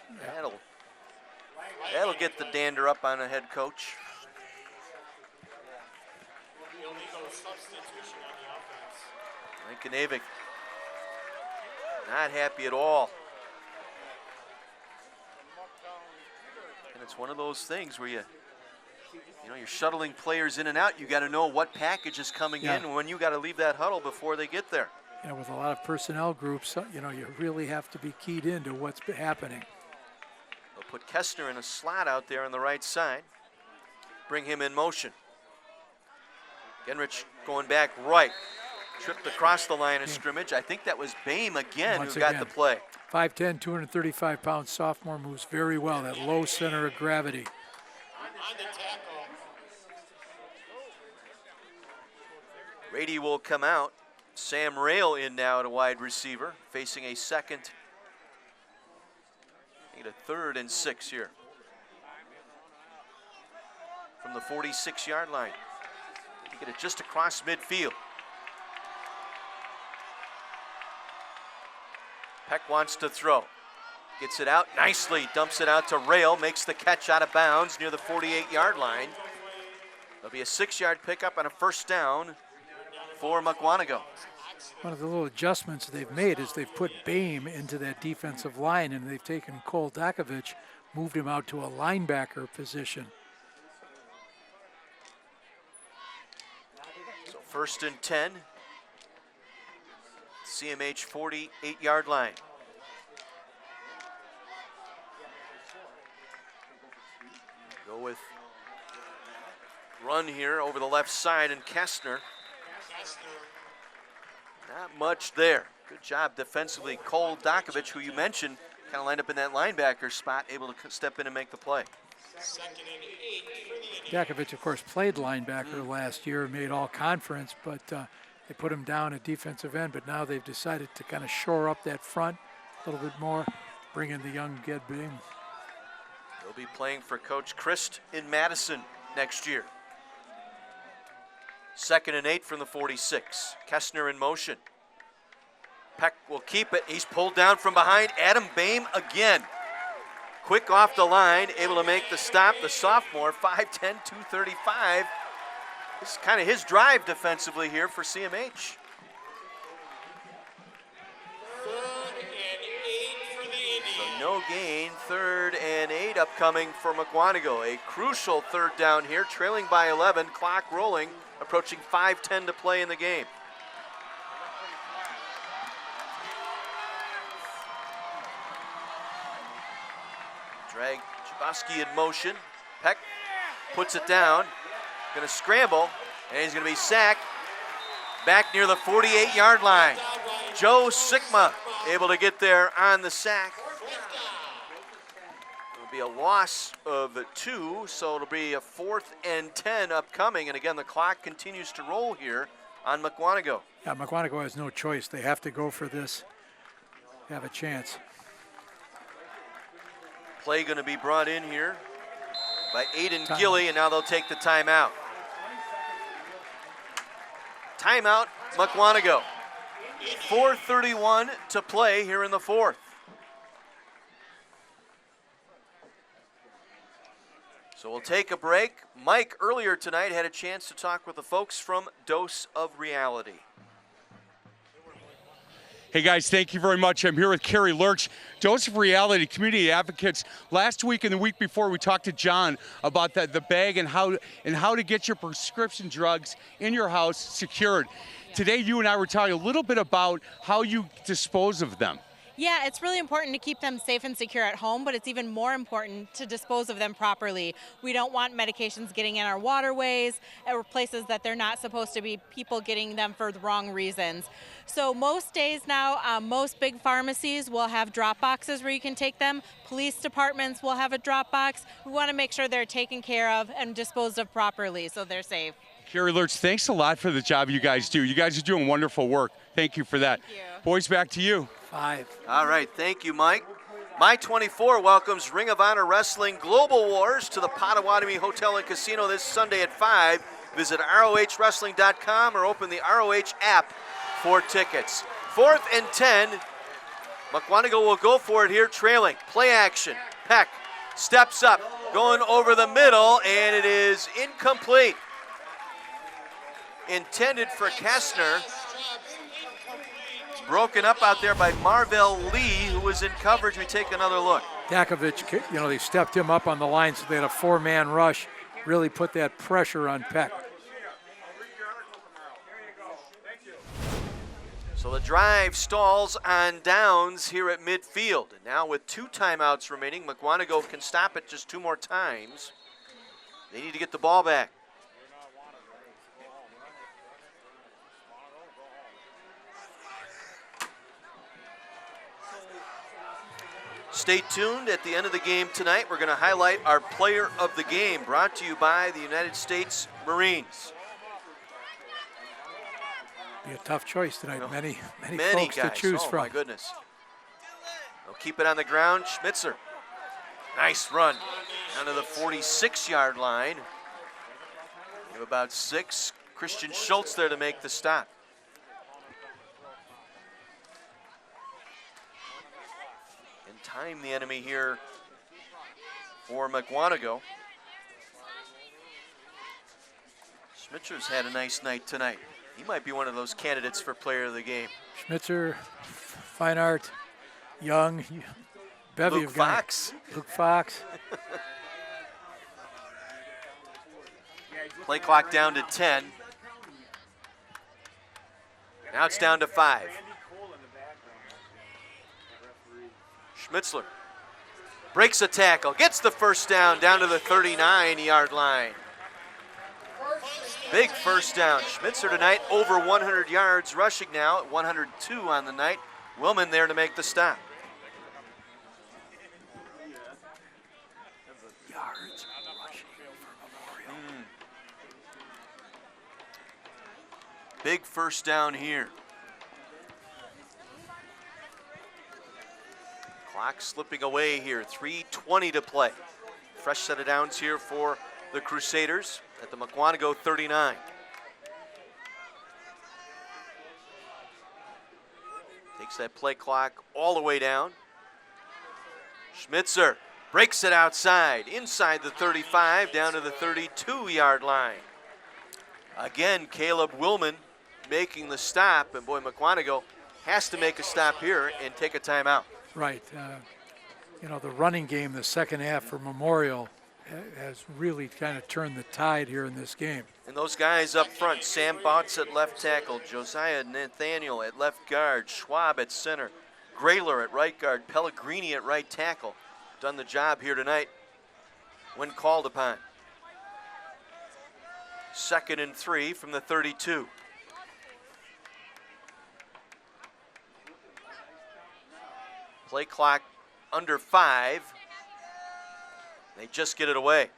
That'll get the dander up on the head coach. Lincoln not happy at all. And it's one of those things where you're shuttling players in and out. You got to know what package is coming in and when you got to leave that huddle before they get there. With a lot of personnel groups, you really have to be keyed into what's happening. They'll put Kestner in a slot out there on the right side. Bring him in motion. Genrich going back right. Tripped across the line of scrimmage. I think that was Boehm again who got the play. 5'10", 235-pound sophomore, moves very well, that low center of gravity. Rady will come out. Sam Rail in now at a wide receiver, facing a 2nd, a 3rd and 6 here. From the 46-yard line. You get it just across midfield. Peck wants to throw. Gets it out nicely, dumps it out to Rail, makes the catch out of bounds near the 48-yard line. There'll be a 6-yard pickup and a 1st down for Mukwonago. One of the little adjustments they've made is they've put Boehm into that defensive line, and they've taken Cole Dakovich, moved him out to a linebacker position. So 1st and 10. CMH 48-yard line. Go with run here over the left side, and Kestner. Not much there. Good job defensively. Cole Dakovich, who you mentioned, kind of lined up in that linebacker spot, able to step in and make the play. Dakovich, of course, played linebacker last year, made all conference, but they put him down at defensive end, but now they've decided to kind of shore up that front a little bit more, bring in the young Ged Boehm. He'll be playing for Coach Christ in Madison next year. 2nd and 8 from the 46. Kestner in motion. Peck will keep it. He's pulled down from behind. Adam Boehm again. Quick off the line, able to make the stop. The sophomore, 5'10", 235. This is kind of his drive defensively here for CMH. 3rd and 8 for the Indians. So no gain, 3rd and 8 upcoming for Mukwonago. A crucial 3rd down here, trailing by 11, clock rolling, approaching 5:10 to play in the game. Drag Chabosky in motion. Peck puts it down. Going to scramble, and he's going to be sacked back near the 48-yard line. Joe Sigma able to get there on the sack. It'll be a loss of 2, so it'll be a 4th and 10 upcoming. And again, the clock continues to roll here on Mukwonago. Yeah, Mukwonago has no choice. They have to go for this, have a chance. Play going to be brought in here by Aiden Gilly, and now they'll take the timeout. Timeout, Mukwonago. 4:31 to play here in the 4th. So we'll take a break. Mike earlier tonight had a chance to talk with the folks from Dose of Reality. Hey guys, thank you very much. I'm here with Carrie Lurch, Dose of Reality Community Advocates. Last week and the week before, we talked to John about the bag and how to get your prescription drugs in your house secured. Today, you and I were talking a little bit about how you dispose of them. Yeah, it's really important to keep them safe and secure at home, but it's even more important to dispose of them properly. We don't want medications getting in our waterways or places that they're not supposed to be, people getting them for the wrong reasons. So most days now, most big pharmacies will have drop boxes where you can take them. Police departments will have a drop box. We want to make sure they're taken care of and disposed of properly so they're safe. Carrie Lurch, thanks a lot for the job you guys do. You guys are doing wonderful work. Thank you for that. Thank you. Boys, back to you. 5. All right, thank you, Mike. My 24 welcomes Ring of Honor Wrestling Global Wars to the Potawatomi Hotel and Casino this Sunday at 5. Visit ROHWrestling.com or open the ROH app for tickets. 4th and 10. Mukwonago will go for it here, trailing. Play action. Peck steps up, going over the middle, and it is incomplete. Intended for Kestner. Broken up out there by Marvell Lee, who was in coverage. We take another look. Dakovich, they stepped him up on the line, so they had a 4-man rush, really put that pressure on Peck. So the drive stalls on downs here at midfield. And now with 2 timeouts remaining, Mukwonago can stop it just 2 more times. They need to get the ball back. Stay tuned. At the end of the game tonight, we're going to highlight our player of the game, brought to you by the United States Marines. Be a tough choice tonight. Many folks guys to choose from. Oh my goodness. They'll keep it on the ground. Schmitzer. Nice run down to the 46-yard line. We have about 6. Christian Schultz there to make the stop. And time the enemy here for Mukwonago. Schmitzer's had a nice night tonight. He might be one of those candidates for player of the game. Schmitzer, Fine Art, Young, bevy Luke of guys. Fox. Luke Fox. Play clock down to 10. Now it's down to 5. Schmitzler breaks a tackle, gets the first down to the 39-yard line. Big first down. Schmitzer tonight over 100 yards rushing now at 102 on the night. Willman there to make the stop. Yards rushing for Memorial. Big first down here. Clock slipping away here, 3:20 to play. Fresh set of downs here for the Crusaders at the Mukwonago 39. Takes that play clock all the way down. Schmitzer breaks it outside, inside the 35, down to the 32-yard line. Again, Caleb Willman making the stop, and boy, Mukwonago has to make a stop here and take a timeout. Right. You know, the running game, the second half for Memorial has really kind of turned the tide here in this game. And those guys up front, Sam Bautz at left tackle, Josiah Nathaniel at left guard, Schwab at center, Grayler at right guard, Pellegrini at right tackle. Done the job here tonight when called upon. 2nd and 3 from the 32. Play clock under 5. They just get it away.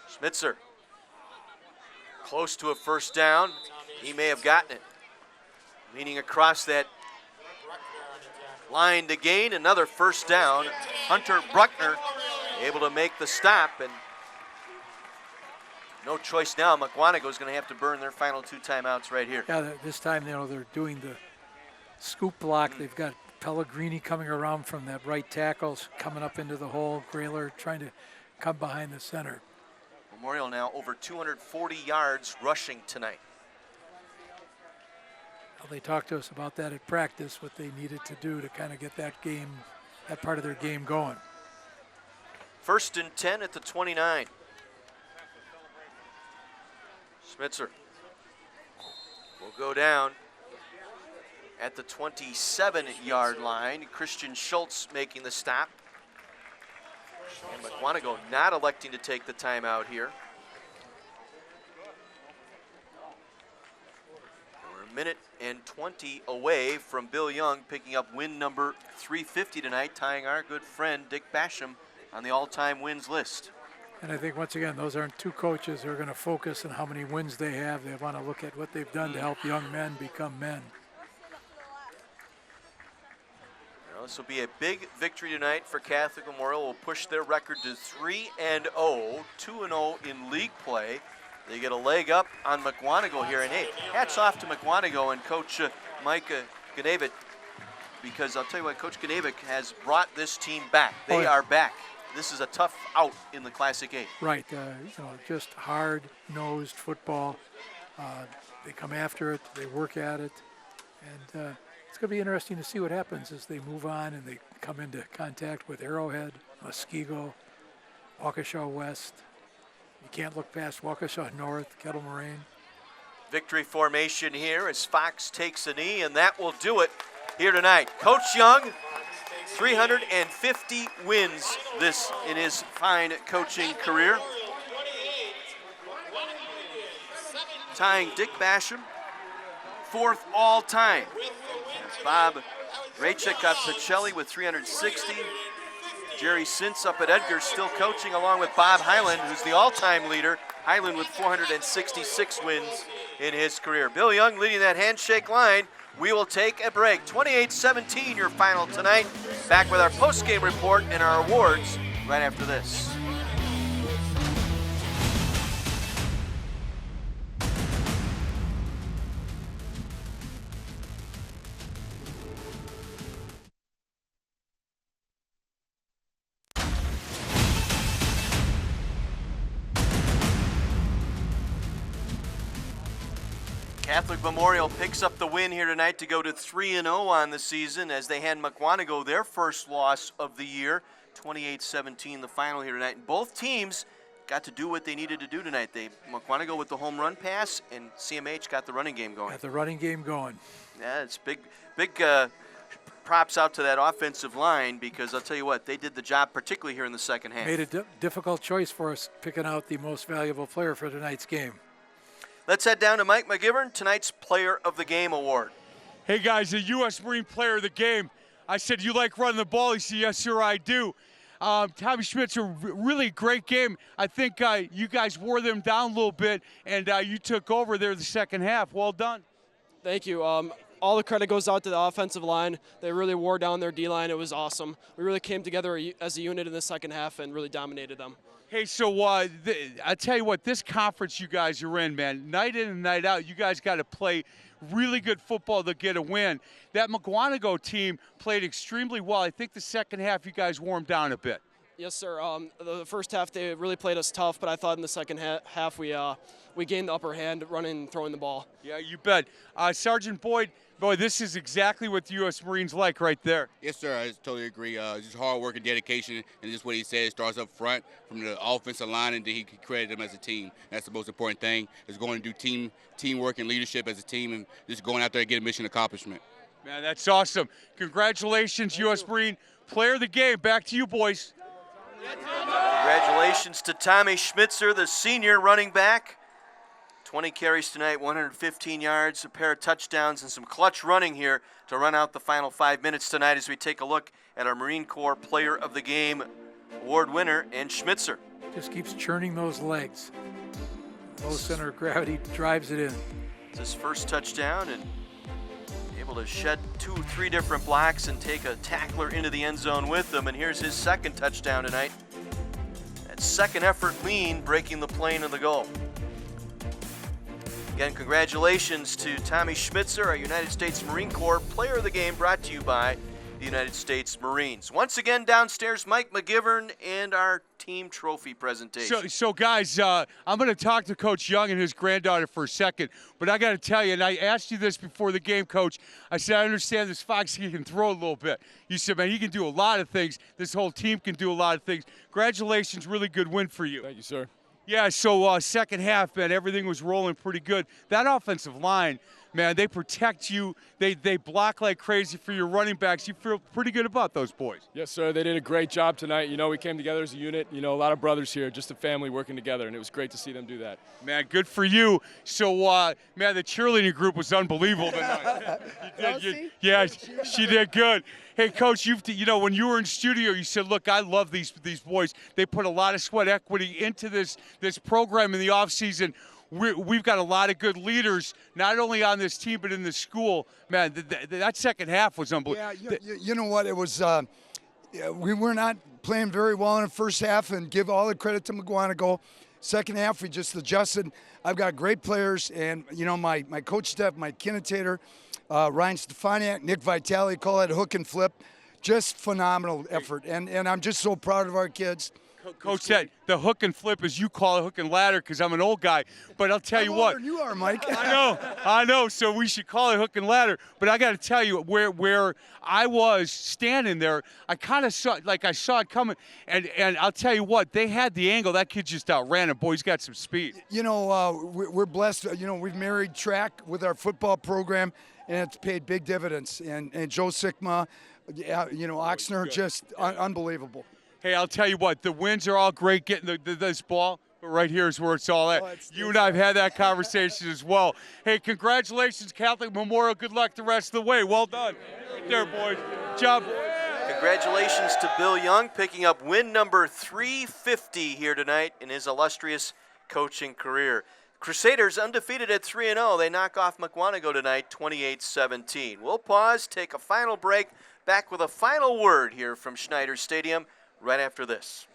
Schmitzer close to a first down. He may have gotten it. Leaning across that line to gain another first down. Hunter Bruckner able to make the stop, and no choice now. Mukwonago is going to have to burn their final 2 timeouts right here. Yeah, this time, you know, they're doing the scoop block. They've got Pellegrini coming around from that right tackle, coming up into the hole. Grayler trying to come behind the center. Memorial now over 240 yards rushing tonight. Well, they talked to us about that at practice, what they needed to do to kind of get that game, that part of their game going. 1st and 10 at the 29. Schmitzer will go down at the 27-yard line. Christian Schultz making the stop. And Mukwonago not electing to take the timeout here. We're a minute and 20 away from Bill Young picking up win number 350 tonight, tying our good friend Dick Basham on the all-time wins list. And I think, once again, those aren't two coaches who are going to focus on how many wins they have. They want to look at what they've done to help young men become men. Well, this will be a big victory tonight for Catholic Memorial. Will push their record to 3-0, 2-0 in league play. They get a leg up on Mukwonago here. And hey, hats off to Mukwonago and Coach Mike Gnavic, because I'll tell you what, Coach Gnavic has brought this team back. They are back. This is a tough out in the Classic 8. Right, you know, just hard-nosed football. They come after it, they work at it, and it's going to be interesting to see what happens as they move on and they come into contact with Arrowhead, Muskego, Waukesha West. You can't look past Waukesha North, Kettle Moraine. Victory formation here as Fox takes a knee, and that will do it here tonight. Coach Young, 350 wins this in his fine coaching career. Tying Dick Basham, 4th all time. Bob Rachek got Pacelli with 360. Jerry Sintz up at Edgar still coaching, along with Bob Hyland, who's the all-time leader. Hyland with 466 wins in his career. Bill Young leading that handshake line. We will take a break. 28-17 your final tonight. Back with our post-game report and our awards right after this. Catholic Memorial picks up the win here tonight to go to 3-0 on the season as they hand Mukwonago their first loss of the year, 28-17 the final here tonight. And both teams got to do what they needed to do tonight. Mukwonago with the home run pass, and CMH got the running game going. Got the running game going. Yeah, it's big props out to that offensive line, because I'll tell you what, they did the job, particularly here in the second half. Made a difficult choice for us, picking out the most valuable player for tonight's game. Let's head down to Mike McGivern, tonight's Player of the Game award. Hey guys, the U.S. Marine Player of the Game. I said, you like running the ball? He said, yes, sir, I do. Tommy Schmitz, a really great game. I think you guys wore them down a little bit, and you took over there the second half. Well done. Thank you. All the credit goes out to the offensive line. They really wore down their D-line. It was awesome. We really came together as a unit in the second half and really dominated them. Hey, so I tell you what, this conference you guys are in, man, night in and night out, you guys got to play really good football to get a win. That Mukwonago team played extremely well. I think the second half you guys warmed down a bit. Yes, sir. The first half they really played us tough, but I thought in the second half we gained the upper hand running and throwing the ball. Yeah, you bet. Sergeant Boyd, boy, this is exactly what the U.S. Marines like right there. Yes, sir. I totally agree. Just hard work and dedication, and just what he said. It starts up front from the offensive line, and then he credited them as a team. That's the most important thing, is going to do teamwork and leadership as a team, and just going out there and get a mission accomplishment. Man, that's awesome. Congratulations, U.S. Marine Player of the Game. Back to you, boys. Congratulations to Tommy Schmitzer, the senior running back. 20 carries tonight, 115 yards, a pair of touchdowns, and some clutch running here to run out the final 5 minutes tonight as we take a look at our Marine Corps Player of the Game award winner, and Schmitzer. Just keeps churning those legs. Low center of gravity drives it in. It's his first touchdown, and able to shed 2-3 different blocks and take a tackler into the end zone with him. And here's his second touchdown tonight. That second effort lean, breaking the plane of the goal. Again, congratulations to Tommy Schmitzer, our United States Marine Corps Player of the Game, brought to you by the United States Marines. Once again, downstairs, Mike McGivern and our team trophy presentation. So guys, I'm going to talk to Coach Young and his granddaughter for a second, but I got to tell you, and I asked you this before the game, Coach, I said, I understand this Fox, he can throw a little bit. You said, man, he can do a lot of things. This whole team can do a lot of things. Congratulations, really good win for you. Thank you, sir. Yeah, so second half, man, everything was rolling pretty good. That offensive line, man, they protect you. They block like crazy for your running backs. You feel pretty good about those boys. Yes, sir. They did a great job tonight. You know, we came together as a unit. You know, a lot of brothers here, just a family working together, and it was great to see them do that. Man, good for you. So, man, the cheerleading group was unbelievable tonight. Yeah, she did good. Hey, Coach, you know, when you were in studio, you said, look, I love these boys. They put a lot of sweat equity into this program in the offseason. We've got a lot of good leaders, not only on this team, but in the school. Man, that second half was unbelievable. Yeah, you know what? It was we were not playing very well in the first half, and give all the credit to Mukwonago. Second half, we just adjusted. I've got great players, and, you know, my coach staff, Mike Kinnitator, Ryan Stefaniak, Nick Vitale, call that hook and flip. Just phenomenal effort, and I'm just so proud of our kids. Coach said the hook and flip, as you call it, hook and ladder, because I'm an old guy. But I'll tell you what. Older than you are, Mike. I know. So we should call it hook and ladder. But I got to tell you, where I was standing there, I kind of saw, like I saw it coming. And I'll tell you what, they had the angle. That kid just outran him. Boy, he's got some speed. You know, we're blessed. You know, we've married track with our football program, and it's paid big dividends. And Joe Sikma, you know, Oxner, just unbelievable. Hey, I'll tell you what, the wins are all great getting this ball, but right here is where it's all at. You and I have had that conversation as well. Hey, congratulations, Catholic Memorial. Good luck the rest of the way. Well done. Right there, boys. Good job. Congratulations to Bill Young, picking up win number 350 here tonight in his illustrious coaching career. Crusaders undefeated at 3-0. They knock off Mukwonago tonight, 28-17. We'll pause, take a final break, back with a final word here from Schneider Stadium right after this.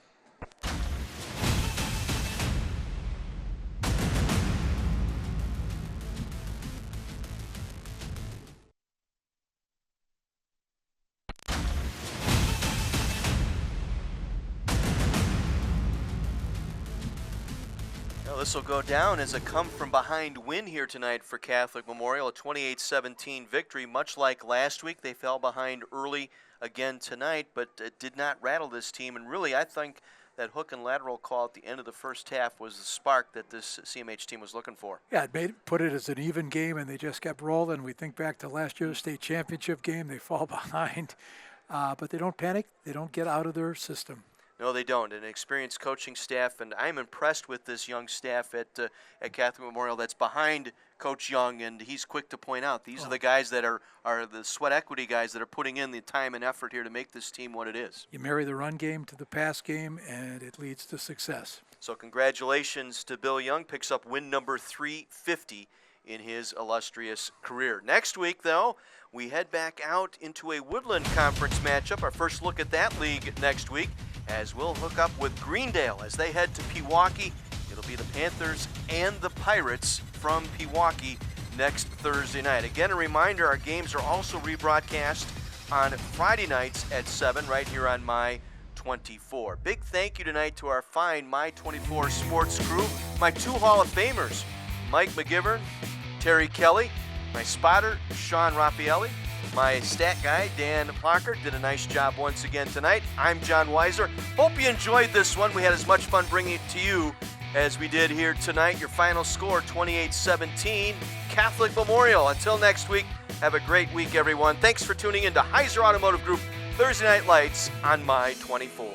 Well, This will go down as a come-from-behind win here tonight for Catholic Memorial, a 28-17 victory. Much like last week, they fell behind early again tonight, but it did not rattle this team. And really, I think that hook and lateral call at the end of the first half was the spark that this CMH team was looking for. Yeah, put it as an even game, and they just kept rolling. We think back to last year's state championship game. They fall behind, but they don't panic. They don't get out of their system. No, they don't. An experienced coaching staff, and I'm impressed with this young staff at Catholic Memorial that's behind Coach Young, and he's quick to point out these are the guys that are the sweat equity guys that are putting in the time and effort here to make this team what it is. You marry the run game to the pass game, and it leads to success. So congratulations to Bill Young, picks up win number 350 in his illustrious career. Next week, though, we head back out into a Woodland Conference matchup. Our first look at that league next week, as we'll hook up with Greendale as they head to Pewaukee. It'll be the Panthers and the Pirates from Pewaukee next Thursday night. Again, a reminder, our games are also rebroadcast on Friday nights at 7 right here on My 24. Big thank you tonight to our fine My 24 sports crew, my two Hall of Famers, Mike McGivern, Terry Kelly, my spotter, Sean Raffaelli, my stat guy, Dan Plocker, did a nice job once again tonight. I'm John Weiser. Hope you enjoyed this one. We had as much fun bringing it to you as we did here tonight. Your final score, 28-17, Catholic Memorial. Until next week, have a great week, everyone. Thanks for tuning in to Heiser Automotive Group Thursday Night Lights on My 24.